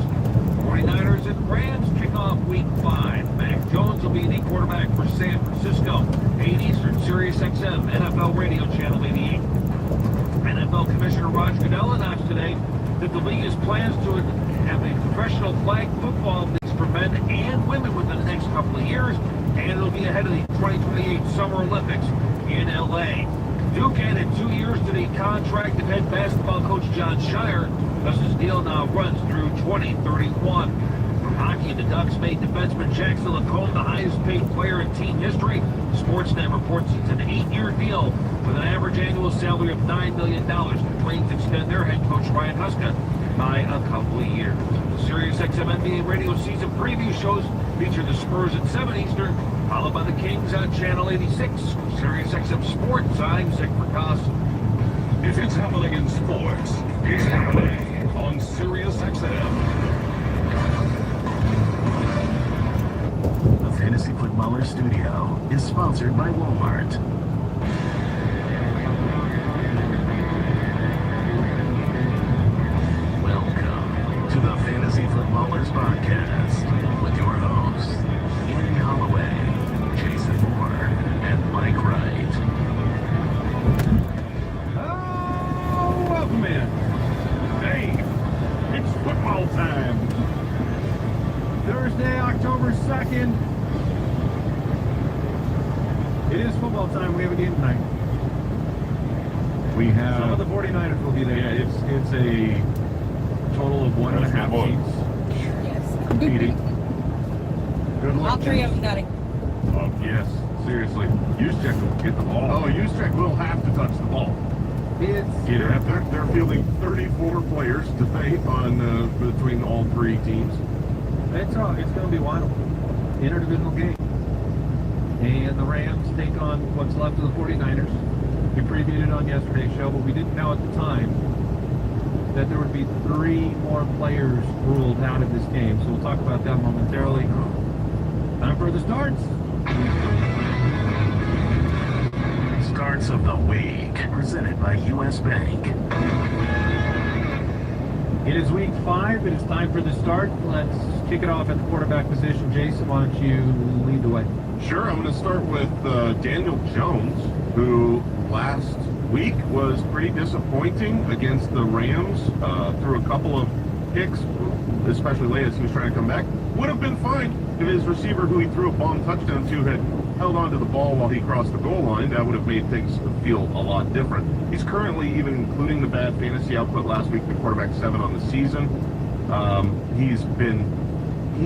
Speaker 13: 49ers and Rams kick off Week 5. Mac Jones will be the quarterback for San Francisco. 8 Eastern, Sirius XM, NFL Radio Channel 88. NFL Commissioner Roger Goodell announced today that the league has plans to have a professional flag football league for men and women within the next couple of years, and it'll be ahead of the 2028 Summer Olympics in LA. Duke added 2 years to the contract of head basketball coach John Shire, thus his deal now runs through 2031. From hockey, the Ducks made defenseman Jackson Lacombe the highest paid player in team history. Sportsnet reports it's an 8-year deal with an average annual salary of $9 million. The Flames extend their head coach Ryan Huska by a couple of years. The Sirius XM NBA radio season preview shows feature the Spurs at 7 Eastern, followed by the Kings on Channel 86. Sirius XM Sports, I'm Zach Verkas.
Speaker 10: If it's happening in sports, it's happening on Sirius XM.
Speaker 12: The Fantasy Footballer Studio is sponsored by Walmart. Welcome to the Fantasy Footballers Podcast with your hosts, Ian Holloway, Jason Moore, and Mike Wright.
Speaker 18: Oh, welcome in. Hey, it's football time. Thursday, October 2nd. It is football time. We have a game tonight. We have... Some of the 49ers will be there. Yeah, it's a total of 1.5 teams competing. Good luck.
Speaker 17: All 3 of them got it.
Speaker 18: Oh, yes. Seriously. Juszczyk will get the ball. Oh, Juszczyk will have to touch the ball. They're fielding 34 players to pay on between all 3 teams. It's going to be wild. Interdivisional game. And the Rams take on what's left of the 49ers. We previewed it on yesterday's show, but we didn't know at the time that there would be 3 more players ruled out of this game. So we'll talk about that momentarily. Time for the starts.
Speaker 12: Starts of the week, presented by U.S. Bank.
Speaker 18: It is week 5. It is time for the start. Let's kick it off at the quarterback position. Jason, why don't you lead the way?
Speaker 9: Sure, I'm going to start with Daniel Jones, who last week was pretty disappointing against the Rams. Threw a couple of picks, especially late as he was trying to come back. Would have been fine if his receiver, who he threw a bomb touchdown to, had held onto the ball while he crossed the goal line. That would have made things feel a lot different. He's currently, even including the bad fantasy output last week, the quarterback 7 on the season. He's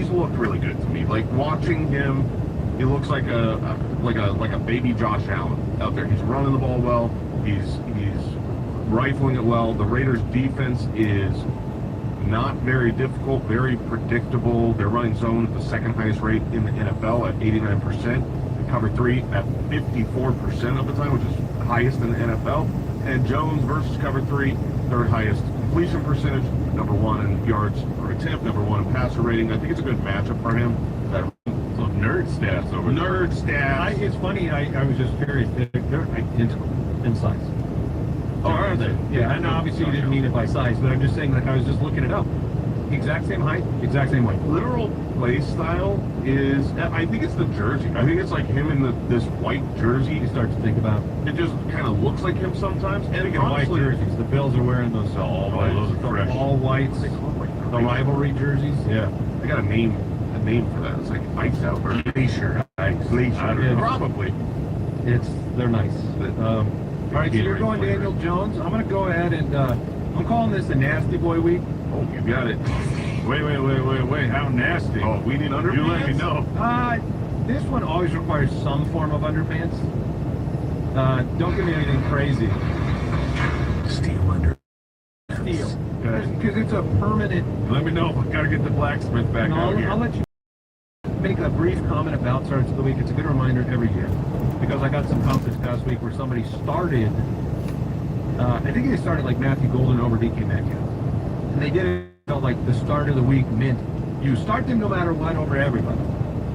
Speaker 9: looked really good to me. Like, watching him, he looks like a baby Josh Allen out there. He's running the ball well. He's rifling it well. The Raiders' defense is not very difficult, very predictable. They're running zone at the 2nd highest rate in the NFL at 89%. The
Speaker 5: cover 3 at 54% of the time, which is highest in the NFL. And Jones versus cover 3, third highest completion percentage, number 1 in yards per attempt, number 1 in passer rating. I think it's a good matchup for him. Some nerd stats over there. Nerd stats.
Speaker 14: It's funny, I was just curious. They're identical in size.
Speaker 5: Oh, are they?
Speaker 14: Yeah, and obviously you didn't mean it by size, but I'm just saying, like, I was just looking it up. Exact same height, exact same weight.
Speaker 5: Literal play style is, I think it's the jersey. I think it's like him in this white jersey.
Speaker 14: You start to think about
Speaker 5: it, just kind of looks like him sometimes. And
Speaker 14: again, white jerseys. The Bills are wearing those all whites, the rivalry jerseys.
Speaker 5: Yeah, I got a name for that. It's like Ice Out or Glacier Ice. Glacier. Probably.
Speaker 14: They're nice. All right, so you're going Daniel Jones. I'm going to go ahead and I'm calling this a nasty boy week.
Speaker 5: Oh, you got it. Wait. How nasty? Oh, we need underpants? You let me know.
Speaker 14: This one always requires some form of underpants. Don't give me anything crazy.
Speaker 5: Steel underpants.
Speaker 14: Steel. Because it's a permanent...
Speaker 5: Let me know if I got to get the blacksmith back out here.
Speaker 14: I'll let you make a brief comment about starts of the week. It's a good reminder every year. Because I got some comments this past week where somebody started... I think they started like Matthew Golden over DK Metcalf. And they did it, felt like the start of the week meant you start them no matter what over everybody.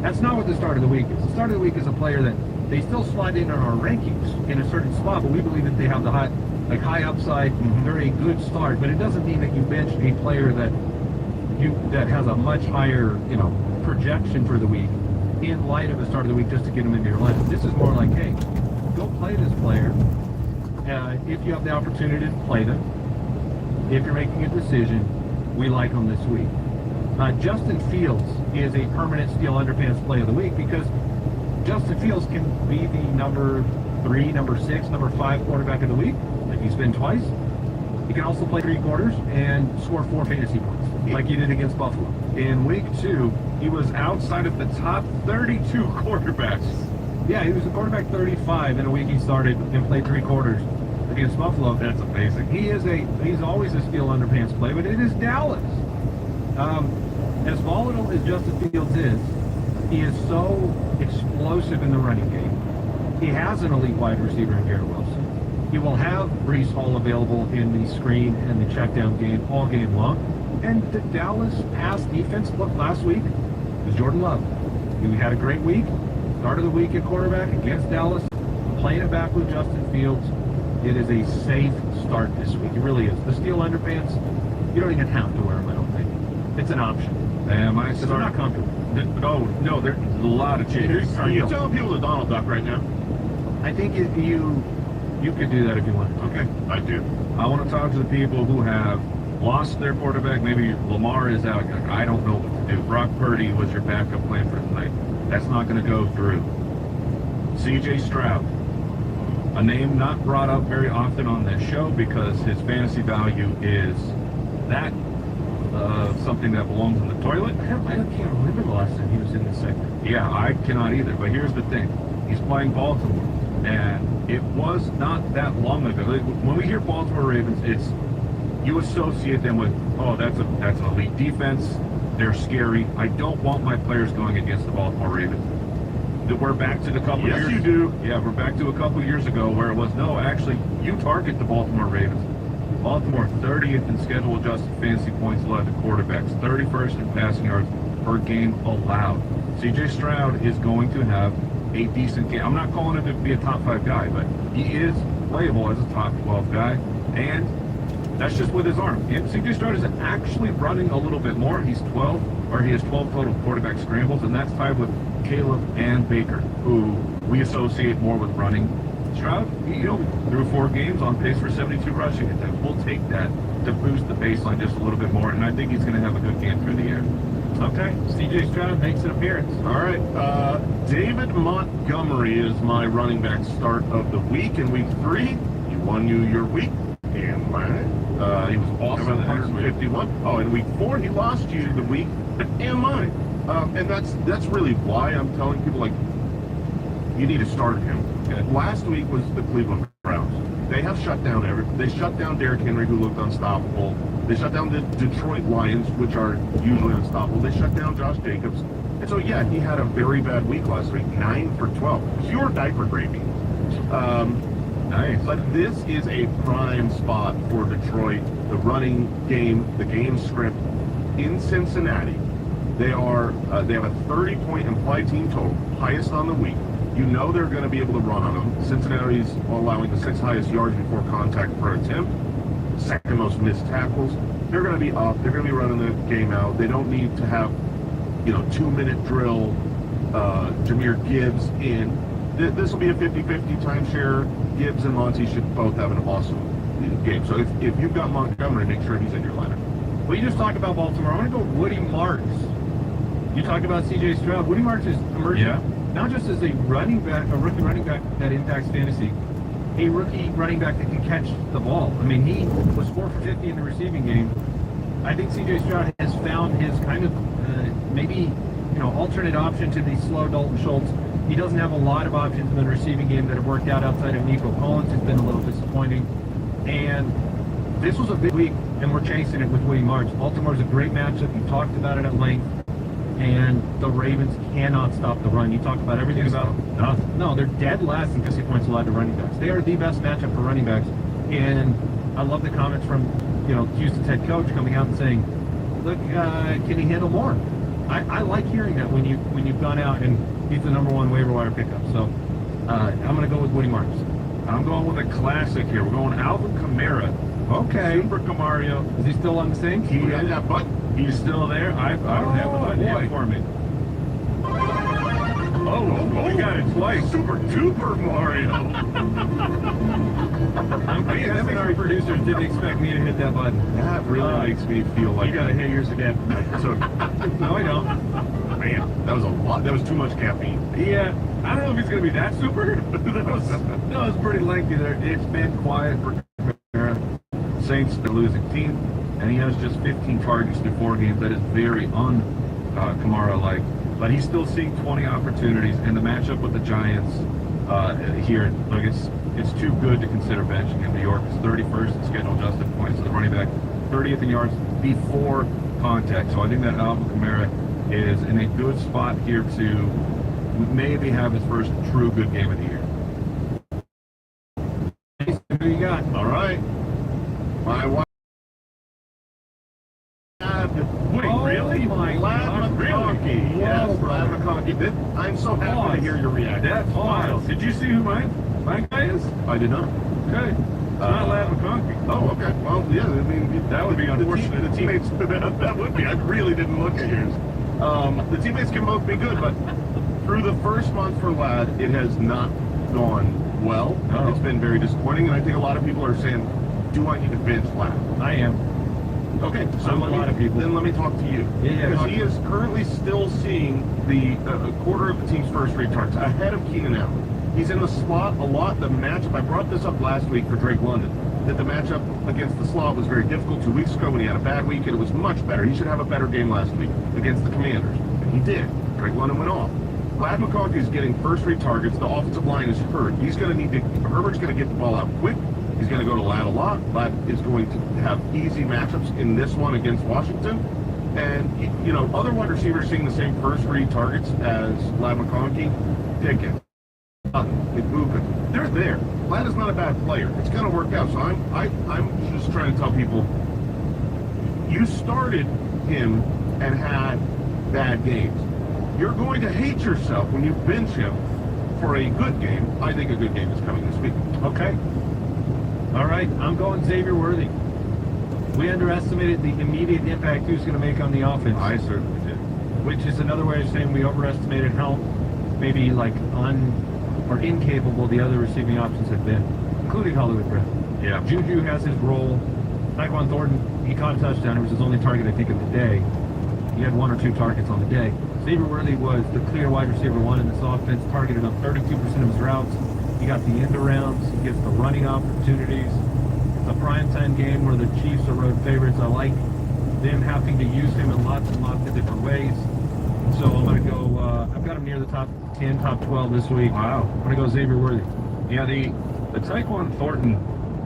Speaker 14: That's not what the start of the week is. The start of the week is a player that they still slide in our rankings in a certain spot, but we believe that they have the high upside. They're a good start, but it doesn't mean that you bench a player that has a much higher projection for the week in light of the start of the week just to get them into your lineup. This is more like, hey, go play this player if you have the opportunity to play them. If you're making a decision, we like them this week. Justin Fields is a permanent Steel Underpants play of the week because Justin Fields can be the number 3, number 6, number 5 quarterback of the week, like he's been twice. He can also play 3 quarters and score 4 fantasy points, like he did against Buffalo.
Speaker 5: In week 2, he was outside of the top 32 quarterbacks.
Speaker 14: Yeah, he was a quarterback 35 in a week he started and played 3 quarters against Buffalo.
Speaker 5: That's amazing.
Speaker 14: He's always a Steel Underpants play, but it is Dallas. As volatile as Justin Fields is, he is so explosive in the running game. He has an elite wide receiver in Garrett Wilson. He will have Breece Hall available in the screen and the check down game all game long. And the Dallas pass defense, look, last week was Jordan Love. He had a great week. Start of the week at quarterback against Dallas, playing it back with Justin Fields. It is a safe start this week. It really is. The Steel Underpants, you don't even have to wear them, I don't think. It's an option.
Speaker 5: They're
Speaker 14: not comfortable.
Speaker 5: No, there's a lot of changes. Are you telling people to Donald Duck right now?
Speaker 14: I think you could do that if you want.
Speaker 5: Okay, I do. I want to talk to the people who have lost their quarterback. Maybe Lamar is out. I don't know what to do. Brock Purdy was your backup plan for tonight. That's not going to go through. C.J. Stroud, a name not brought up very often on this show because his fantasy value is that something that belongs in the toilet.
Speaker 14: I can't remember the last time he was in this segment.
Speaker 5: Yeah, I cannot either. But here's the thing. He's playing Baltimore. And it was not that long ago. When we hear Baltimore Ravens, you associate them with, oh, that's an elite defense. They're scary. I don't want my players going against the Baltimore Ravens. We're back to the couple years.
Speaker 14: Yes, you do.
Speaker 5: Yeah, we're back to a couple years ago where it was, no, actually, you target the Baltimore Ravens. Baltimore 30th in schedule adjusted fantasy points allowed to quarterbacks, 31st in passing yards per game allowed. C.J. Stroud is going to have a decent game. I'm not calling him to be a top 5 guy, but he is playable as a top 12 guy, and that's just with his arm. And C.J. Stroud is actually running a little bit more. He has 12 total quarterback scrambles, and that's tied with Caleb and Baker, who we associate more with running. Stroud, through 4 games on pace for 72 rushing attempts. We'll take that to boost the baseline just a little bit more, and I think he's going to have a good game through the air.
Speaker 14: Okay, C.J. Stroud makes an appearance.
Speaker 5: All right, David Montgomery is my running back start of the week. In week 3, he won you your week. And mine. He was awesome at 151. Oh, in week 4, he lost you the week. And mine. And that's really why I'm telling people, like, you need to start him. And last week was the Cleveland Browns. They have shut down they shut down Derrick Henry, who looked unstoppable. They shut down the Detroit Lions, which are usually unstoppable. They shut down Josh Jacobs.
Speaker 19: And so, yeah, he had a very bad week last week, 9 for 12. Pure diaper gravy.
Speaker 5: Nice.
Speaker 19: But this is a prime spot for Detroit. The running game, the game script in Cincinnati. They have a 30-point implied team total, highest on the week. You know they're going to be able to run on them. Cincinnati's allowing the 6th highest yards before contact per attempt, 2nd most missed tackles. They're going to be up. They're going to be running the game out. They don't need to have, 2-minute drill, Jahmyr Gibbs in. This will be a 50-50 timeshare. Gibbs and Monty should both have an awesome game. So if you've got Montgomery, make sure he's in your lineup.
Speaker 20: Well, you just talked about Baltimore. I want to go Woody Marks. You talked about C.J. Stroud. Woody Marks is emerging not just as a running back, a rookie running back that impacts fantasy, a rookie running back that can catch the ball. I mean, he was 4 for 50 in the receiving game. I think C.J. Stroud has found his kind of maybe alternate option to the slow Dalton Schultz. He doesn't have a lot of options in the receiving game that have worked out outside of Nico Collins, who's been a little disappointing. And this was a big week, and we're chasing it with Woody Marks. Baltimore's a great matchup. You talked about it at length. And the Ravens cannot stop the run. You talked about everything about nothing. No, they're dead last in fantasy points allowed to running backs. They are the best matchup for running backs. And I love the comments from Houston's head coach coming out and saying, "Look, can he handle more?" I like hearing that when you've gone out and he's the #1 waiver wire pickup. So I'm going to go with Woody Marks.
Speaker 5: I'm going with a classic here. We're going Alvin Kamara.
Speaker 20: Okay.
Speaker 5: Super Camario.
Speaker 20: Is he still on the sink?
Speaker 19: He had that button.
Speaker 5: He's still there. I don't have the button yet for me. Oh, we got it twice. Super Duper Mario.
Speaker 20: I'm guessing our producers didn't expect me to hit that button.
Speaker 19: That really makes me feel like
Speaker 5: you got to hit yours again.
Speaker 19: So,
Speaker 20: no, I don't.
Speaker 19: Man, that was a lot. That was too much caffeine.
Speaker 5: Yeah, I don't know if he's going to be that super.
Speaker 20: that was pretty lengthy there.
Speaker 5: It's been quiet for Kamara. Saints are losing team, and he has just 15 targets through 4 games. That is very Kamara-like. But he's still seeing 20 opportunities, and the matchup with the Giants here, look, it's too good to consider benching him. New York is 31st in schedule adjusted points to the running back, 30th in yards before contact. So I think that Alvin Kamara is in a good spot here to maybe have his first true good game of the year.
Speaker 20: Who you got?
Speaker 19: All right. My wife.
Speaker 5: Wait, really?
Speaker 19: My Lad McConkey. Yes, Lad McConkey. I'm so happy to hear your reaction.
Speaker 5: That's wild. Did you see who my guy is?
Speaker 19: I did not.
Speaker 5: Okay. It's not Lad McConkey.
Speaker 19: Oh, okay. Well, yeah, I mean,
Speaker 5: that would be unfortunate.
Speaker 19: The teammates, that would be. I really didn't look at yours. The teammates can both be good, but through the first month for Lad, it has not gone well.
Speaker 5: Oh.
Speaker 19: It's been very disappointing, and I think a lot of people are saying, do I need to bench Lad?
Speaker 20: I am.
Speaker 19: Okay, so
Speaker 20: a lot of people.
Speaker 19: Then let me talk to you.
Speaker 20: Yeah,
Speaker 19: because he is currently still seeing the quarter of the team's first 3 targets ahead of Keenan Allen. He's in the slot a lot. The matchup, I brought this up last week for Drake London, that the matchup against the slot was very difficult 2 weeks ago when he had a bad week, and it was much better. He should have a better game last week against the Commanders. And he did. Drake London went off. Lad McConkey is getting first 3 targets. The offensive line is hurt. He's going to need to, Herbert's going to get the ball out quick. He's going to go to Lad a lot. Lad is going to have easy matchups in this one against Washington. And, other wide receivers seeing the same first 3 targets as Lad McConkey. Pickett, Ibuka, they're there. Lad is not a bad player. It's going to work out. So I'm just trying to tell people, you started him and had bad games. You're going to hate yourself when you bench him for a good game. I think a good game is coming this week.
Speaker 20: Okay. All right, I'm going Xavier Worthy. We underestimated the immediate impact he was going to make on the offense.
Speaker 5: I certainly did.
Speaker 20: Which is another way of saying we overestimated how maybe incapable the other receiving options have been, including Hollywood Brown.
Speaker 5: Yeah.
Speaker 20: Juju has his role. Tyquan Thornton, he caught a touchdown. It was his only target, I think, of the day. He had 1 or 2 targets on the day. Xavier Worthy was the clear wide receiver 1 in this offense, targeted on 32% of his routes. He got the end arounds, he gets the running opportunities. It's a primetime game where the Chiefs are road favorites. I like them having to use him in lots and lots of different ways. So I'm going to go, I've got him near the top 10, top 12 this week.
Speaker 5: Wow.
Speaker 20: I'm going to go Xavier Worthy.
Speaker 5: Yeah, the Tyquan Thornton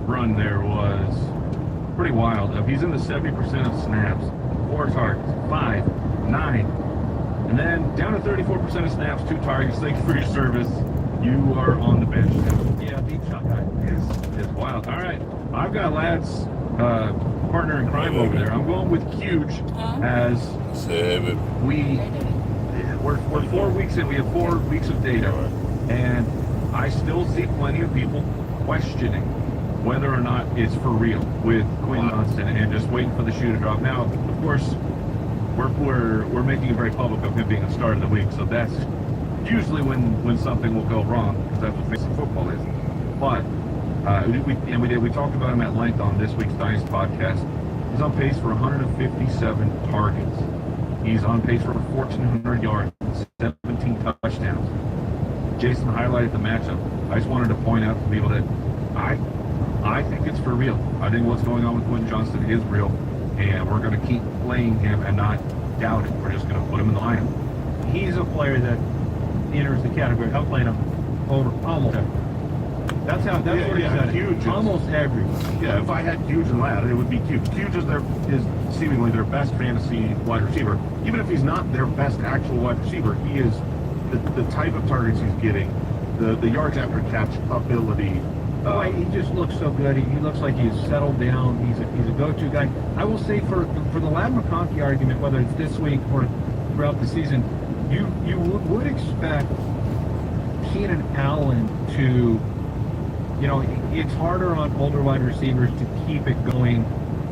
Speaker 5: run there was pretty wild. He's in the 70% of snaps, 4 targets, 5, 9, And then down to 34% of snaps, 2 targets. Thank you for your service. You are on the bench now.
Speaker 20: Yeah, deep shot guy.
Speaker 5: It's wild. All right, I've got Lad's partner in crime over there. I'm going with Huge as we're 4 weeks in. We have 4 weeks of data, and I still see plenty of people questioning whether or not it's for real with Quinn Johnston and just waiting for the shoe to drop. Now, of course, we're making it very public of him being a start of the week, so that's usually when something will go wrong, because that's what fantasy football is. But we talked about him at length on this week's Dynasty podcast. He's on pace for 157 targets. He's on pace for 1,400 yards, 17 touchdowns. Jason highlighted the matchup. I just wanted to point out to people that I think it's for real. I think what's going on with Quentin Johnston is real, and we're going to keep playing him and not doubt it. We're just going to put him in the lineup.
Speaker 20: He's a player that enters the category. I'm playing him over almost everyone. That's what he said.
Speaker 19: Huge.
Speaker 20: Almost everyone.
Speaker 19: Yeah, if I had Huge and Ladd, it would be Huge. Huge is seemingly their best fantasy wide receiver. Even if he's not their best actual wide receiver, he is the type of targets he's getting, the yards after catch ability.
Speaker 20: He just looks so good. He looks like he's settled down. He's a go-to guy. I will say for the Ladd McConkey argument, whether it's this week or throughout the season, you would expect Keenan Allen to, it's harder on older wide receivers to keep it going,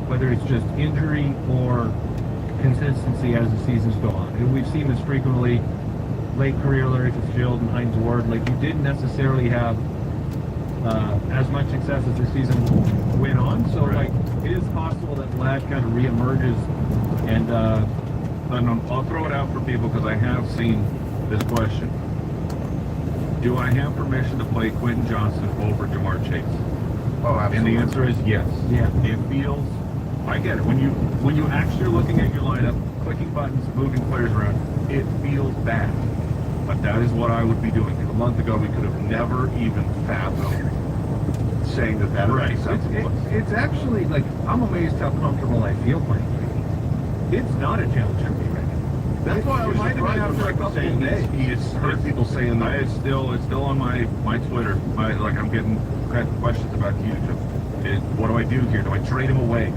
Speaker 20: whether it's just injury or consistency as the seasons go on. And we've seen this frequently. Late career Larry Fitzgerald and Hines Ward, like you didn't necessarily have as much success as the season went on. So like it is possible that Ladd kind of reemerges, and
Speaker 5: I'll throw it out for people because I have seen this question. Do I have permission to play Quentin Johnston over Jamar Chase?
Speaker 19: Oh, absolutely.
Speaker 5: And the answer is yes.
Speaker 20: Yeah.
Speaker 5: It feels, I get it. When you actually are looking at your lineup, clicking buttons, moving players around, it feels bad. But that is what I would be doing. A month ago, we could have never even fathomed saying that would be acceptable.
Speaker 20: It's actually, like, I'm amazed how comfortable I feel playing. It's not a challenge for me right now.
Speaker 19: That's why I was surprised
Speaker 20: after a couple of days.
Speaker 19: He's heard people saying that.
Speaker 5: It's still on my Twitter. I'm getting questions about Huge. What do I do here? Do I trade him away?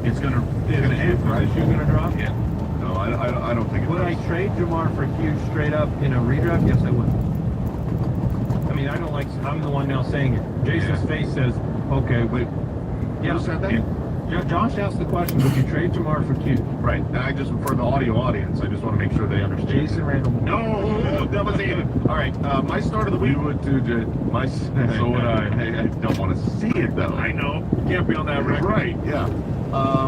Speaker 5: It's gonna end, right?
Speaker 20: Is the shoe gonna drop?
Speaker 5: Yeah.
Speaker 19: No, I don't think it
Speaker 20: Would I
Speaker 19: does.
Speaker 20: trade Jamar for Huge straight up in a redraft? Yes, I would. I mean, I'm the one now saying it. Jason's face says, okay, but
Speaker 19: Who said that?
Speaker 20: Josh asked the question, would you trade Jamar for Q?
Speaker 19: Right. And for the audio audience, I just want to make sure they understand.
Speaker 20: Jason Randall.
Speaker 19: No, that was it. All right. My start of the week.
Speaker 5: You would too, Jay.
Speaker 19: So would I. I don't want to see it though.
Speaker 5: I know. You can't be on that record.
Speaker 19: Right. Yeah.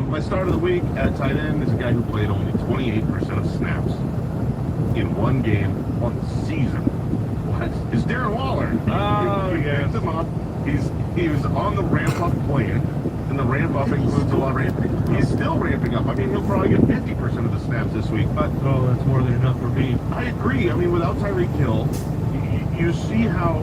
Speaker 19: My start of the week at tight end is a guy who played only 28% of snaps in one game on the season. What? It's Darren Waller.
Speaker 5: Oh,
Speaker 19: he picked him up. He was on the ramp up plan. And the ramp up includes a lot of ramping. He's still ramping up. I mean, he'll probably get 50% of the snaps this week. But
Speaker 20: that's more than enough for me.
Speaker 19: I agree. I mean, without Tyreek Hill, you see how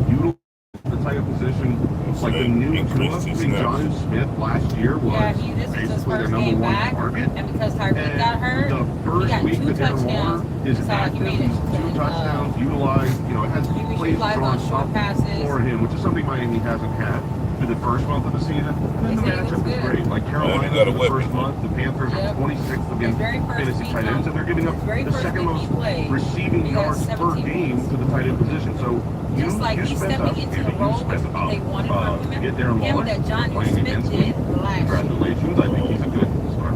Speaker 19: utilized the tight end position, like the new Tua. I mean, Jonnu Smith last year was
Speaker 17: this was his
Speaker 19: basically their
Speaker 17: first
Speaker 19: number
Speaker 17: game
Speaker 19: one
Speaker 17: back,
Speaker 19: target.
Speaker 17: and because Tyreek got hurt,
Speaker 19: The
Speaker 17: he
Speaker 19: first
Speaker 17: got
Speaker 19: week
Speaker 17: 2
Speaker 19: that Darren Waller
Speaker 17: touchdowns.
Speaker 19: is
Speaker 17: It's not like
Speaker 19: active,
Speaker 17: he made it.
Speaker 19: 2 touchdowns, utilized, has plays
Speaker 17: flies
Speaker 19: drawn
Speaker 17: on short
Speaker 19: up
Speaker 17: passes.
Speaker 19: for him, which is something Miami hasn't had through the first month of the season. And then the
Speaker 17: They say he
Speaker 19: matchup
Speaker 17: looks
Speaker 19: is
Speaker 17: good.
Speaker 19: great. Like Carolina
Speaker 7: got a
Speaker 19: the
Speaker 7: weapon.
Speaker 19: first month, the Panthers are 26th against
Speaker 17: very first
Speaker 19: fantasy
Speaker 17: week,
Speaker 19: tight ends, and they're giving up
Speaker 17: very
Speaker 19: the
Speaker 17: first
Speaker 19: second
Speaker 17: week
Speaker 19: most
Speaker 17: he played,
Speaker 19: receiving
Speaker 17: he got
Speaker 19: yards per
Speaker 17: 17
Speaker 19: game
Speaker 17: points.
Speaker 19: to the tight end position. So
Speaker 17: Just like
Speaker 19: you
Speaker 17: he's
Speaker 19: spent
Speaker 17: stepping
Speaker 19: up,
Speaker 17: into
Speaker 19: Andy,
Speaker 17: the role
Speaker 19: you spent
Speaker 17: that they
Speaker 19: up
Speaker 17: wanted
Speaker 19: to
Speaker 17: from him.
Speaker 19: get Darren Waller
Speaker 17: That Johnny
Speaker 19: playing
Speaker 17: Smith
Speaker 19: against
Speaker 17: did
Speaker 19: him.
Speaker 17: last year.
Speaker 19: Congratulations. I think he's a good start.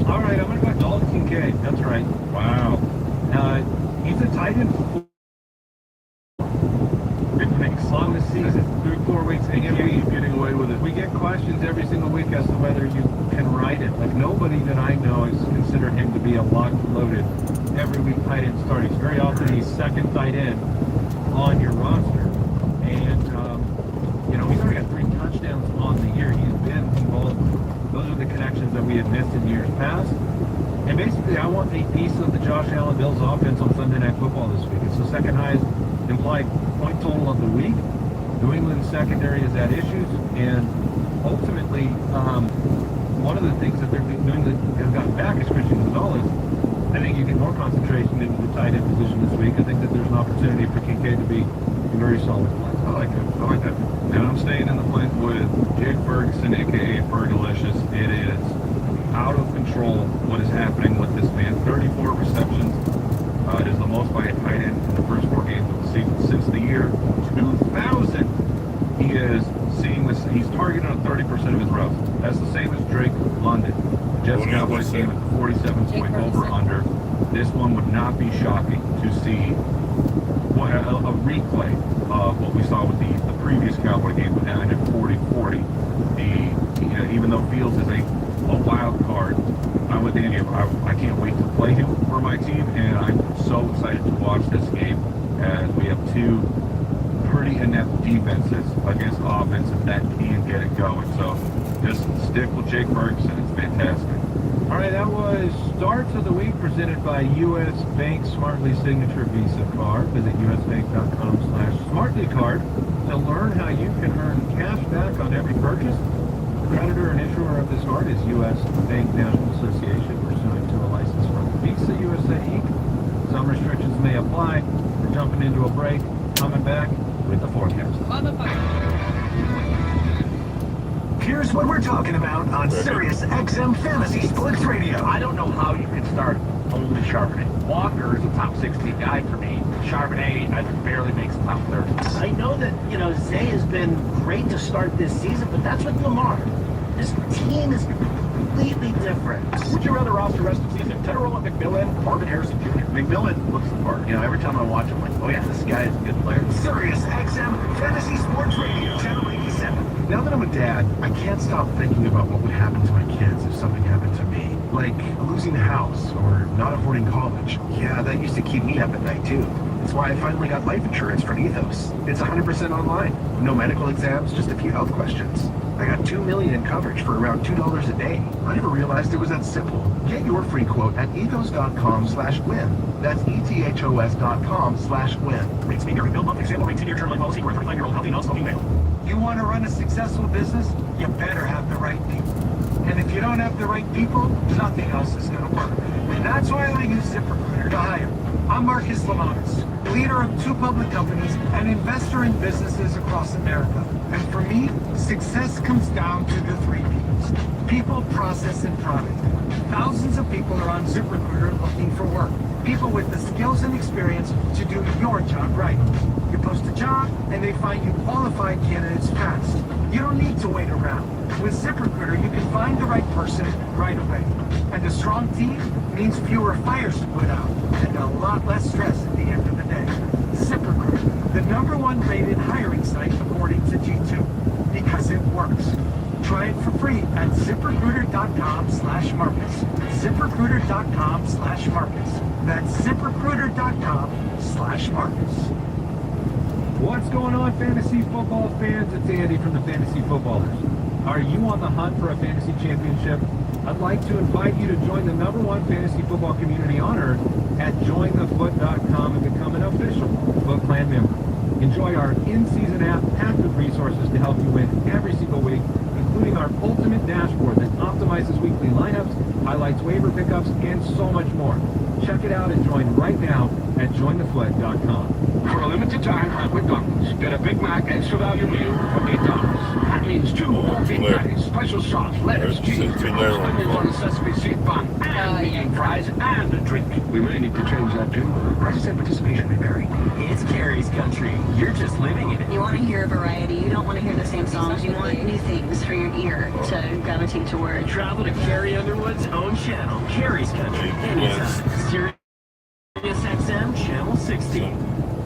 Speaker 20: All right, I'm going to go Dalton Kincaid. That's right.
Speaker 5: Wow.
Speaker 20: He's a tight end on the season through 4 weeks.
Speaker 19: I can't believe getting away with it.
Speaker 20: We get questions every single week as to whether you can ride it. Like, nobody that I know has considered him to be a locked-loaded every week tight end starter. Very often he's second tight end on your roster. And, he's already got 3 touchdowns on the year. He's been involved. Those are the connections that we had missed in years past. And basically, I want a piece of the Josh Allen Bills offense on Sunday Night Football this week. It's the second highest implied point total of the week. New England's secondary has had issues, and ultimately, one of the things that New England has gotten back is Christian Gonzalez. I think you get more concentration into the tight end position this week. I think that there's an opportunity for Kincaid to be a very solid play.
Speaker 5: I like it. I like that. And I'm staying in the flank with Jake Ferguson, a.k.a. Fergalicious. It is out of control what is happening with this man. 34 receptions. It is the most by a tight end in the first 4 games of the season since the year 2000. He is seeing this. He's targeted on 30% of his routes. That's the same as Drake London. The Jets Cowboys game at the 47-point over/under. This one would not be shocking to see a replay of what we saw with the previous Cowboy game when it ended 40-40. Even though Fields is a wild card, I'm with Andy. I can't wait to play him for my team, and I'm so excited to watch this game as we have 2 pretty inept defenses against offenses that can get it going. So just stick with Jake Ferguson. It's fantastic.
Speaker 20: All right, that was Starts of the Week presented by U.S. Bank Smartly Signature Visa Card. Visit usbank.com/smartlycard to learn how you can earn cash back on every purchase. The creditor and issuer of this card is U.S. Bank National Association, pursuant to a license from Visa USA Inc. Some restrictions may apply. We're jumping into a break, coming back with the forecast.
Speaker 12: Here's what we're talking about on Sirius XM Fantasy Sports Radio.
Speaker 13: I don't know how you can start only Charbonnet. Walker is a top 16 guy for me. Charbonnet, I barely makes the top 30.
Speaker 12: I know that, Zay has been great to start this season, but that's with Lamar. This team is completely different.
Speaker 13: Would you rather roster rest of the season Tedderall, McMillan, Marvin Harrison Jr.? McMillan looks the part. Every time I watch him, I'm like, oh yeah, this guy is a good player.
Speaker 12: Sirius XM Fantasy Sports Radio, Channel 87.
Speaker 3: Now that I'm a dad, I can't stop thinking about what would happen to my kids if something happened to me. Like losing a house or not affording college. Yeah, that used to keep me up at night too. That's why I finally got life insurance from Ethos. It's 100% online. No medical exams, just a few health questions. I got $2 million in coverage for around $2 a day. I never realized it was that simple. Get your free quote at ethos.com/win. That's ethos.com/win.
Speaker 13: Rates may vary. Build monthly example rate 10-year term life policy for a 35-year-old healthy non-smoking male.
Speaker 12: You want to run a successful business? You better have the right people. And if you don't have the right people, nothing else is going to work. And that's why I use ZipRecruiter to hire. I'm Marcus Lamanis, leader of 2 public companies and investor in businesses across America. And for me, success comes down to the 3 P's. People, process, and product. Thousands of people are on ZipRecruiter looking for work. People with the skills and experience to do your job right. You post a job, and they find you qualified candidates fast. You don't need to wait around. With ZipRecruiter, you can find the right person right away. And a strong team means fewer fires to put out and a lot less stress at the end of the day. ZipRecruiter, the #1 rated hiring site according to G2, because it works. Try it for free at ZipRecruiter.com/Marcus. ZipRecruiter.com/Marcus. That's ZipRecruiter.com/Marcus.
Speaker 20: What's going on, fantasy football fans? It's Andy from the Fantasy Footballers. Are you on the hunt for a fantasy championship? I'd like to invite you to join the #1 fantasy football community on earth at jointhefoot.com and become an official Foot Clan member. Enjoy our in-season app packed with resources to help you win every single week, including our ultimate dashboard that optimizes weekly lineups, highlights waiver pickups, and so much more. Check it out and join right now at jointhefoot.com.
Speaker 1: For a limited time at McDonald's, get a Big Mac extra value meal for $8. That means 2 more Big Macs, special sauce, lettuce, cheese, onions on a sesame seed bun, and medium fries, and a drink. We may need to change that too. Prices and participation may vary.
Speaker 12: It's Carrie's country. You're just living in it.
Speaker 2: You want to hear a variety. You don't want to hear the same songs. You want new things for your ear to gravitate toward.
Speaker 12: Travel to Carrie Underwood's own channel, Carrie's Country, anytime. Sirius XM Channel 16.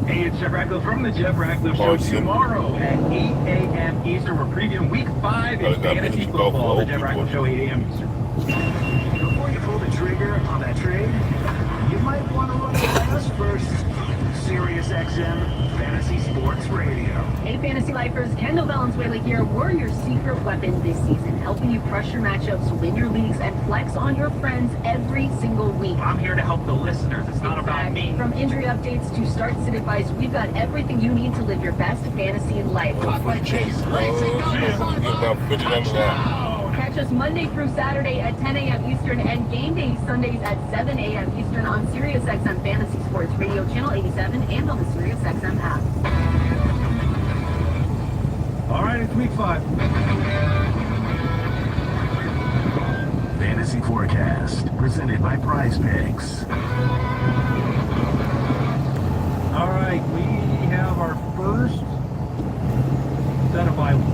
Speaker 13: Hey, it's Jeff Ratcliffe from the Jeff Ratcliffe Show. Tomorrow at 8 a.m. Eastern, we're previewing Week 5 in fantasy football. The Jeff Ratcliffe Show, 8 a.m. Eastern.
Speaker 12: Before you pull the trigger on that trade, you might want to run it by us first. Sirius XM Fantasy Sports Radio.
Speaker 16: Hey, Fantasy Lifers, Kendall Valenzuela here. We're your secret weapon this season, helping you crush your matchups, win your leagues, and flex on your friends every single week.
Speaker 13: I'm here to help the listeners. It's not about me.
Speaker 16: From injury updates to start-sit advice, we've got everything you need to live your best fantasy life.
Speaker 7: Chase. Touchdown.
Speaker 16: Catch us Monday through Saturday at 10 a.m. Eastern and game day Sundays at 7 a.m. Eastern on SiriusXM Fantasy Sports Radio Channel 87 and on the SiriusXM app.
Speaker 20: All right, it's week 5.
Speaker 1: Fantasy Forecast, presented by Prize Picks.
Speaker 20: All right, we have our first set of bye weeks.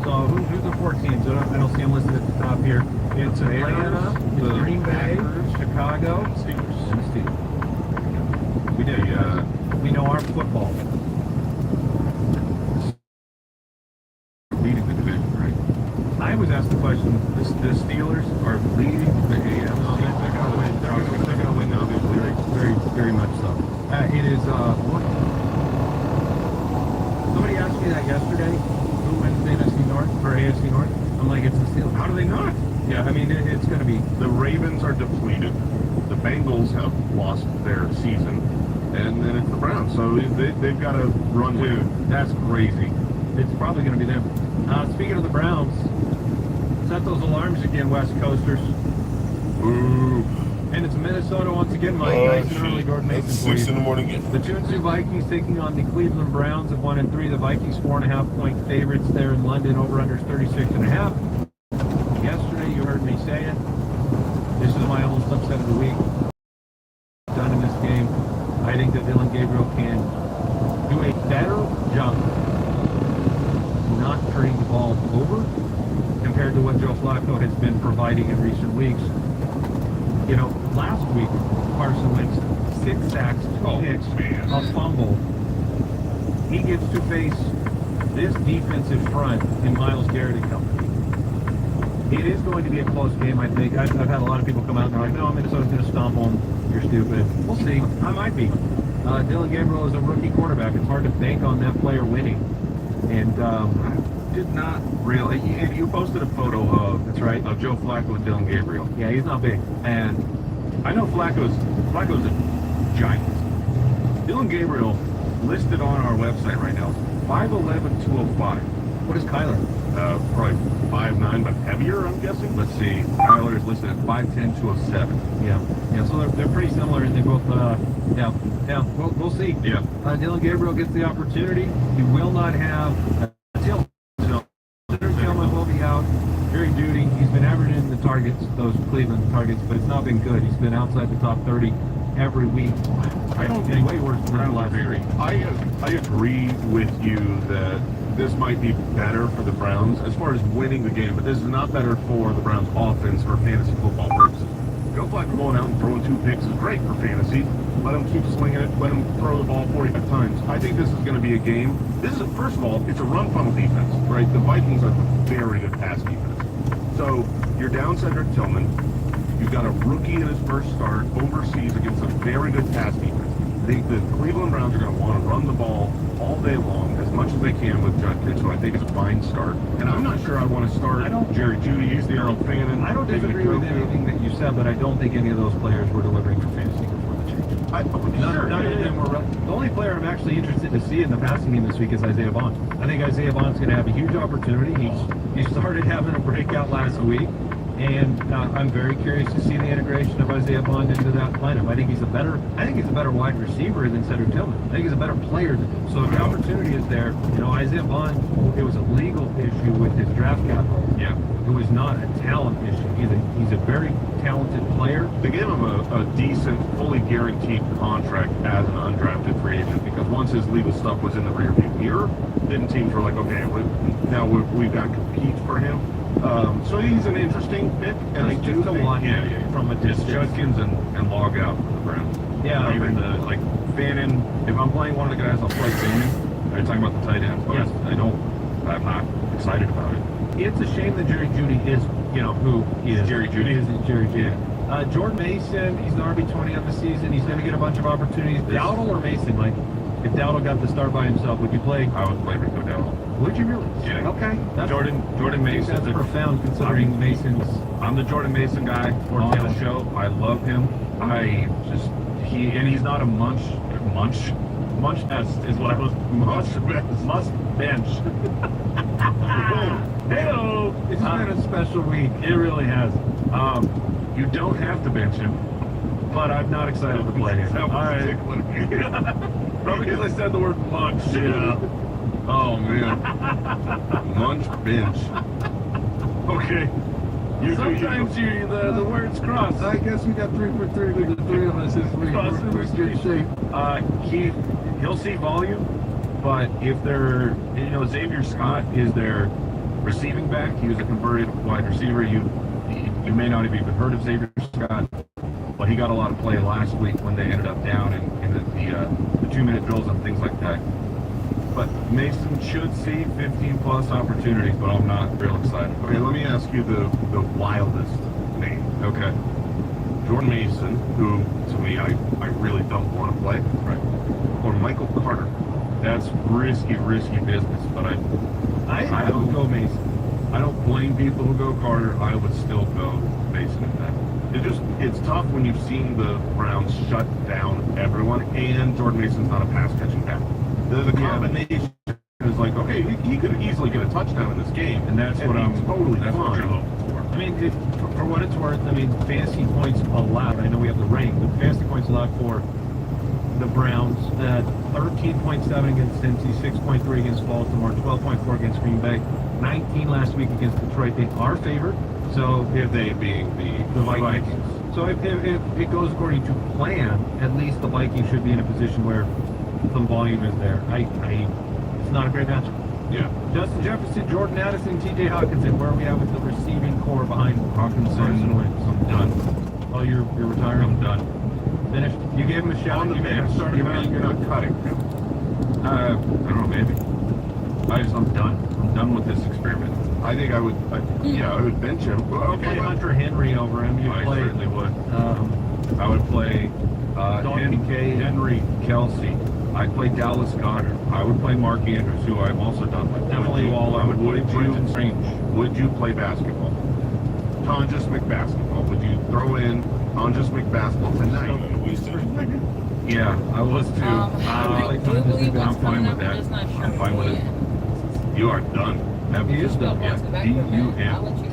Speaker 20: So who's the 4 teams? I don't see them listed at the top here. It's Atlanta, the Green Bay, Chicago, and Steelers. We know our football. Leading the division, right? I was asked the question, the Steelers are leading the AFC. They're going to win. They're going to win the division. Very, very much so. It is, somebody asked me that yesterday. Who wins the NFC North or AFC North? I'm like, it's the Steelers.
Speaker 19: How do they not?
Speaker 20: Yeah, I mean, it's going to be.
Speaker 19: The Ravens are depleted. The Bengals have lost their season. And then it's the Browns. So they've got to run.
Speaker 20: Dude, that's crazy. It's probably going to be them. Speaking of the Browns, set those alarms again, West Coasters.
Speaker 19: Ooh.
Speaker 20: And it's Minnesota once again, Mike. Nice and early, Gordon Mason.
Speaker 7: 6 in the morning again.
Speaker 20: The Tunisia Vikings taking on the Cleveland Browns at 1-3. The Vikings 4.5-point favorites there in London. Over/under 36.5. Yesterday, you heard me say it. This is my almost upset of the week. Done in this game. I think that Dylan Gabriel can do a better job not turning the ball over compared to what Joe Flacco has been providing in recent weeks. You know, last week, Carson Wentz, 6 sacks, 2 hits, a fumble. He gets to face this defensive front in Myles Garrett and company. It is going to be a close game, I think. I've had a lot of people come out and they're like, no, Minnesota's going to stomp on them. You're stupid. We'll see. I might be. Dylan Gabriel is a rookie quarterback. It's hard to bank on that player winning. And
Speaker 19: I did not really. You posted a photo of of Joe Flacco and Dylan Gabriel.
Speaker 20: Yeah, he's not big.
Speaker 19: And I know Flacco's a giant. Dylan Gabriel listed on our website right now, 5'11", 205.
Speaker 20: What is Kyler?
Speaker 19: Probably 5'9", but heavier, I'm guessing. Let's see. Kyler is listed at 5'10", 207.
Speaker 20: Yeah. So they're pretty similar, and they both. We'll see.
Speaker 19: Yeah.
Speaker 20: Dylan Gabriel gets the opportunity. He will not have Tillman. Tillman will be out. Jerry Jeudy, he's been averaging the targets, those Cleveland targets, but it's not been good. He's been outside the top 30 every week.
Speaker 19: I don't think way worse than last year. I agree with you that this might be better for the Browns as far as winning the game, but this is not better for the Browns offense for fantasy football purposes. Joe Flacco going out and throwing 2 picks is great for fantasy. Let him keep swinging it. Let him throw the ball 45 times. I think this is going to be a game. First of all, it's a run funnel defense, right? The Vikings are a very good pass defense. So you're down Cedric Tillman. You've got a rookie in his first start overseas against a very good pass defense. I think the Cleveland Browns are going to want to run the ball all day long as much as they can with Judkins, who I think is a fine start. And I'm not sure I want to start Jerry Jeudy. He's the Earl Fannin.
Speaker 20: I don't disagree with anything that you said, but I don't think any of those players were delivering for fantasy before the change. None of them were. The only player I'm actually interested to see in the passing game this week is Isaiah Bond. I think Isaiah Bond's going to have a huge opportunity. He started having a breakout last week. And I'm very curious to see the integration of Isaiah Bond into that lineup. I think he's a better wide receiver than Cedric Tillman. I think he's a better player than him. So if the opportunity is there, Isaiah Bond, it was a legal issue with his draft capital.
Speaker 19: Yeah.
Speaker 20: It was not a talent issue. He's a very talented player.
Speaker 19: They gave him a decent, fully guaranteed contract as an undrafted free agent because once his legal stuff was in the rearview mirror, then teams were like, okay, now we've got to compete for him. So he's an interesting pick, and I do think
Speaker 20: from a distance.
Speaker 19: Judkins and log out for the Browns.
Speaker 20: Yeah,
Speaker 19: even Fannin. If I'm playing one of the guys, I'll play Fannin. Are you talking about the tight ends?
Speaker 20: Yes.
Speaker 19: I'm not excited about it.
Speaker 20: It's a shame that Jerry Jeudy is, who he is.
Speaker 19: Jerry Jeudy
Speaker 20: is Jerry Jeudy. Jordan Mason, he's an RB20 on the season. He's going to get a bunch of opportunities. Dowdle or Mason, Mike? If Dowdle got the start by himself, would you play?
Speaker 19: I would play Rico Dowdle.
Speaker 20: Would you really?
Speaker 19: Yeah.
Speaker 20: Okay.
Speaker 19: Jordan Mason.
Speaker 20: That's profound considering Mason's.
Speaker 19: I'm the Jordan Mason guy on the show. I love him. He's not a munch test is what I was. Must bench. Hello.
Speaker 20: It's been a special week. It really has.
Speaker 5: You don't have to bench him.
Speaker 20: But I'm not excited to play him.
Speaker 5: All right. Probably because I said the word munch.
Speaker 20: Yeah.
Speaker 5: Oh, man. Munch bench. Okay.
Speaker 20: Sometimes the words cross.
Speaker 4: I guess we got 3 for 3 with the 3 of us this week. We're in good shape.
Speaker 5: He'll see volume, but if they're, Xavier Scott is their receiving back. He was a converted wide receiver. You may not have even heard of Xavier Scott, but he got a lot of play last week when they ended up down in the 2-minute drills and things like that. But Mason should see 15-plus opportunities, but I'm not real excited.
Speaker 19: Okay, let me ask you the wildest name.
Speaker 5: Okay.
Speaker 19: Jordan Mason, who, to me, I really don't want to play.
Speaker 5: Right.
Speaker 19: Or Michael Carter.
Speaker 5: That's risky business, but I would go Mason. I don't blame people who go Carter. I would still go Mason in that.
Speaker 19: It's tough when you've seen the Browns shut down everyone, and Jordan Mason's not a pass-catching back. The combination is like, okay, he could easily get a touchdown in this game,
Speaker 5: and that's what I'm
Speaker 19: totally
Speaker 5: that's
Speaker 19: fine.
Speaker 5: What you're hoping for.
Speaker 20: I mean, for what it's worth, fantasy points allowed. I know we have the rank, but fantasy points allowed for the Browns at 13.7 against Cincy, 6.3 against Baltimore, 12.4 against Green Bay, 19 last week against Detroit. They are favored. So
Speaker 19: if they being the Vikings.
Speaker 20: So if it goes according to plan, at least the Vikings should be in a position where some volume is there. It's not a great matchup.
Speaker 5: Yeah.
Speaker 20: Justin Jefferson, Jordan Addison, T.J. Hawkinson. Where are we at with the receiving core behind Hawkinson?
Speaker 5: I'm done.
Speaker 20: Oh, you're retiring?
Speaker 5: I'm done.
Speaker 20: Finished? You gave him a shot.
Speaker 19: On the bench, you're not cutting him.
Speaker 5: I don't know, maybe. I'm done. I'm done with this experiment.
Speaker 19: I think I would bench him.
Speaker 20: Well, okay, Hunter Henry over him.
Speaker 5: I certainly would. I would play Henry, Kelsey. I'd play Dallas Goedert. I would play Mark Andrews, who I'm also done with.
Speaker 20: Definitely Waller.
Speaker 19: Would you play basketball? Tonjas McBasketball. Would you throw in Tonjas McBasketball tonight?
Speaker 5: Yeah, I was too.
Speaker 17: I do believe
Speaker 5: I'm
Speaker 17: what's
Speaker 5: fine
Speaker 17: coming
Speaker 5: with
Speaker 17: up,
Speaker 5: that.
Speaker 17: I'm just not sure.
Speaker 5: I'm fine with it.
Speaker 19: You are done.
Speaker 20: He is done.
Speaker 17: I'll let you know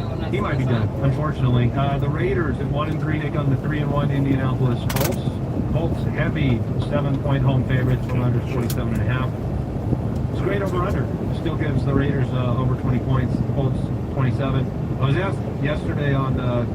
Speaker 17: when I
Speaker 20: He might be
Speaker 17: see
Speaker 20: done,
Speaker 17: something.
Speaker 20: unfortunately. The Raiders at 1-3 take on the 3-1 Indianapolis Colts. Colts heavy 7-point home favorites from under 47.5. Straight over under. Still gives the Raiders over 20 points. Colts 27. I was asked yesterday on the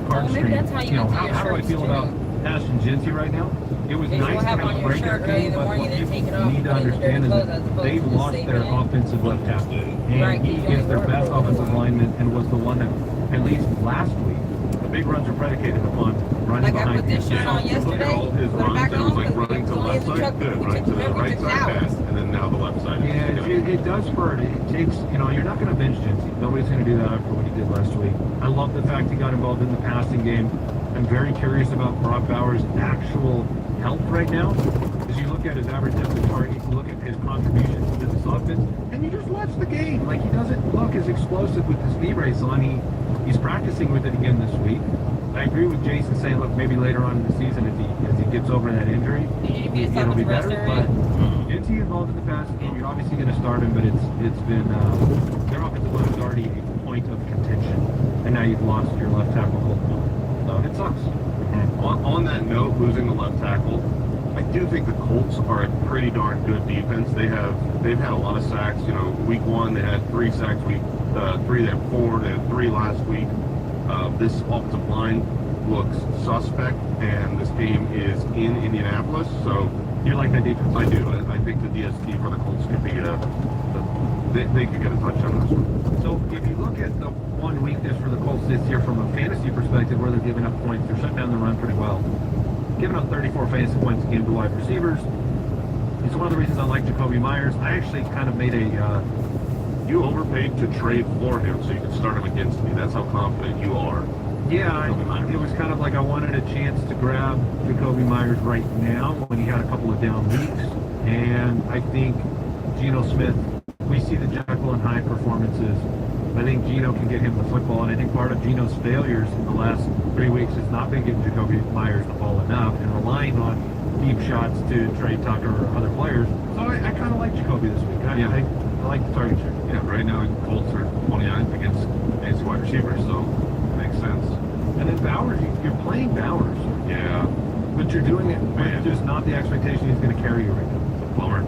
Speaker 20: card stream,
Speaker 17: that's how you
Speaker 20: how do I feel about Ashton Jinty right now? It was nice to have a breakout game, but what people need to understand is that they've lost their offensive left tackle. And he is their best offensive lineman and was the one that, at least last week, the big runs were predicated upon running behind him.
Speaker 19: Look at all his runs. It was like running to the left side, good. Running to the right side, bad. And then now the left side.
Speaker 20: Yeah, it does hurt. It takes, you're not going to bench Jinty. Nobody's going to do that after what he did last week. I love the fact he got involved in the passing game. I'm very curious about Brock Bowers' actual health right now. As you look at his average depth of target, you look at his contributions to this offense, and you just watch the game. Like, he doesn't look as explosive with his knee brace on. He's practicing with it again this week. I agree with Jason saying, look, maybe later on in the season, as he gets over that injury, it'll be better. But is he involved in the passing game? You're obviously going to start him, but it's been their offensive line is already a point of contention, and now you've lost your left tackle. So it sucks.
Speaker 19: On that note, losing the left tackle, I do think the Colts are a pretty darn good defense. They've had a lot of sacks. Week 1 they had 3 sacks. Week 3 they had 4. They had 3 last week. This offensive line looks suspect, and this game is in Indianapolis. So
Speaker 20: you like that defense?
Speaker 19: I do. I think the DST for the Colts could be they could get a touchdown this one.
Speaker 20: So if you look at the one weakness for the Colts this year from a fantasy perspective, where they're giving up points, they're shutting down the run pretty well. Giving up 34 fantasy points a game to wide receivers. It's one of the reasons I like Jacoby Myers. I actually kind of made a...
Speaker 19: You overpaid to trade for him so you could start him against me. That's how confident you are.
Speaker 20: Yeah, it was kind of like I wanted a chance to grab Jacoby Myers right now when he had a couple of down weeks. And I think Geno Smith, we see the Jekyll and Hyde performances. I think Geno can get him the football, and I think part of Geno's failures in the last 3 weeks has not been getting Jacoby Myers the ball enough and relying on deep shots to Trey Tucker or other players. So I kind of like Jacoby this week. I like the target share.
Speaker 19: Yeah,
Speaker 5: right now Colts are 29th against fantasy wide receivers, so it makes sense.
Speaker 20: And then Bowers, you're playing Bowers.
Speaker 5: Yeah.
Speaker 20: But you're doing it with just not the expectation he's going to carry you right now.
Speaker 5: It's a bummer.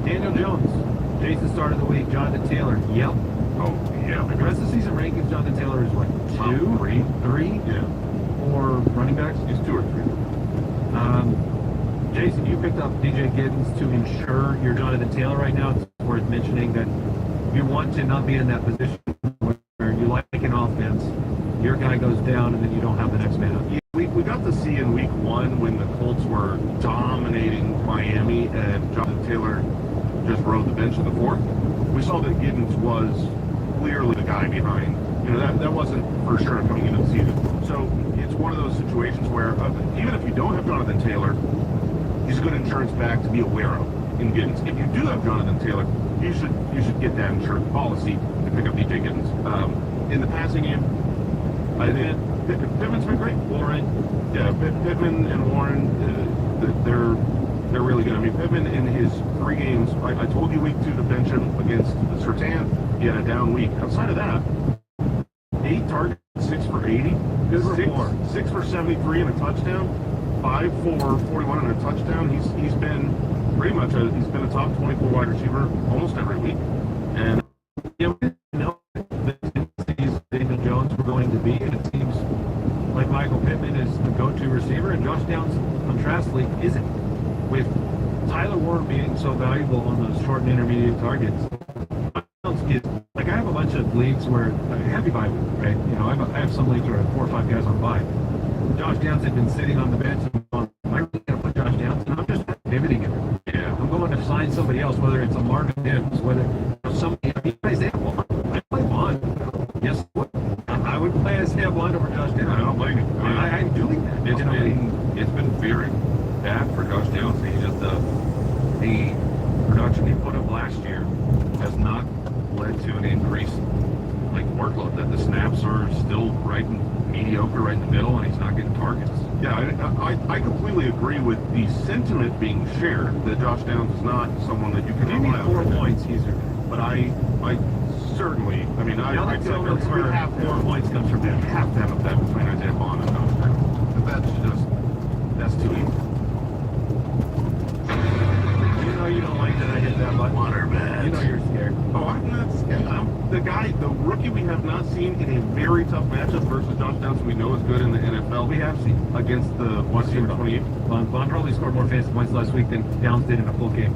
Speaker 20: Daniel Jones, Jason start of the week, Jonathan Taylor. Yep.
Speaker 5: Oh, yeah.
Speaker 20: The rest of the season rankings, Jonathan Taylor is what,
Speaker 5: Top three?
Speaker 20: Three?
Speaker 5: Yeah.
Speaker 20: Or running backs?
Speaker 5: He's 2 or 3.
Speaker 20: Jason, you picked up DJ Giddens to ensure you're Jonathan Taylor right now. It's worth mentioning that you want to not be in that position where you like an offense, your guy goes down, and then you don't have the next man up.
Speaker 19: We got to see in week 1 when the Colts were dominating Miami and Jonathan Taylor just rode the bench in the 4th. We saw that Giddens was clearly the guy behind. You know, that wasn't for sure coming into the season. So it's one of those situations where even if you don't have Jonathan Taylor, he's a good insurance back to be aware of in Giddens. If you do have Jonathan Taylor, you should get that insurance policy to pick up DJ Giddens. In the passing game, I think Pittman's been great.
Speaker 20: Warren.
Speaker 19: Yeah, Pittman and Warren, they're really good. I mean, Pittman in his 3 games, I told you week 2 to bench him against Surtain. He had a down week. Outside of that, 8 targets, 6 for 80.
Speaker 20: Good rapport.
Speaker 19: 6 for 73 and a touchdown. 5 for 41 and a touchdown. He's been pretty much he's been a top 24 wide receiver almost every week. And
Speaker 20: you know these Daniel Jones were going to be, and it seems like Michael Pittman is the go-to receiver, and Josh Downs, contrastly, isn't. With Tyler Warren being so valuable on those short and intermediate targets, like I have a bunch of leagues where heavy bye week, right? You know, I have some leagues where I have 4 or 5 guys on bye. Josh Downs had been sitting on the bench and going, am I really going to put Josh Downs? And I'm just pivoting it.
Speaker 5: Yeah.
Speaker 20: I'm going to sign somebody else, whether it's a Marvin Mims, whether somebody, Isaiah Bond. I play Bond. Yes, I would play Isaiah Bond over Josh Downs.
Speaker 5: I don't blame you.
Speaker 20: I'm doing that.
Speaker 5: It's been very bad for Josh Downs. He just the production he put up last year has not led to an increase like workload. That the snaps are still right in mediocre, right in the middle, and he's not getting targets.
Speaker 19: yeah, I completely agree with the sentiment being shared that Josh Downs is not someone that you can
Speaker 20: If you need 4 points, he's your guy.
Speaker 19: But I certainly, I mean, I'd say
Speaker 20: for 4 points comes from him.
Speaker 19: You have to have a bet between Isaiah Bond and Josh Downs. That's too easy.
Speaker 20: You know you don't like that I hit that button.
Speaker 19: Waterbed.
Speaker 20: You know you're scared.
Speaker 19: Oh, I'm not scared. The rookie we have not seen in a very tough matchup versus Josh Downs, who we know is good in the NFL.
Speaker 20: We have seen
Speaker 19: against the Washington 28.
Speaker 20: Bond probably scored more fantasy points last week than Downs did in a full game.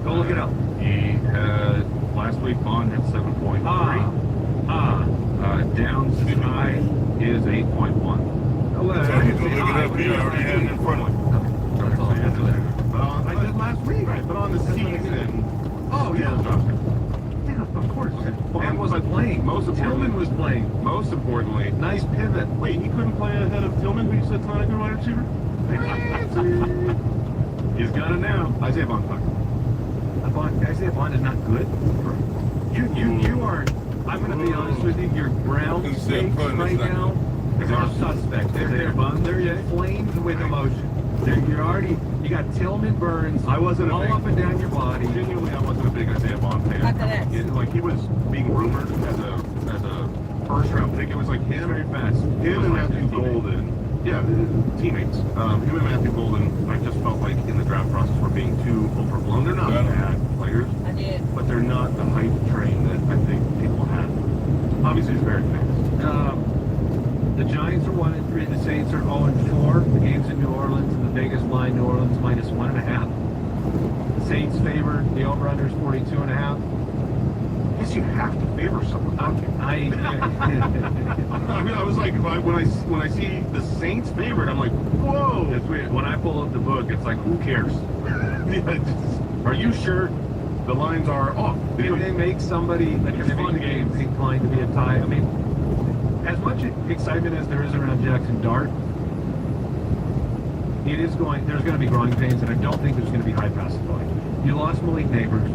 Speaker 20: Go look it up.
Speaker 5: He had last week Bond had 7.3. Downs high is 8.1.
Speaker 7: So you can look it up. You already had it in front of you.
Speaker 19: I did last week, right? But on the season.
Speaker 20: Oh yeah.
Speaker 19: Yeah, of course.
Speaker 20: Bond wasn't playing. Tillman was playing.
Speaker 19: Most importantly,
Speaker 20: nice pivot.
Speaker 19: Wait, he couldn't play ahead of Tillman, who you said's not a good wide receiver?
Speaker 20: He's got it now.
Speaker 19: Isaiah Bond.
Speaker 20: Isaiah Bond is not good. You are. I'm going to be honest with you. Your Brown snakes right now are suspect. They're flamed with emotion. You got Tillman, Burns, all up and down your body.
Speaker 19: Genuinely, I wasn't a big Isaiah Bond fan. Like he was being rumored as a first round pick. It was like him and Matthew Golden. Yeah, teammates. Him and Matthew Golden, I just felt like in the draft process were being too overblown. They're not bad players, but they're not the hype train that I think people have. Obviously, he's very famous.
Speaker 20: The Giants are 1-3. The Saints are 0-4. The game's in New Orleans, and the Vegas line, New Orleans -1.5. The Saints favored. The over/under is 42.5.
Speaker 19: I guess you have to favor someone, don't you? I mean, I was like, when I see the Saints favored, I'm like, whoa.
Speaker 20: It's weird. When I pull up the book, it's like, who cares?
Speaker 19: Are you sure the lines are off?
Speaker 20: Did they make somebody like a fun game inclined to be a tie? I mean, as much excitement as there is around Jackson Dart, there's going to be growing pains, and I don't think there's going to be high passing volume. You lost Malik Neighbors.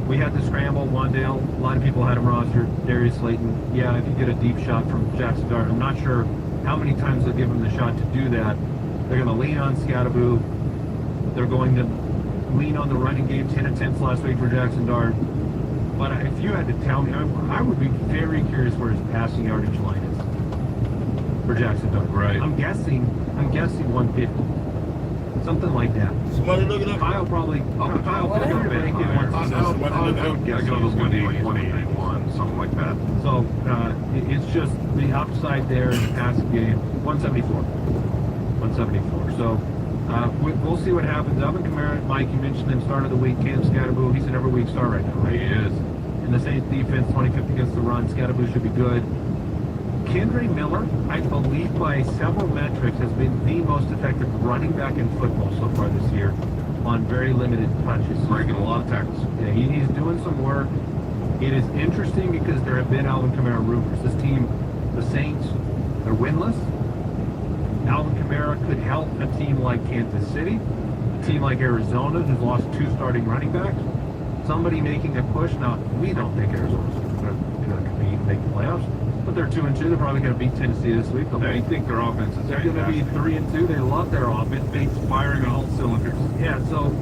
Speaker 20: We had the scramble, Wandale. A lot of people had him rostered. Darius Slayton. Yeah, if you get a deep shot from Jackson Dart, I'm not sure how many times they'll give him the shot to do that. They're going to lean on Scattaboo. They're going to lean on the running game. 10 attempts last week for Jackson Dart. But if you had to tell me, I would be very curious where his passing yardage line is for Jacksonville.
Speaker 7: Right.
Speaker 20: I'm guessing 150. Something like that.
Speaker 7: Somebody look it up.
Speaker 20: Kyle probably. Kyle
Speaker 19: I would guess it was going to be 181, something like that.
Speaker 20: So it's just the upside there in the passing game. 174. So we'll see what happens. Alvin Kamara, Mike, you mentioned him start of the week. Cam Scatterboo, he's an every week star right now, right?
Speaker 19: He is.
Speaker 20: In the Saints defense, 25th against the run. Scatterboo should be good. Kendre Miller, I believe by several metrics, has been the most effective running back in football so far this year on very limited touches.
Speaker 19: Breaking a lot of tackles.
Speaker 20: Yeah, he's doing some work. It is interesting because there have been Alvin Kamara rumors. This team, the Saints, they're winless. Alvin Kamara could help a team like Kansas City, a team like Arizona, who's lost 2 starting running backs. Somebody making a push. Now, we don't think Arizona's going to compete and make the playoffs. But they're 2-2. They're probably going to beat Tennessee this week.
Speaker 19: They think their offense is
Speaker 20: They're going to be 3-2. They love their offense. They're firing on all cylinders. Yeah, so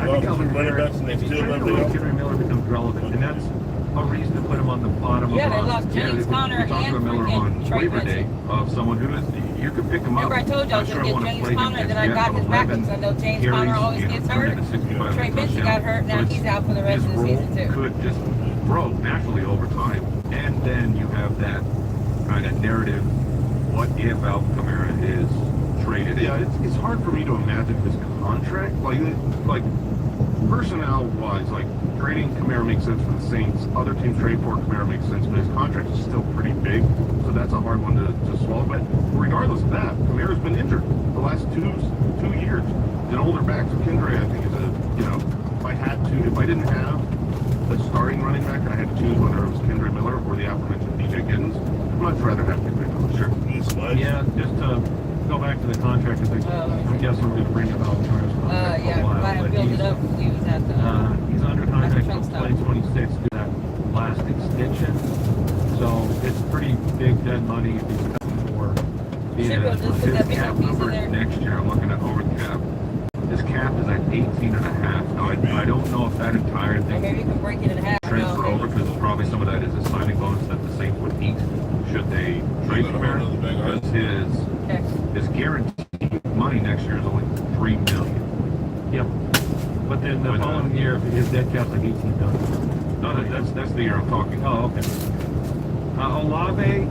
Speaker 20: I think Alvin Kamara, if he's trying to win, Kendre Miller becomes relevant, and that's a reason to put him on the bottom
Speaker 17: Yeah,
Speaker 20: of
Speaker 17: they
Speaker 20: the
Speaker 17: lost James Conner
Speaker 19: we talked
Speaker 17: and
Speaker 19: to Miller on
Speaker 17: freaking Trey
Speaker 19: Labor Day
Speaker 17: Benson.
Speaker 19: of someone who is, you could pick him up.
Speaker 17: Remember I told you I was going to get James Conner, and then I got his back because I know James Conner always gets hurt. Trey Benson got hurt, now he's out for the rest of the season too.
Speaker 19: Could just grow naturally over time. And then you have that kind of narrative, what if Alvin Kamara is traded? Yeah, it's hard for me to imagine his contract, like personnel-wise, like trading Kamara makes sense for the Saints. Other teams trade for Kamara makes sense, but his contract is still pretty big, so that's a hard one to swallow. But regardless of that, Kamara's been injured the last two years. He's an older back, so Kendre, I think, is if I didn't have the starting running back and I had to choose whether it was Kendre Miller or the aforementioned DJ Giddens, I'd much rather have Kendre Miller, sure.
Speaker 20: Yeah, just to go back to the contract, because I'm guessing we're going to bring up Alvin Kamara's contract for a while.
Speaker 17: I have built it up because he was at the...
Speaker 20: he's under contract until 2026 to that last extension. So it's pretty big dead money if he's coming for being
Speaker 17: Should be able to just put that big
Speaker 19: cap
Speaker 17: piece in
Speaker 19: number
Speaker 17: there.
Speaker 19: next year. I'm looking at over the cap. His cap is at 18.5. Now, I don't know if that entire
Speaker 17: Or
Speaker 19: thing
Speaker 17: maybe you can break it in half.
Speaker 19: transfer over, because probably some of that is a signing bonus that the Saints would eat should they trade Kamara. Because his guaranteed money next year is only $3 million.
Speaker 20: Yep. But then the following year, his dead cap's like 18 million.
Speaker 19: No, that's the year I'm talking.
Speaker 20: Oh, okay. Olave,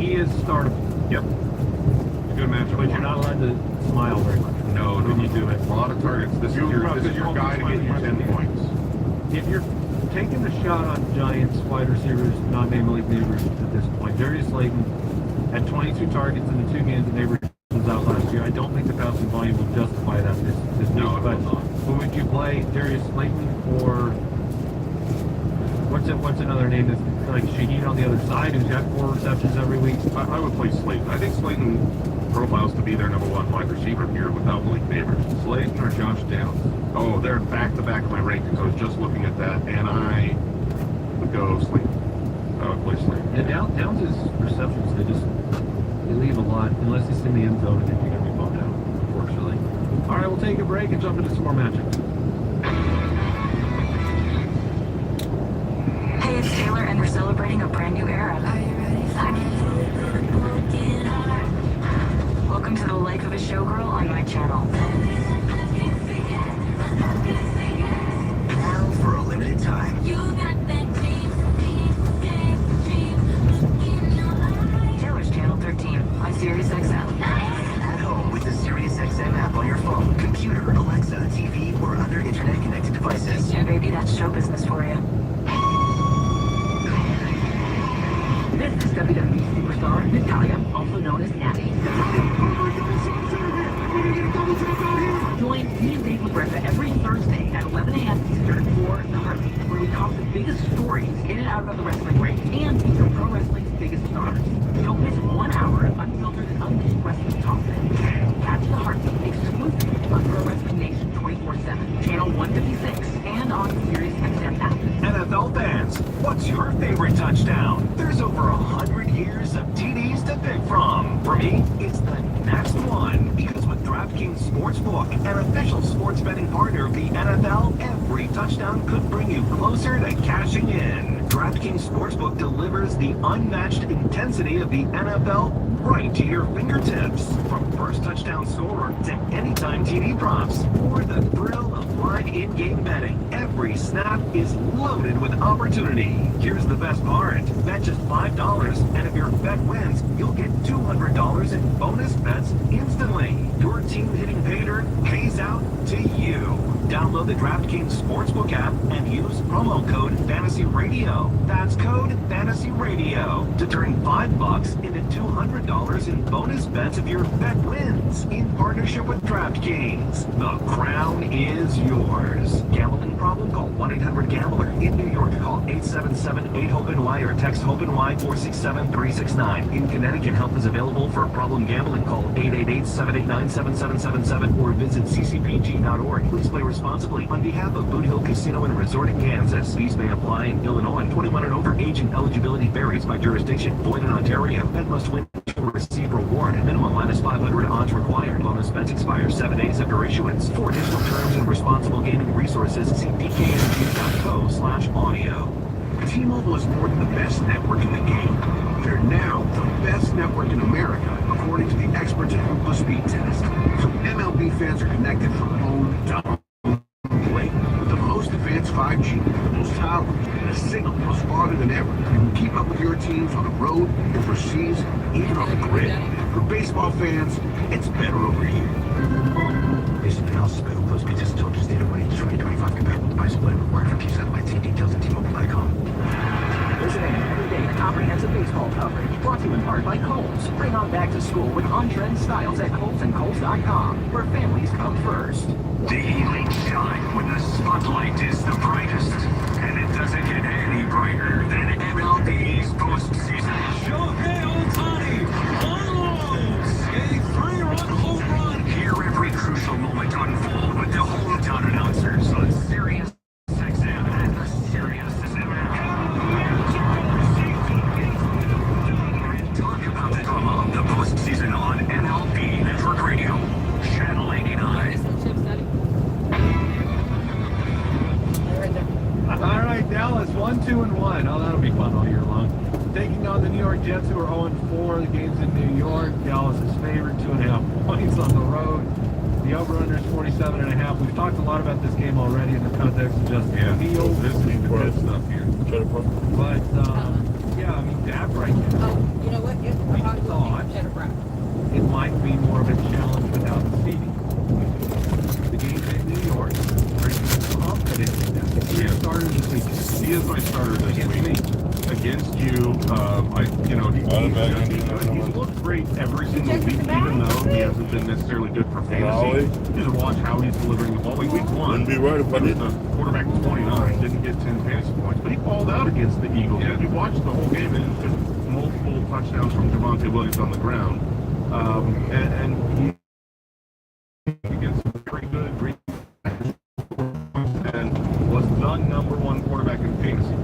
Speaker 20: he is startable.
Speaker 19: Yep. Good matchup.
Speaker 20: But you're not allowed to smile very much.
Speaker 19: No,
Speaker 20: when you do it.
Speaker 19: A lot of targets. This is your guy to get you 10 points.
Speaker 20: If you're taking the shot on Giants wide receivers, not name league neighbors at this point, Darius Slayton had 22 targets in the 2 games that neighbors was out last year. I don't think the passing volume will justify that this week.
Speaker 19: No, it will not.
Speaker 20: Who would you play, Darius Slayton or what's another name that's like Shaheed on the other side, who's got 4 receptions every week?
Speaker 19: I would play Slayton. I think Slayton profiles to be their number 1 wide receiver here without Malik Neighbors. Slayton or Josh Downs? Oh, they're back-to-back of my rankings. I was just looking at that, and I would go Slayton. I would play Slayton.
Speaker 20: Yeah, Downs' receptions, they leave a lot, unless he's in the end zone, and then you're going to be bummed out, unfortunately. All right, we'll take a break and jump into some more matchups.
Speaker 2: Hey, it's Taylor, and we're celebrating a brand new era. Are you ready? Welcome to the life of a showgirl on my channel.
Speaker 12: Now for a limited time.
Speaker 2: Taylor's channel 13 on SiriusXM.
Speaker 12: At home with the SiriusXM app on your phone, computer, Alexa, TV, or other internet-connected devices.
Speaker 2: Yeah, baby, that's show business for you. This is WWE superstar Natalya, also known as Natty. Join me and Dave LaBretta every Thursday at 11 a.m. Eastern for The Heartbeat, where we talk the biggest stories in and out of the wrestling ring and feature pro wrestling's biggest stars. Don't miss 1 hour of unfiltered and unhinged wrestling talk. Catch The Heartbeat exclusively on Pro Wrestling Nation 24/7, channel 156, and on the SiriusXM app.
Speaker 12: NFL fans, what's your favorite touchdown? There's over 100 years of TDs to pick from. For me, it's the next one, because with DraftKings Sportsbook, an official sports betting partner of the NFL. Every touchdown could bring you closer to cashing in. DraftKings Sportsbook delivers the unmatched intensity of the NFL right to your fingertips. From first touchdown scorer to anytime TV props, or the thrill of live in-game betting, every snap is loaded with opportunity. Here's the best part. Bet just $5, and if your bet wins, you'll get $200 in bonus bets instantly. Your team hitting pay dirt pays out to you. Download the DraftKings Sportsbook app and use promo code Fantasy Radio. That's code Fantasy Radio to turn $5 into $200 in bonus bets if your bet wins. In partnership with DraftKings, the crown is yours. Gambling problem? Call 1-800-GAMBLER. In New York, call 877-8-HOPE-NY or text HOPE-NY 467-369. In Connecticut, help is available for problem gambling. Call 888-789-7777 or visit ccpg.org. Please play responsibly. On behalf of Boot Hill Casino and Resort in Kansas, fees may apply in Illinois. 21 and over. Age and eligibility varies by jurisdiction. Void in Ontario. Bet must win to receive reward. Minimum -500 odds required. Bonus bets expire 7 days after issuance. For additional terms and responsible gaming resources, see pkng.co/audio.
Speaker 1: T-Mobile is more than the best network in the game. They're now the best network in America, according to the experts at Ookla Speed Test. So MLB fans are connected from home to home plate with the most advanced 5G, the most towers, and a signal that goes farther than ever. You can keep up with your teams on the road, overseas, even on the grid. For baseball fans, it's better over here. Visit analysis by Ookla Speed Test until just data running 2025 compatible device split required for key satellites. See details at T-Mobile.com.
Speaker 12: Listening every day to comprehensive baseball coverage. Brought to you in part by Kohl's. Bring on back to school with on-trend styles at Kohl's and Kohl's.com, where families come first.
Speaker 1: The evening shine when the spotlight is the brightest. And it doesn't get any brighter than MLB's postseason. Shohei Ohtani unloads a 3-run home run. Hear every crucial moment unfold with the hometown announcers on Sirius XM and the Sirius XM app. Talk about the drama of the postseason on MLB Network Radio, Channel 89.
Speaker 20: All right, Dallas, 1-2-1. Oh, that'll be fun all year long. Taking on the New York Jets, who are 0-4. The game's in New York. Dallas is favored, 2.5 points on the road. The over-under is 47.5. We've talked a lot about this game already in the context of just Fields.
Speaker 5: This is the good stuff here.
Speaker 20: But, yeah, I mean, Dak right now.
Speaker 17: Oh, you know what?
Speaker 20: We thought it might be more of a challenge without the seeding. The game's in New York. Are you confident in that? He started this week.
Speaker 5: He is my starter this
Speaker 20: Against
Speaker 5: week.
Speaker 20: me.
Speaker 5: Against you, he's looked great every single week, even though he hasn't been necessarily good for fantasy. You should watch how he's delivering the ball. Week one,
Speaker 7: Wouldn't be right if I didn't.
Speaker 5: the quarterback was 29, didn't get 10 fantasy points, but he balled out against the Eagles.
Speaker 7: Yeah.
Speaker 5: If you watched the whole game, and just multiple touchdowns from Javonte Williams on the ground, and he against some very good green and was the #1 quarterback in fantasy.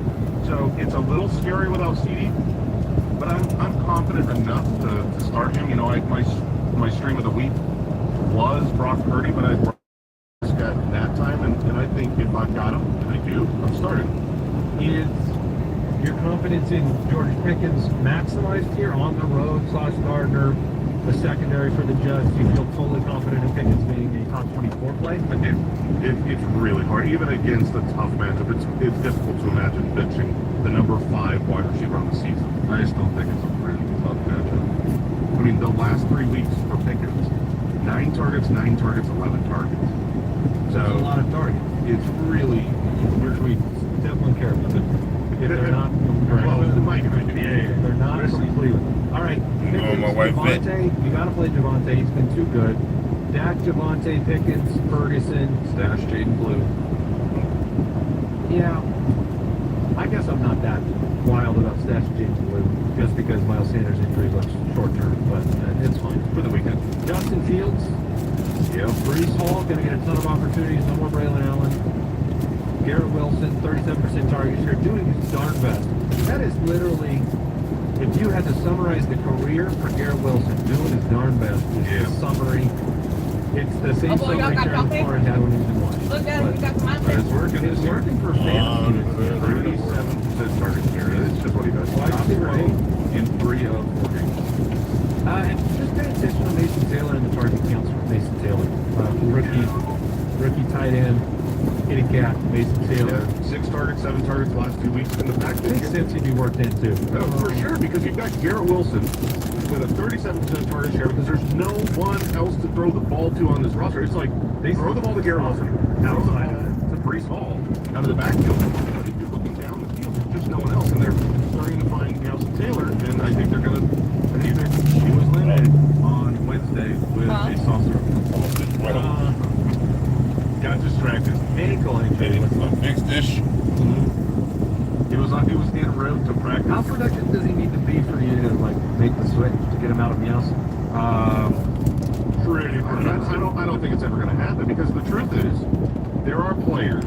Speaker 5: So it's a little scary without CD, but I'm confident enough to start him. You know, my stream of the week was Brock Purdy, but I got that time, and I think if I've got him, and I do, I'm starting.
Speaker 20: Is your confidence in George Pickens maximized here on the road? Sauce Gardner, the secondary for the Jets. Do you feel totally confident in Pickens being a top 24 play?
Speaker 5: It's really hard, even against a tough matchup. It's difficult to imagine benching the number 5 wide receiver on the season. I just don't think it's a really tough matchup. I mean, the last 3 weeks for Pickens, 9 targets, 11 targets. So
Speaker 20: that's a lot of targets.
Speaker 5: It's really,
Speaker 20: we definitely care about it. If they're not,
Speaker 5: well, the mic,
Speaker 20: if they're not from Cleveland. All right, Pickens,
Speaker 7: my wife
Speaker 20: Javonte, you got to play Javonte. He's been too good. Dak, Javonte, Pickens, Ferguson,
Speaker 5: stash Jaden Blue.
Speaker 20: Yeah, I guess I'm not that wild about stashing Jaden Blue just because Miles Sanders' injury looks short term, but it's fine
Speaker 5: For the weekend.
Speaker 20: Justin Fields,
Speaker 5: Yeah.
Speaker 20: Brees Hall going to get a ton of opportunities. No more Braylon Allen. Garrett Wilson, 37% target share, doing his darn best. That is literally, if you had to summarize the career for Garrett Wilson, doing his darn best is the summary It's the same
Speaker 17: Oh, boy, y'all got
Speaker 20: song
Speaker 17: coffee?
Speaker 20: I had when he was in Hawaii.
Speaker 17: Look at it, we got some out
Speaker 19: It's working.
Speaker 20: It's working for fantasy.
Speaker 19: 37% target share. That's just what he does. Top three in 3 of 4 games.
Speaker 20: And just pay attention to Mason Taylor and the target counts for Mason Taylor. Rookie tight end, hitting gap, Mason Taylor.
Speaker 19: Yeah, 6 targets, 7 targets the last 2 weeks. And the fact that
Speaker 20: Makes sense he'd be worked in too.
Speaker 19: For sure, because you've got Garrett Wilson with a 37% target share because there's no one else to throw the ball to on this roster. It's like they throw the ball to Garrett Wilson, outside to Brees Hall, out of the backfield. But if you're looking down the field, there's just no one else, and they're starting to find Nelson Taylor, and I think they're going to. She was limited on Wednesday with a soft throw. Got distracted. Ankle injury.
Speaker 7: Fix this.
Speaker 19: He was en route to practice.
Speaker 20: How productive does he need to be for you to like make the switch to get him out of Meows?
Speaker 19: Pretty productive. I don't think it's ever going to happen because the truth is, there are players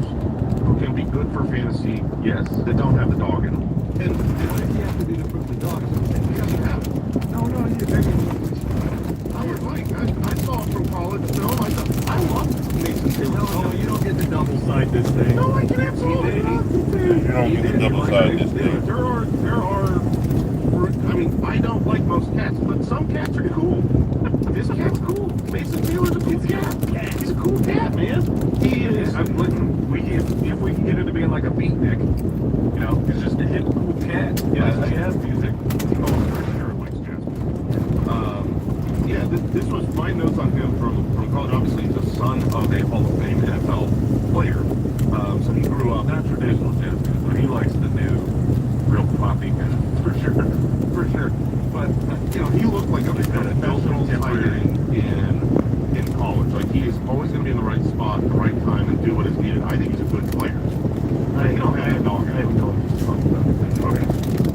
Speaker 19: who can be good for fantasy, yes, that don't have the dog in them. And what you have to do to prove the dog is something you have to have. No, I was like, I saw him from college film. I love Mason Taylor.
Speaker 20: No, you don't get to double side this thing.
Speaker 19: No, I can absolutely not.
Speaker 7: You don't get to double side this thing.
Speaker 19: There are. I mean, I don't like most cats, but some cats are cool. This cat's cool. Mason Taylor's a cool cat. He's a cool cat, man. He is. If we can get it to being like a beatnik, you know, it's just a hip cool cat. Yeah, jazz music. Oh, for sure, likes jazz music. Yeah, this was my notes on him from college. Obviously, he's the son of a Hall of Fame NFL player. So he grew up not traditional jazz music, but he likes the new, real poppy kind of, for sure. But you know, he looked like a professional tight end in college. Like he is always going to be in the right spot, at the right time, and do what is needed. I think he's a good player. I have no Okay.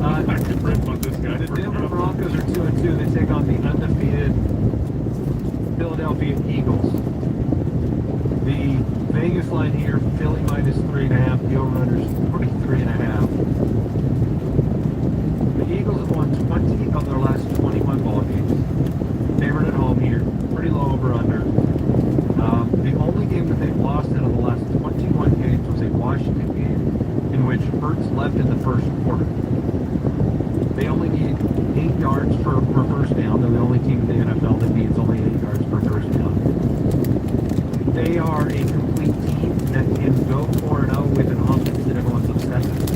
Speaker 19: I could rip on this guy.
Speaker 20: The Denver Broncos are 2-2. They take on the undefeated Philadelphia Eagles. The Vegas line here, Philly minus 3.5. The over-under's 43.5. The Eagles have won 20 of their last 21 ball games. Favored at home here. Pretty low over-under. The only game that they've lost out of the last 21 games was a Washington game in which Hurts left in the first quarter. They only need 8 yards for first down. They're the only team in the NFL that needs only 8 yards for first down. They are a complete team that can go 4-0 with an offense that everyone's obsessed with.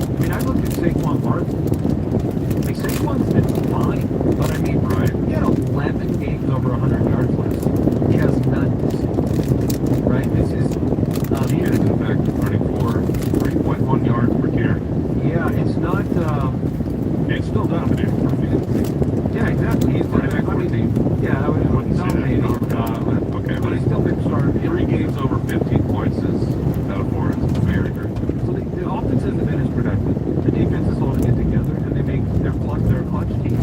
Speaker 20: I mean, I looked at Saquon Barkley. Like, Saquon's been fine, but I mean, he had 11 games over 100 yards less. He has none this season. Right? This is...
Speaker 19: he is, in fact, running for 3.1 yards per carry.
Speaker 20: Yeah, it's not...
Speaker 19: it's still dominating for fantasy.
Speaker 20: Yeah, exactly. He's
Speaker 19: right at 14.
Speaker 20: Yeah, I wouldn't dominating.
Speaker 19: Okay, but he's still been starting 3 games over 15 points is out of 4. It's very, very good.
Speaker 20: So the offense hasn't been as productive. The defense is holding it together, and they're a clutch team.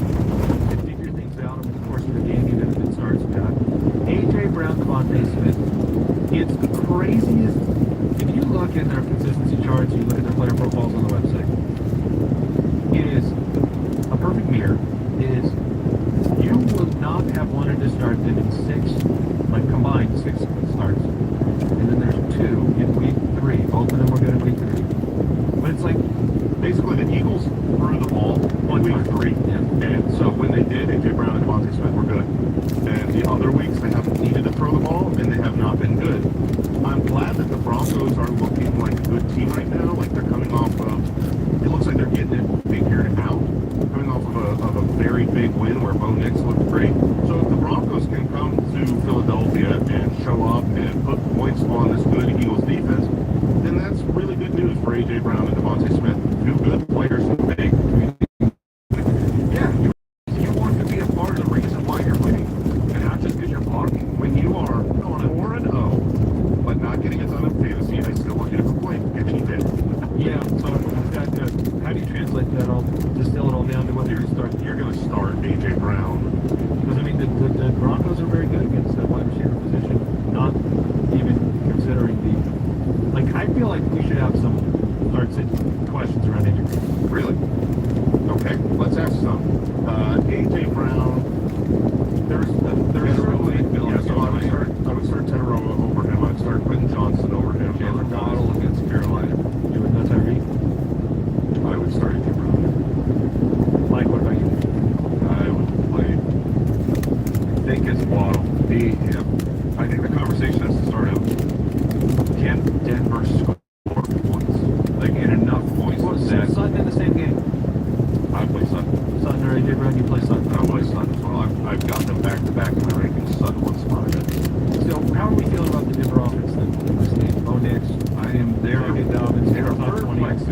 Speaker 20: They figure things out over the course of the game, even if it starts bad. A.J. Brown, Devontae Smith. It's the craziest. If you look at their consistency charts, you look at their player profiles on the website, it is a perfect mirror. It is, you would not have wanted to start them in 6, like combined 6 starts. And then there's 2 in week 3. Both of them were good in week 3. But it's like,
Speaker 19: basically the Eagles threw the ball in week 3. Yeah. And so when they did, A.J. Brown and Devontae Smith were good. And the other weeks they haven't needed to throw the ball, and they have not been good. I'm glad that the Broncos are looking like a good team right now. Like they're coming off of, it looks like they're getting it figured out. Coming off of a very big win where Bo Nix looked great. So if the Broncos can come to Philadelphia and show up and put points on this good Eagles defense, then that's really good news for A.J. Brown and Devontae Smith. 2 good players who make community. Yeah, you want to be a part of the reason why you're winning. And not just because you're blocking. When you are going 4-0, but not getting a ton of fantasy, I still want you to complain. Get any bit.
Speaker 20: Yeah, so how do you translate that all, distill it all down to what you're going to start?
Speaker 19: You're going to start A.J. Brown.
Speaker 20: Because, I mean, the Broncos are very good against that wide receiver position, not even considering the... Like, I feel like we should have some questions around A.J. Brown.
Speaker 19: Really? Okay, let's ask some. A.J. Brown, there's really, yeah, so
Speaker 5: I think the conversation has to start out. Can Denver score points? Like, in enough points that...
Speaker 14: Sutton in the same game.
Speaker 5: I play Sutton.
Speaker 14: Sutton or AJ Brown, you play Sutton.
Speaker 5: I play Sutton as well. I've got them back-to-back in my rankings. Sutton one spot ahead.
Speaker 14: So, how are we feeling about the Denver offense then in this game? Bo Nix,
Speaker 5: I am there.
Speaker 14: Dobbins,
Speaker 5: They're
Speaker 14: top
Speaker 5: third
Speaker 14: 20
Speaker 5: place.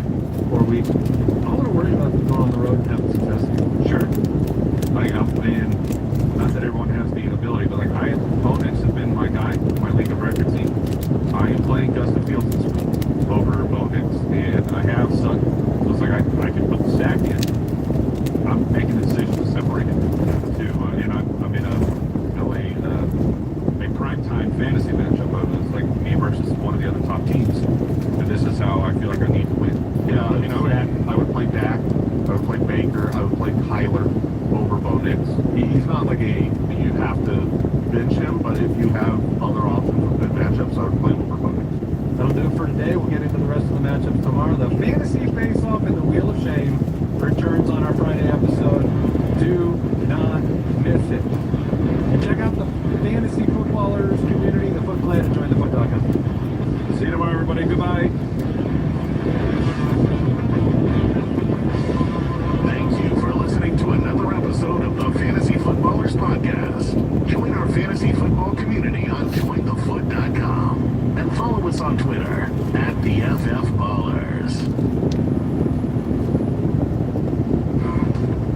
Speaker 14: 4 weeks. I'm a little worried about them going on the road and having success here.
Speaker 5: Sure. And not that everyone has the ability, but like Bo Nix has been my guy, my league of record team. I am playing Justin Fields this week over Bo Nix, and I have Sutton. So it's like I can put the stack in. I'm making the decision to separate it too, and I'm in a primetime fantasy matchup. It's like me versus one of the other top teams, and this is how I feel like I need to win.
Speaker 19: Yeah, I would play Dak, I would play Baker, I would play Kyler over Bo Nix. He's not like you have to bench him, but if you have other options with good matchups, I would play him over Bo Nix.
Speaker 14: That'll do it for today. We'll get into the rest of the matchups tomorrow. The Fantasy Face-Off and the Wheel of Shame returns on our Friday episode. Do not miss it. And check out the Fantasy Footballers community, the Foot Clan, and join thefoot.com. See you tomorrow, everybody. Goodbye.
Speaker 10: Thank you for listening to another episode of the Fantasy Footballers Podcast. Join our fantasy football community on jointhefoot.com and follow us on Twitter @TheFFBallers.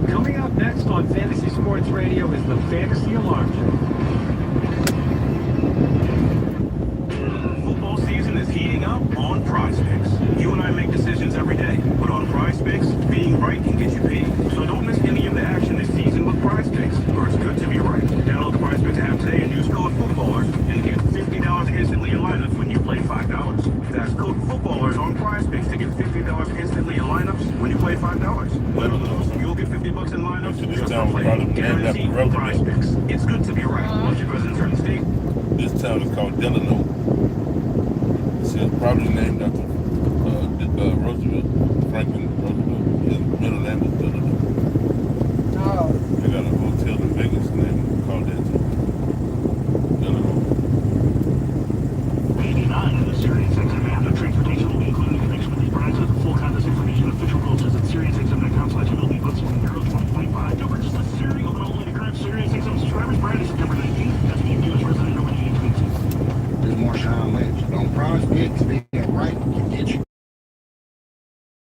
Speaker 14: Coming up next on Fantasy Sports Radio is the Fantasy Alarm Show.
Speaker 1: Football season is heating up on PrizePicks. You and I make decisions every day, but on PrizePicks, being right can get you paid. So don't miss any of the action this season with PrizePicks, or it's good to be right. Download the PrizePicks app today and use code FOOTBALLERS and get $50 instantly in lineups when you play $5. That's code FOOTBALLERS on PrizePicks to get $50 instantly in lineups when you play $5. Win or lose, you'll get $50 in lineups just for playing. Guaranteed PrizePicks. It's good to be right. Once you're present in a certain state.
Speaker 7: This town is called Delano. It's probably named after Roosevelt, Franklin Roosevelt. His middle name was Delano.
Speaker 17: Oh.
Speaker 7: They got a hotel in Vegas named called that too. Delano.
Speaker 10: 89 in the SiriusXM app. No transportation will be included in connection with these prizes. Full contest information, official rules visit SiriusXM.com/MLB +1 Euro 2025. No purchase necessary. Open only to current SiriusXM subscribers prior to September 19th. That's the U.S. resident over the age of 18.
Speaker 15: This is Marshawn Lynch. On PrizePicks, being right can get you.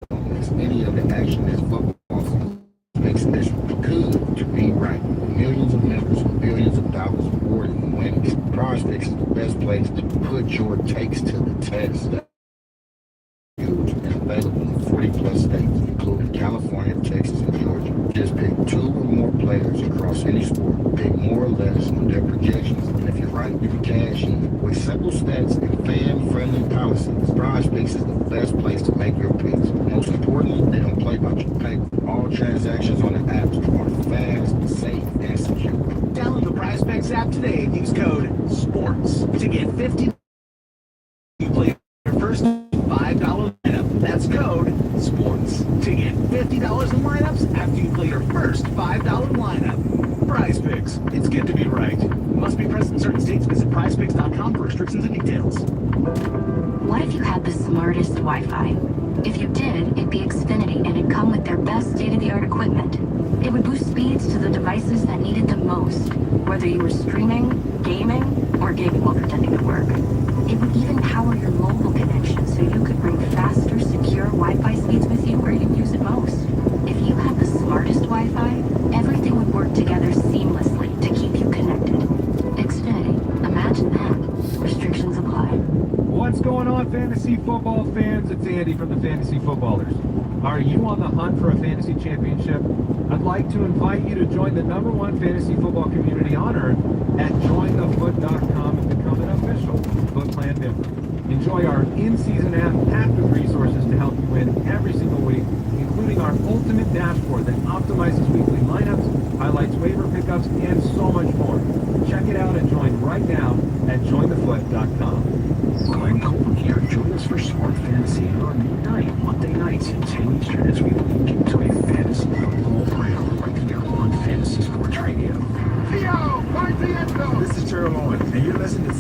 Speaker 15: Don't miss any of the action this football season. Makes this good to be right. Millions of members with billions of dollars rewarded and winnings. PrizePicks is the best place to put your takes to the test. Huge and available in 40 plus states, including California, Texas, and Georgia. Just pick 2 or more players across any sport. Pick more or less on their projections. And if you're right, you can cash in. With simple stats and fan-friendly policies, PrizePicks is the best place to make your picks. Most importantly, they don't play by your paper. All transactions on the apps are fast, safe, and secure.
Speaker 12: Download the PrizePicks app today and use code SPORTS to get $50. You play your first $5 lineup. That's code SPORTS to get $50 in lineups after you play your first $5 lineup. PrizePicks. It's good to be right. Must be present in certain states. Visit prizepicks.com for restrictions and details.
Speaker 2: What if you had the smartest Wi-Fi? If you did, it'd be Xfinity and it'd come with their best state-of-the-art equipment. It would boost speeds to the devices that need it the most, whether you were streaming, gaming, or gaming while pretending to work. It would even power your mobile connection so you could bring faster, secure Wi-Fi speeds with you where you use it most. If you had the smartest Wi-Fi, everything would work together seamlessly to keep you connected. Xfinity. Imagine that. Restrictions apply.
Speaker 14: What's going on, fantasy football fans? It's Andy from the Fantasy Footballers. Are you on the hunt for a fantasy championship? I'd like to invite you to join the #1 fantasy football community on earth at jointhefoot.com and become an official Foot Clan member. Enjoy our in-season app packed with resources to help you win every single week, including our ultimate dashboard that optimizes weekly lineups, highlights waiver pickups, and so much more. Check it out and join right now at jointhefoot.com.
Speaker 12: Glenn Colton here. Join us for Smart Fantasy on midnight, Monday nights at 10 Eastern as we link into a fantasy football round right here on Fantasy Sports Radio.
Speaker 15: Theo, find the end zone. This is Terrell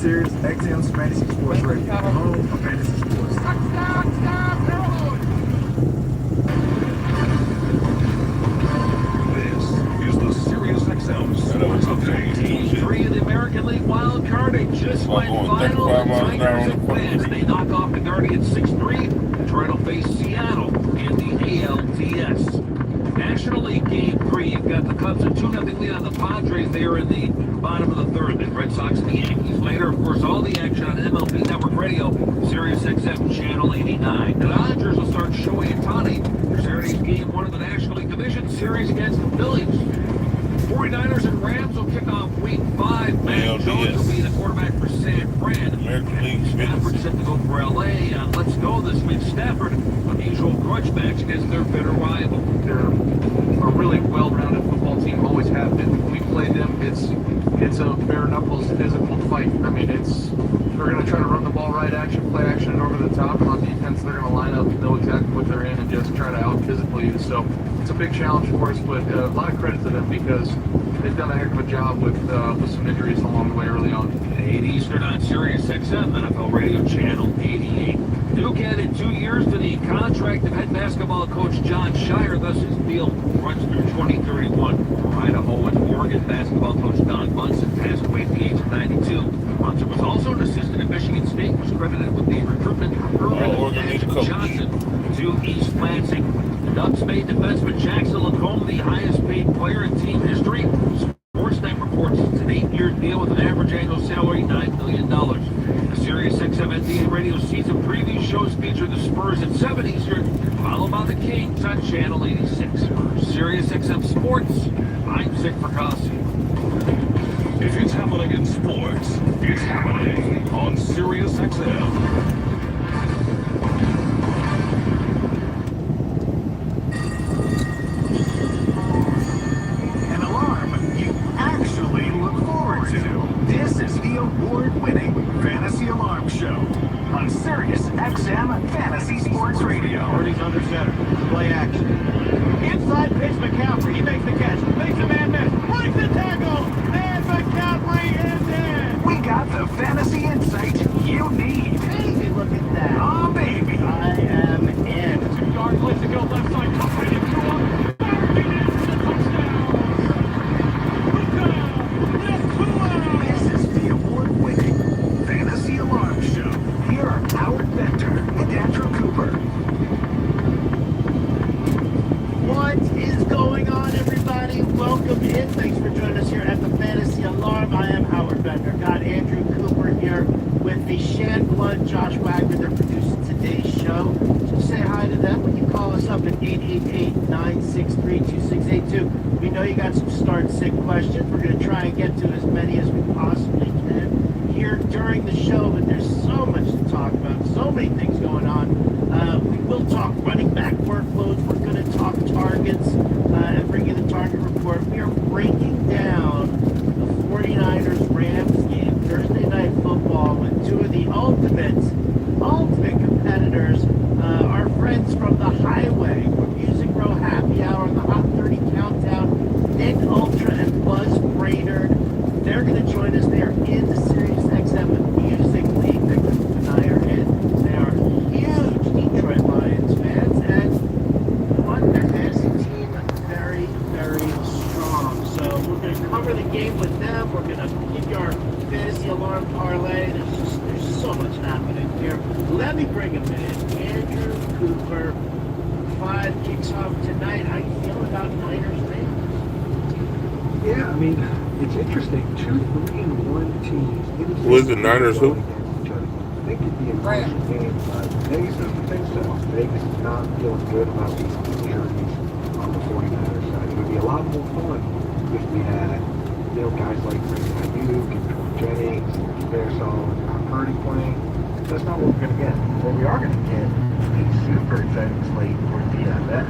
Speaker 3: Sirius XM's Fantasy Sports Radio, home of fantasy sports.
Speaker 10: This is the Sirius XM Sports Update.
Speaker 12: Team 3 of the American League wild card, it just went final. The Tigers advance. They knock off the Guardians 6-3. Toronto face Seattle in the ALDS. National League Game 3, you've got the Cubs a 2-0 lead on the Padres there in the bottom of the third. The Red Sox and the Yankees later. Of course, all the action on MLB Network Radio, Sirius XM Channel 89. The Dodgers will start Shohei Ohtani for Saturday's Game 1 of the National League Division Series against the Phillies. 49ers and Rams will kick off Week 5. Matt Jones will be the quarterback for San Fran. Stafford set to go for L.A. Let's go this week. Stafford, unusual grudge match against their bitter rival.
Speaker 9: They're a really well-rounded football team, always have been. When we played them, it's a bare knuckles physical fight. I mean, they're going to try to run the ball right action, play action, and over the top. And on defense, they're going to line up, know exactly what they're in, and just try to out-physical you. So it's a big challenge for us, but a lot of credit to them because they've done a heck of a job with some injuries along the way early on.
Speaker 12: 8 Eastern on Sirius XM, NFL Radio Channel 88. Duke added 2 years to the contract of head basketball coach John Shire, thus his deal runs through 2031. Idaho and Oregon basketball coach Don Munson passed away at the age of 92. Munson was also an assistant at Michigan State, was credited with the recruitment of Irvin Johnson to East Lansing. The Ducks made defenseman Jackson Lacombe the highest paid player in team history. Sportsnet reports it's an 8-year deal with an average annual salary $9 million. The Sirius XM NBA radio season preview shows feature the Spurs at 7 Eastern, followed by the Kings on Channel 86. For Sirius XM Sports, I'm Sick for Coffee.
Speaker 10: If it's happening in sports, it's happening on Sirius XM.
Speaker 1: An alarm you actually look forward to. This is the award-winning Fantasy Alarm Show on Sirius XM Fantasy Sports Radio.
Speaker 18: Birdie's under center. Play action. Inside pitch McCaffrey. He makes the catch. Makes a man miss. Breaks the tackle. And McCaffrey is in.
Speaker 1: We got the fantasy insight you need.
Speaker 18: Baby, look at that.
Speaker 1: Oh, baby.
Speaker 18: I am in. 2 yards left to go. Left side. Tough ready to throw up.
Speaker 1: This is the award-winning Fantasy Alarm Show. Here are Howard Bender and Andrew Cooper.
Speaker 6: What is going on, everybody? Welcome in. Thanks for joining us here at the Fantasy Alarm. I am Howard Bender. Got Andrew Cooper here with the Shan Blood, Josh Wagner. They're producing today's show. So say hi to them when you call us up at 888-963-2682. We know you got some start-sick questions. We're going to try and get to as many as we possibly can here during the show, but there's so much to talk about, so many things going on. We will talk running back workloads. We're going to talk targets and bring you the target report. We are breaking down the 49ers-Rams game, Thursday Night Football, with two of the ultimate competitors, our friends from the highway, from Music Row Happy Hour and the Hot 30 Countdown, Nick Ultra and Buzz Brainerd. They're going to join us. They are in the Sirius XM Music League. Nick and I are in. They are huge Detroit Lions fans and want their fantasy team very, very strong. So we're going to cover the game with them. We're going to give you our fantasy alarm parlay. There's so much happening here. Let me bring him in. Andrew Cooper. 5 kicks off tonight. How you feeling about Niners Rams?
Speaker 3: Yeah, I mean, it's interesting. 2 3-1 teams.
Speaker 7: Who is the Niners? Who?
Speaker 3: I think it'd be a close game, but Vegas doesn't think so. Vegas is not feeling good about these injuries on the 49ers side. It would be a lot more fun if we had, guys like Brandon Ayuk and Jennings and Bearsall and Purdy playing. That's not what we're going to get. What we are going to get a super exciting slate for DFS.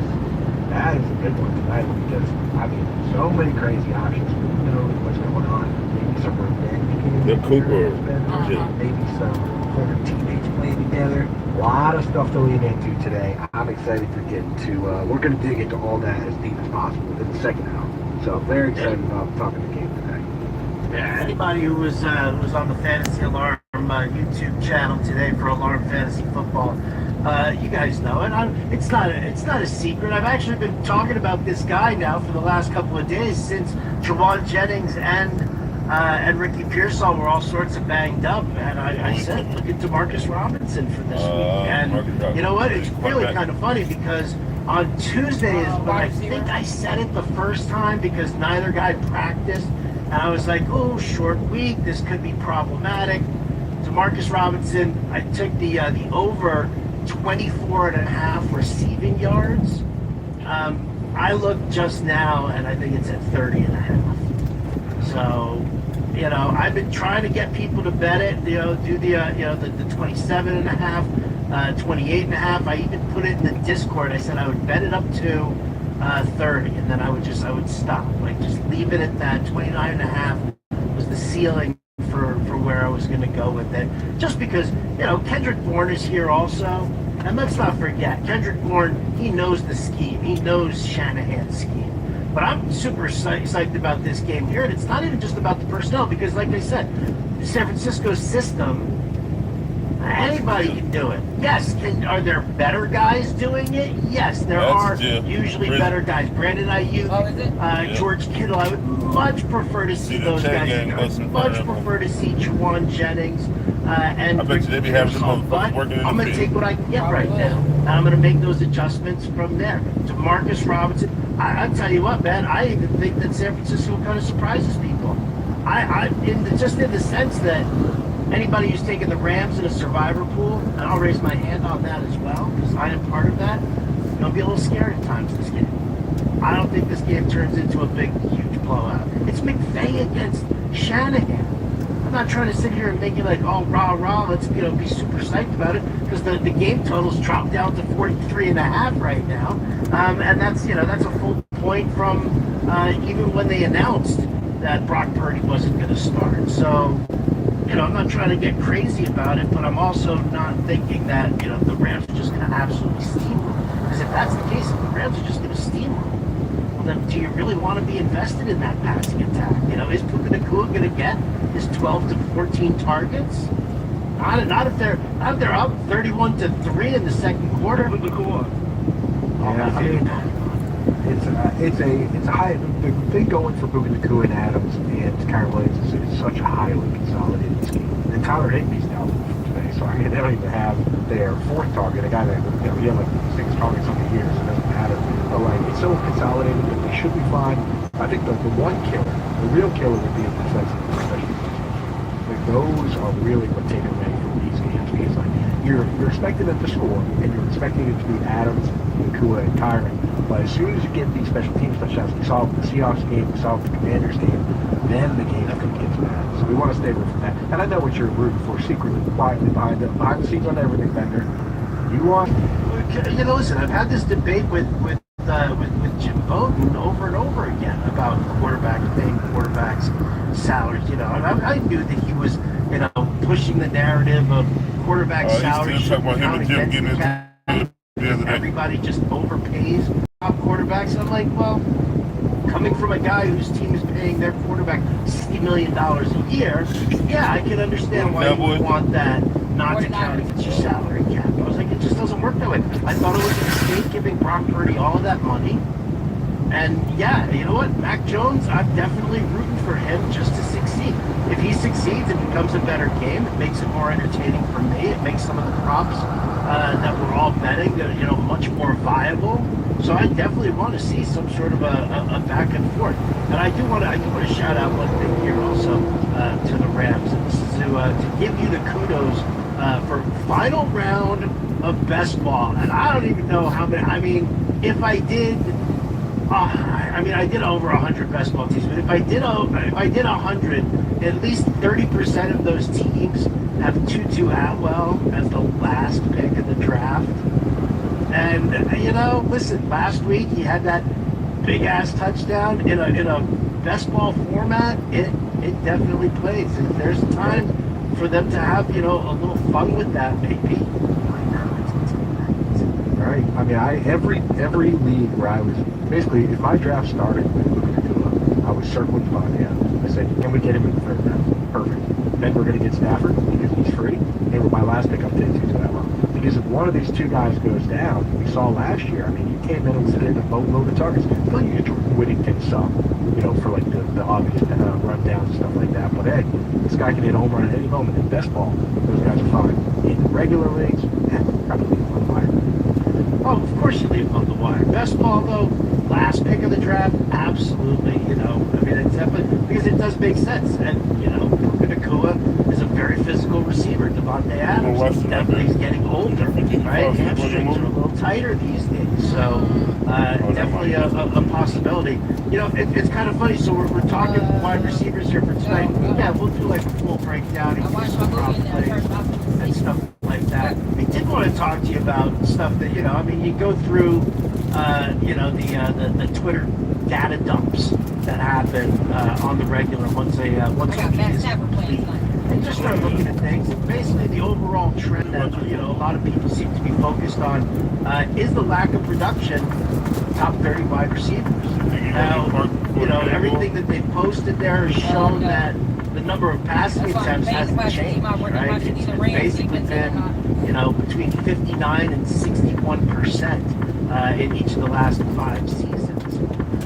Speaker 3: That is a big one tonight because, I mean, so many crazy options. Who knows what's going on? Maybe some revenge games.
Speaker 7: The Cooper.
Speaker 3: Maybe some former teammates playing together. A lot of stuff to lean into today. I'm excited for getting to, we're going to dig into all that as deep as possible in the second hour. So very excited about talking the game today.
Speaker 6: Yeah, anybody who was on the Fantasy Alarm YouTube channel today for Alarm Fantasy Football, you guys know it. It's not a secret. I've actually been talking about this guy now for the last couple of days since Jawan Jennings and Ricky Pearsall were all sorts of banged up, and I said, look at DeMarcus Robinson for this week. And you know what? It's really kind of funny because on Tuesday is when I think I said it the first time because neither guy practiced. And I was like, oh, short week. This could be problematic. DeMarcus Robinson, I took the over 24.5 receiving yards. I looked just now, and I think it's at 30.5. So, you know, I've been trying to get people to bet it. You know, do the 27.5, 28.5. I even put it in the Discord. I said I would bet it up to 30, and then I would stop. Like, just leave it at that. 29.5 was the ceiling for where I was going to go with it. Just because, you know, Kendrick Bourne is here also, and let's not forget, Kendrick Bourne, he knows the scheme. He knows Shanahan's scheme. But I'm super psyched about this game here, and it's not even just about the personnel, because like I said, San Francisco's system, anybody can do it. Yes, are there better guys doing it? Yes, there are usually better guys. Brandon Ayuk, George Kittle. I would much prefer to see those guys. I would much prefer to see Jawan Jennings and
Speaker 7: I bet you they be having some working in
Speaker 6: I'm going to take what I can get right now, and I'm going to make those adjustments from there. DeMarcus Robinson, I'll tell you what, man, I even think that San Francisco kind of surprises people. Just in the sense that anybody who's taken the Rams in a survivor pool, and I'll raise my hand on that as well, because I am part of that, it'll be a little scary at times this game. I don't think this game turns into a big, huge blowout. It's McVay against Shanahan. I'm not trying to sit here and make you like, oh, rah, let's be super psyched about it, because the game totals dropped down to 43.5 right now, and that's a full point from even when they announced that Brock Purdy wasn't going to start. So, you know, I'm not trying to get crazy about it, but I'm also not thinking that, you know, the Rams are just going to absolutely steamroll. Because if that's the case, if the Rams are just going to steamroll, well, then do you really want to be invested in that passing attack? You know, is Puka Nacua going to get his 12 to 14 targets? Not if they're up 31-3 in the second quarter.
Speaker 3: It's a high. The thing going for Puka Nacua and Adams and Kyron Williams is such a highly consolidated scheme. And Tyler Higbee's down today, so I mean they don't even have their fourth target, a guy that he had like 6 targets on the year, so it doesn't matter. But like it's so consolidated that they should be fine. I think the one killer, the real killer, would be a defensive special teams. Like those are really what take it away from these games because like you're expecting them to score and you're expecting it to be Adams, Nacua, and Kyron. But as soon as you get these special teams touchdowns, we saw the Seahawks game, we saw the Commanders game, then the game gets bad. So we want to stay away from that. And I know what you're rooting for secretly, quietly behind the scenes on everything, Bender. You want?
Speaker 6: You know, listen, I've had this debate with Jim Bowden over and over again about quarterbacks paying quarterbacks salaries. You know, and I knew that he was, you know, pushing the narrative of quarterback salaries. Everybody just overpays top quarterbacks. And I'm like, well, coming from a guy whose team is paying their quarterback $60 million a year, yeah, I can understand why you would want that not to count against your salary cap. I was like, it just doesn't work that way. I thought it was a mistake giving Brock Purdy all of that money. And yeah, you know what? Mac Jones, I'm definitely rooting for him just to succeed. If he succeeds, it becomes a better game. It makes it more entertaining for me. It makes some of the props that we're all betting, you know, much more viable. So I definitely want to see some sort of a back and forth. And I do want to shout out one thing here also to the Rams, and this is to give you the kudos for final round of best ball. And I don't even know how many. I mean, if I did. I did over 100 best ball teams, but if I did 100, at least 30% of those teams have Tutu Atwell as the last pick in the draft. And you know, listen, last week he had that big ass touchdown in a best ball format. It definitely plays. And there's time for them to have, you know, a little fun with that, maybe.
Speaker 3: Right. I mean, every league where I was basically, if my draft started with Puka Nacua, I was circling 5. Yeah. I said, can we get him in the third round? Perfect. Then we're going to get Stafford because he's free. And with my last pick, I'm taking two that one. Because if one of these two guys goes down, we saw last year, I mean, he came in and was getting a boatload of targets. I feel like you get Jordan Whittington some, you know, for like the obvious rundowns and stuff like that. But hey, this guy can hit a home run at any moment. In best ball, those guys are fine. In regular leagues, probably on the wire.
Speaker 6: Oh, of course you leave him on the wire. Best ball, though, last pick of the draft, absolutely, you know. I mean, it's definitely, because it does make sense. And, you know, Nakua is a very physical receiver. Devontae Adams definitely is getting older, right? Hamstrings are a little tighter these days. So, definitely a possibility. You know, it's kind of funny. So we're talking wide receivers here for tonight. Yeah, we'll do like a full breakdown and some prop plays and stuff like that. I did want to talk to you about stuff that, you know, I mean, you go through, you know, the Twitter data dumps that happen on the regular once a week is complete. And just start looking at things. And basically, the overall trend that, you know, a lot of people seem to be focused on is the lack of production top 30 wide receivers. Now, you know, everything that they posted there has shown that the number of passing attempts hasn't changed, right? It's basically been, you know, between 59 and 61% in each of the last 5 seasons,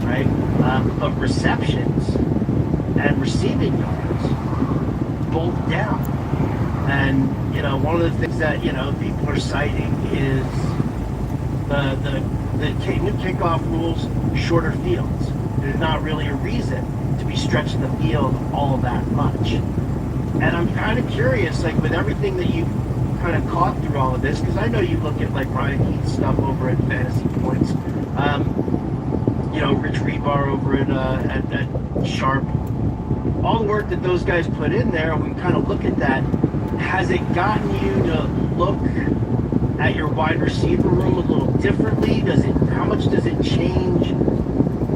Speaker 6: right? But receptions and receiving yards both down. And, you know, one of the things that, you know, people are citing is the new kickoff rules, shorter fields. There's not really a reason to be stretching the field all that much. And I'm kind of curious, like with everything that you've kind of caught through all of this, because I know you look at like Ryan Heath's stuff over at Fantasy Points, you know, Rich Rebar over at Sharp, all the work that those guys put in there, we kind of look at that. Has it gotten you to look at your wide receiver room a little differently? How much does it change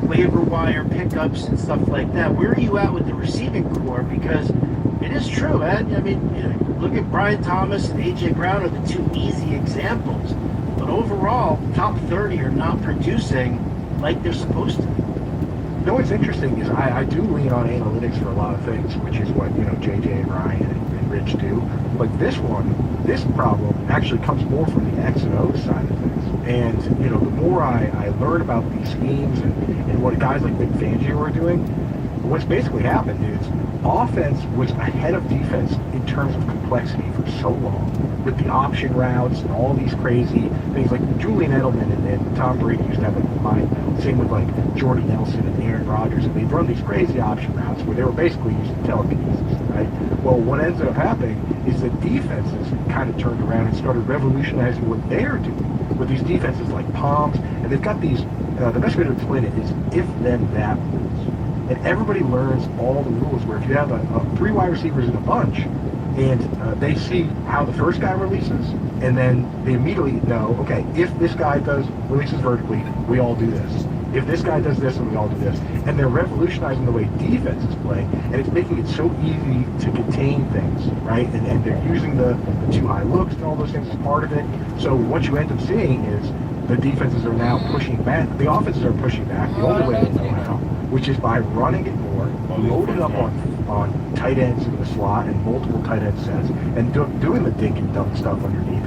Speaker 6: waiver wire pickups and stuff like that? Where are you at with the receiving core? Because it is true, man. I mean, you know, look at Brian Thomas and A.J. Brown are the two easy examples. But overall, top 30 are not producing like they're supposed to.
Speaker 3: You know what's interesting is I do lean on analytics for a lot of things, which is what, you know, JJ and Ryan and Rich do. But this problem actually comes more from the X and O side of things. And, you know, the more I learn about these schemes and what guys like Vic Fangio are doing, what's basically happened is offense was ahead of defense in terms of complexity for so long, with the option routes and all these crazy things like Julian Edelman and Tom Brady used to have like mind meld. Same with like Jordy Nelson and Aaron Rodgers, and they'd run these crazy option routes where they were basically using telekinesis, right? Well, what ended up happening is that defenses kind of turned around and started revolutionizing what they're doing with these defenses like Palms, and they've got these, the best way to explain it is if-then-that rules. And everybody learns all the rules where if you have a 3 wide receivers in a bunch, and they see how the first guy releases, and then they immediately know, okay, if this guy releases vertically, we all do this. If this guy does this, and we all do this. And they're revolutionizing the way defenses play, and it's making it so easy to contain things, right? And they're using the too high looks and all those things as part of it. So what you end up seeing is the defenses are now pushing back. The offenses are pushing back the only way they know how, which is by running it more, loading up on tight ends in the slot and multiple tight end sets, and doing the dink and dunk stuff underneath.